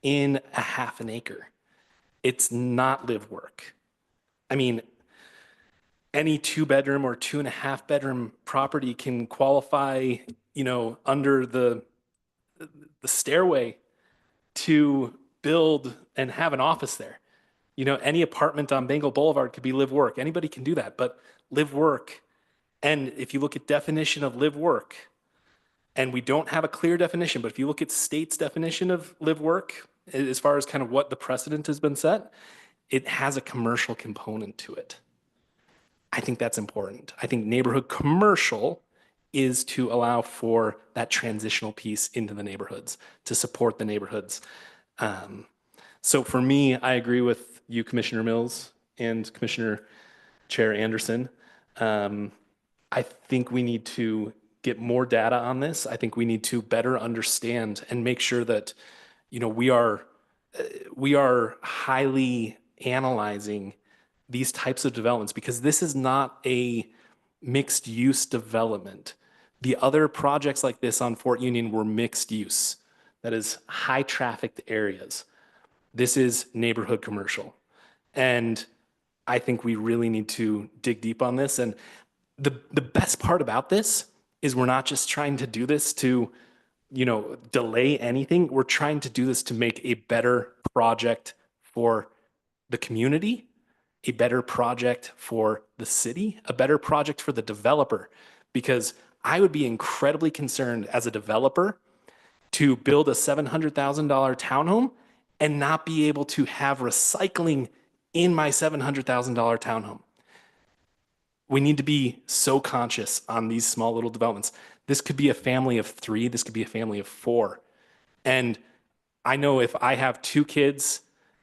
in a half an acre. It's not live work. I mean, any 2-bedroom or 2.5-bedroom property can qualify, under the stairway to build and have an office there. Any apartment on Bengal Boulevard could be live work. Anybody can do that, but live work. And if you look at definition of live work, and we don't have a clear definition, but if you look at state's definition of live work, as far as kind of what the precedent has been set, it has a commercial component to it. I think that's important. I think neighborhood commercial is to allow for that transitional piece into the neighborhoods, to support the neighborhoods. So for me, I agree with you, Commissioner Mills and Commissioner Chair Anderson. I think we need to get more data on this. I think we need to better understand and make sure that, we are highly analyzing these types of developments, because this is not a mixed use development. The other projects like this on Fort Union were mixed use. That is high trafficked areas. This is neighborhood commercial. And I think we really need to dig deep on this. And the best part about this is we're not just trying to do this to, delay anything. We're trying to do this to make a better project for the community, a better project for the city, a better project for the developer, because I would be incredibly concerned as a developer to build a $700,000 townhome and not be able to have recycling in my $700,000 townhome. We need to be so conscious on these small little developments. This could be a family of 3, this could be a family of 4. And I know if I have 2 kids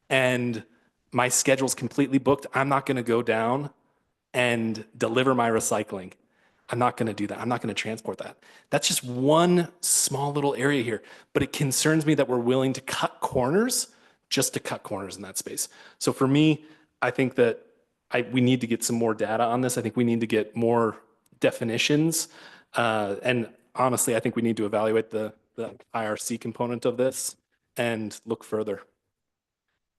and my schedule's completely booked, I'm not going to go down and deliver my recycling. I'm not going to do that. I'm not going to transport that. That's just one small little area here. But it concerns me that we're willing to cut corners just to cut corners in that space. So for me, I think that we need to get some more data on this. I think we need to get more definitions. And honestly, I think we need to evaluate the IRC component of this and look further.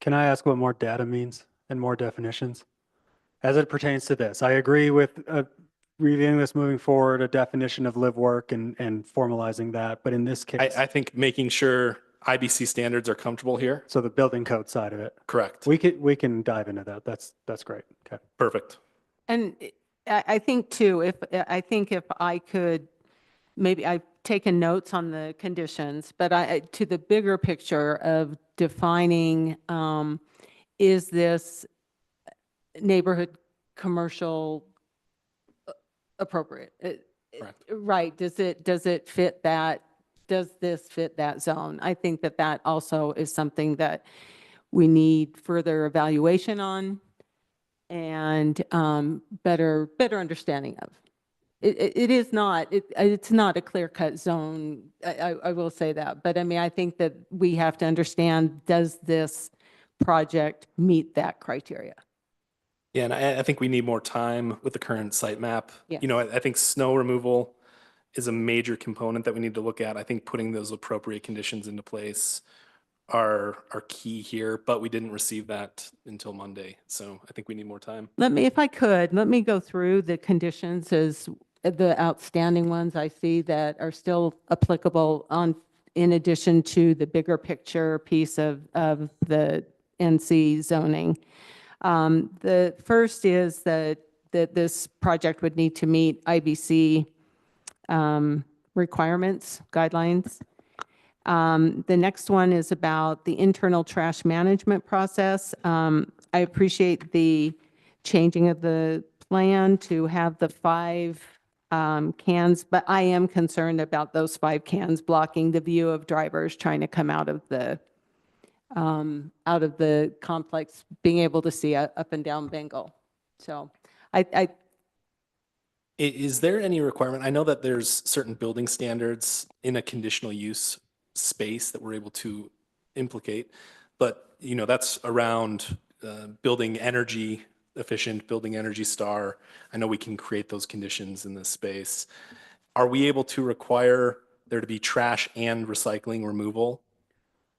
Can I ask what more data means and more definitions? As it pertains to this, I agree with reviewing this moving forward, a definition of live work and formalizing that. But in this case, I think making sure IBC standards are comfortable here. So the building code side of it. Correct. We can dive into that. That's great. Okay. Perfect. And I think too, if I could, maybe I've taken notes on the conditions, but to the bigger picture of defining, is this neighborhood commercial appropriate? Correct. Right. Does it fit that? Does this fit that zone? I think that also is something that we need further evaluation on and better understanding of. It's not a clear-cut zone. I will say that, but I mean, I think that we have to understand, does this project meet that criteria? Yeah, and I think we need more time with the current site map. Yes. I think snow removal is a major component that we need to look at. I think putting those appropriate conditions into place are key here, but we didn't receive that until Monday. So I think we need more time. If I could, let me go through the conditions as the outstanding ones I see that are still applicable in addition to the bigger picture piece of the NC zoning. The first is that this project would need to meet IBC requirements, guidelines. The next one is about the internal trash management process. I appreciate the changing of the plan to have the 5 cans, but I am concerned about those 5 cans blocking the view of drivers trying to come out of the complex, being able to see up and down Bengal. So Is there any requirement? I know that there's certain building standards in a conditional use space that we're able to implicate, but that's around building energy efficient, building Energy Star. I know we can create those conditions in this space. Are we able to require there to be trash and recycling removal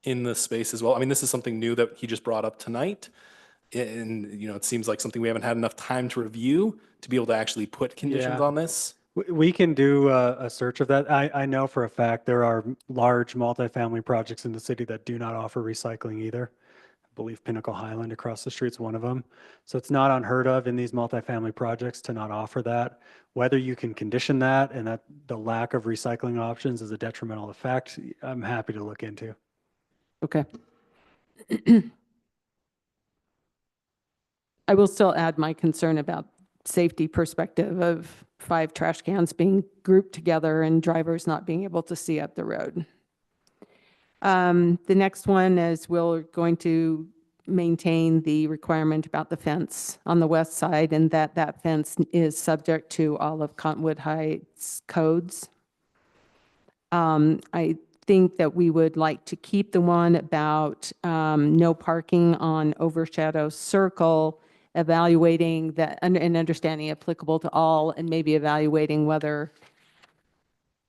in the space as well? I mean, this is something new that he just brought up tonight. And, it seems like something we haven't had enough time to review to be able to actually put conditions Yeah. on this. We can do a search of that. I know for a fact there are large multifamily projects in the city that do not offer recycling either. I believe Pinnacle Highland across the street is one of them. So it's not unheard of in these multifamily projects to not offer that. Whether you can condition that and that the lack of recycling options is a detrimental effect, I'm happy to look into. Okay. I will still add my concern about safety perspective of 5 trash cans being grouped together and drivers not being able to see up the road. The next one is we're going to maintain the requirement about the fence on the west side and that fence is subject to all of Cottonwood Heights codes. I think that we would like to keep the one about no parking on Overshadow Circle, evaluating that and understanding applicable to all, and maybe evaluating whether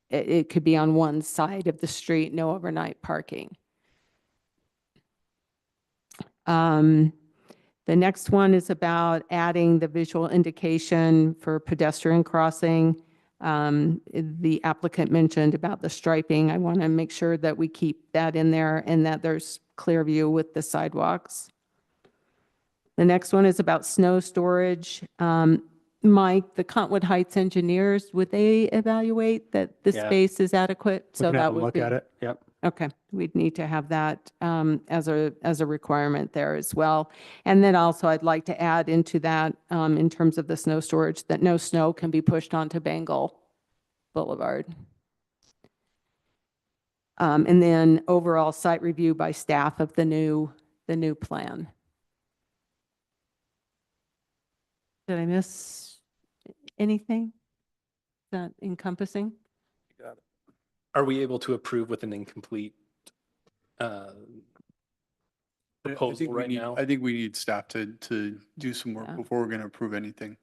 it could be on one side of the street, no overnight parking. The next one is about adding the visual indication for pedestrian crossing. The applicant mentioned about the striping. I want to make sure that we keep that in there and that there's clear view with the sidewalks. The next one is about snow storage. Mike, the Cottonwood Heights engineers, would they evaluate that the Yeah. space is adequate? We So can that have them would look be. at it. Yep. Okay, we'd need to have that as a requirement there as well. And then also I'd like to add into that in terms of the snow storage, that no snow can be pushed onto Bengal Boulevard. And then overall site review by staff of the new plan. Did I miss anything? Is that encompassing? Are we able to approve with an incomplete proposal right now? I think we need staff to do some work Yeah. before we're going to approve anything.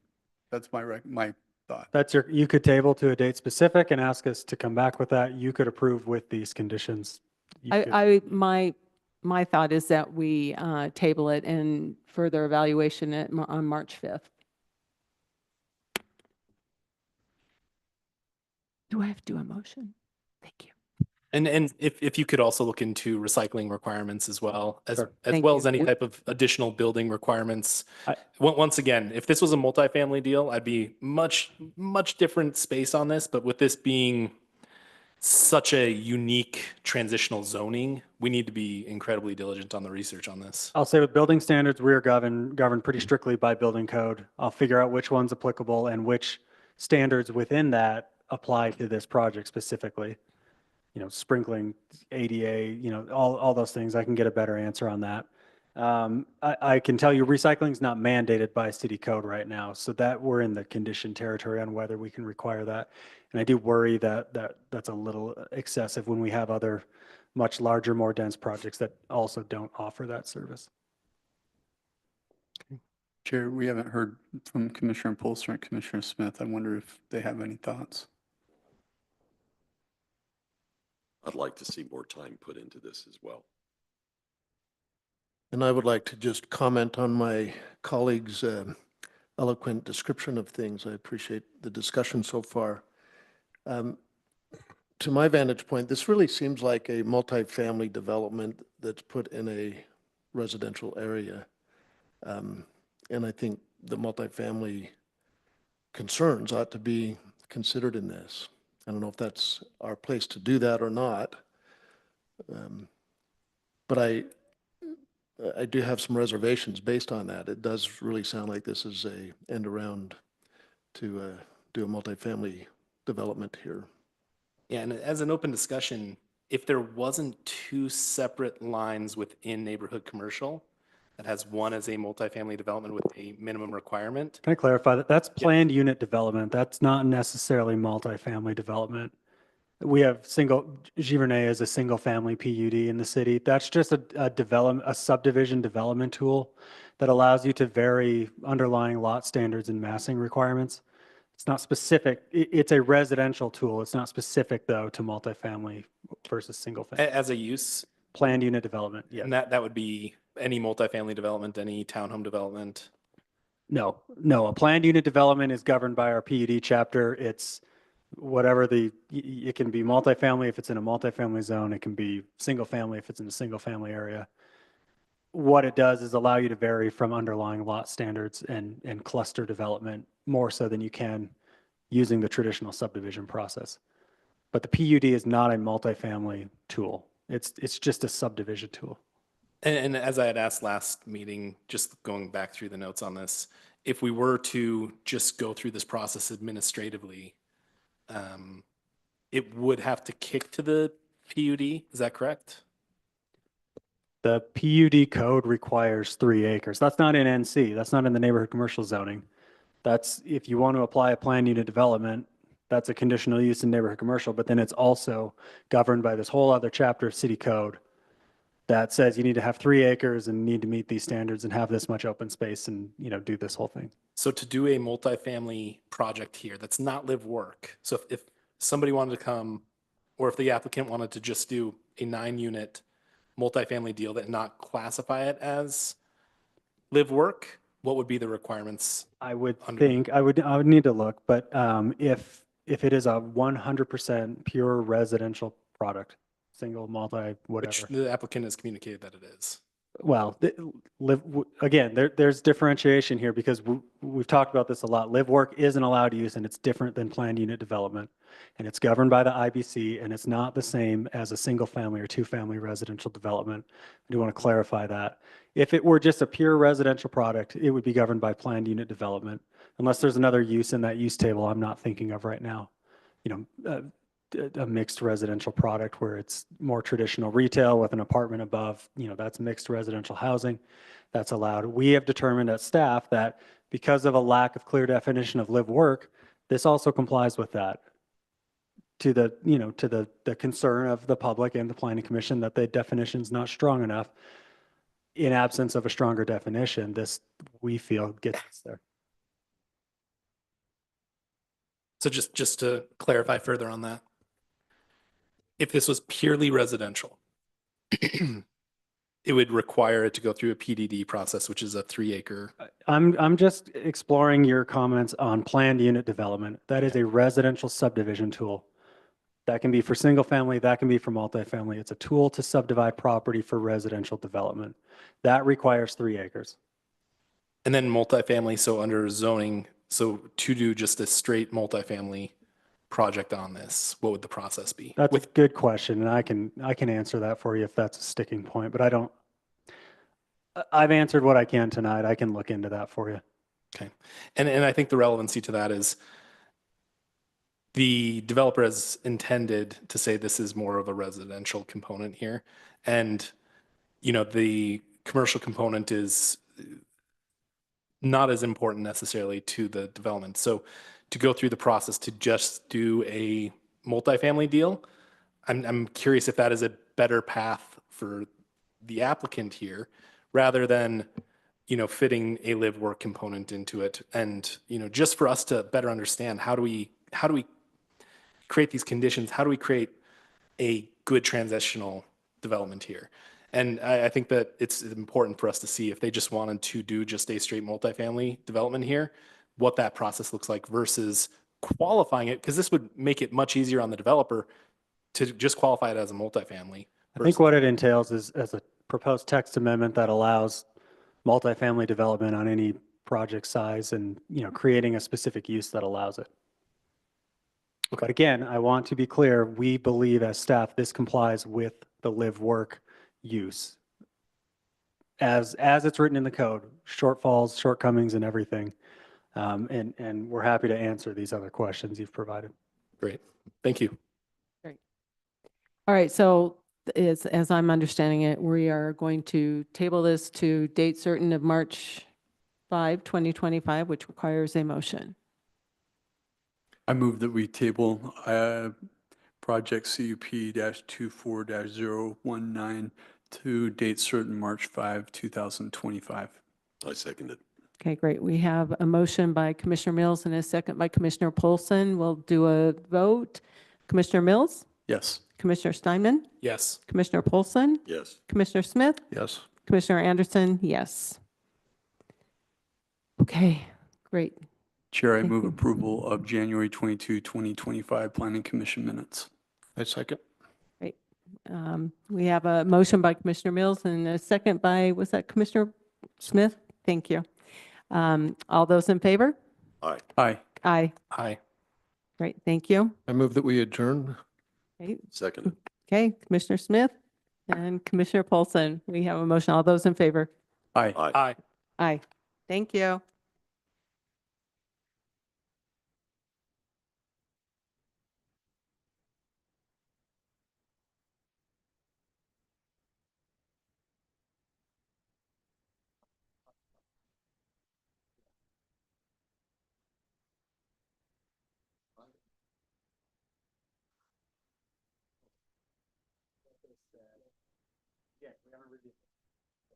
That's my thought. You could table to a date specific and ask us to come back with that. You could approve with these conditions. You could- My thought is that we table it and further evaluation on March 5th. Do I have to do a motion? Thank you. And if you could also look into recycling requirements as well, as Sure. as Thank well you. as any type of additional building requirements. Once again, if this was a multifamily deal, I'd be much different space on this, but with this being such a unique transitional zoning, we need to be incredibly diligent on the research on this. I'll say with building standards, we are governed pretty strictly by building code. I'll figure out which one's applicable and which standards within that apply to this project specifically. Sprinkling, ADA, all those things. I can get a better answer on that. I can tell you recycling is not mandated by city code right now, so that we're in the condition territory on whether we can require that. And I do worry that's a little excessive when we have other much larger, more dense projects that also don't offer that service. Chair, we haven't heard from Commissioner Polster and Commissioner Smith. I wonder if they have any thoughts. I'd like to see more time put into this as well. And I would like to just comment on my colleague's eloquent description of things. I appreciate the discussion so far. To my vantage point, this really seems like a multifamily development that's put in a residential area. And I think the multifamily concerns ought to be considered in this. I don't know if that's our place to do that or not. But I do have some reservations based on that. It does really sound like this is a end around to do a multifamily development here. Yeah, and as an open discussion, if there wasn't 2 separate lines within neighborhood commercial that has one as a multifamily development with a minimum requirement. Can I clarify that? That's planned unit development. That's not necessarily multifamily development. We have Giverny is a single-family PUD in the city. That's just a subdivision development tool that allows you to vary underlying lot standards and massing requirements. It's not specific. It's a residential tool. It's not specific, though, to multifamily versus single-family. As a use, Planned unit development, yeah. and that would be any multifamily development, any townhome development. No, a planned unit development is governed by our PUD chapter. It's whatever it can be multifamily if it's in a multifamily zone. It can be single family if it's in a single family area. What it does is allow you to vary from underlying lot standards and cluster development more so than you can using the traditional subdivision process. But the PUD is not a multifamily tool. It's just a subdivision tool. And as I had asked last meeting, just going back through the notes on this, if we were to just go through this process administratively, it would have to kick to the PUD. Is that correct? The PUD code requires 3 acres. That's not in NC. That's not in the neighborhood commercial zoning. That's if you want to apply a planned unit development, that's a conditional use in neighborhood commercial, but then it's also governed by this whole other chapter of city code that says you need to have 3 acres and need to meet these standards and have this much open space and, do this whole thing. So to do a multifamily project here, that's not live work. So if somebody wanted to come, or if the applicant wanted to just do a 9-unit multifamily deal that not classify it as live work, what would be the requirements? I would think, I would need to look, but if it is a 100% pure residential product, single, multi, whatever. Which the applicant has communicated that it is. Well, again, there's differentiation here because we've talked about this a lot. Live work is an allowed use and it's different than planned unit development. And it's governed by the IBC and it's not the same as a single family or 2-family residential development. I do want to clarify that. If it were just a pure residential product, it would be governed by planned unit development, unless there's another use in that use table I'm not thinking of right now. A mixed residential product where it's more traditional retail with an apartment above, that's mixed residential housing. That's allowed. We have determined as staff that because of a lack of clear definition of live work, this also complies with that. To the concern of the public and the planning commission that the definition is not strong enough. In absence of a stronger definition, this we feel gets us there. So just to clarify further on that, if this was purely residential, it would require it to go through a PDD process, which is a 3-acre. I'm just exploring your comments on planned unit development. That is a residential subdivision tool. That can be for single family, that can be for multifamily. It's a tool to subdivide property for residential development. That requires 3 acres. And then multifamily, so under zoning, so to do just a straight multifamily project on this, what would the process be? That's a good question, and I can answer that for you if that's a sticking point, but I've answered what I can tonight. I can look into that for you. Okay. And I think the relevancy to that is the developer has intended to say this is more of a residential component here. And, the commercial component is not as important necessarily to the development. So to go through the process to just do a multifamily deal, I'm curious if that is a better path for the applicant here rather than, fitting a live work component into it. And, just for us to better understand, how do we create these conditions? How do we create a good transitional development here? And I think that it's important for us to see if they just wanted to do just a straight multifamily development here, what that process looks like versus qualifying it, because this would make it much easier on the developer to just qualify it as a multifamily. I think what it entails is as a proposed text amendment that allows multifamily development on any project size and, creating a specific use that allows it. But again, I want to be clear, we believe as staff, this complies with the live work use. As it's written in the code, shortfalls, shortcomings and everything. And we're happy to answer these other questions you've provided. Great. Thank you. Great. All right. So as I'm understanding it, we are going to table this to date certain of March 5, 2025, which requires a motion. I move that we table project CUP-24-019 to date certain March 5, 2025. I second it. Okay, great. We have a motion by Commissioner Mills and a second by Commissioner Polson. We'll do a vote. Commissioner Mills? Yes. Commissioner Steinman? Yes. Commissioner Polson? Yes. Commissioner Smith? Yes. Commissioner Anderson? Yes. Okay, great. Chair, I Thank move you. approval of January 22, 2025 Planning Commission minutes. I second. Great. We have a motion by Commissioner Mills and a second by, was that Commissioner Smith? Thank you. All those in favor? Aye. Aye. Aye. Aye. Great, thank you. I move that we adjourn. Okay, Second. okay, Commissioner Smith and Commissioner Polson, we have a motion. All those in favor? Aye. Aye. Aye. Aye. Thank you.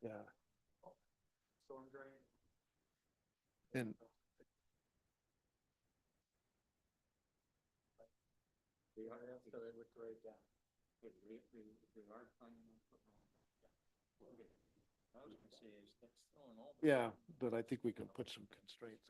Yeah. And yeah, but I think we can put some constraints.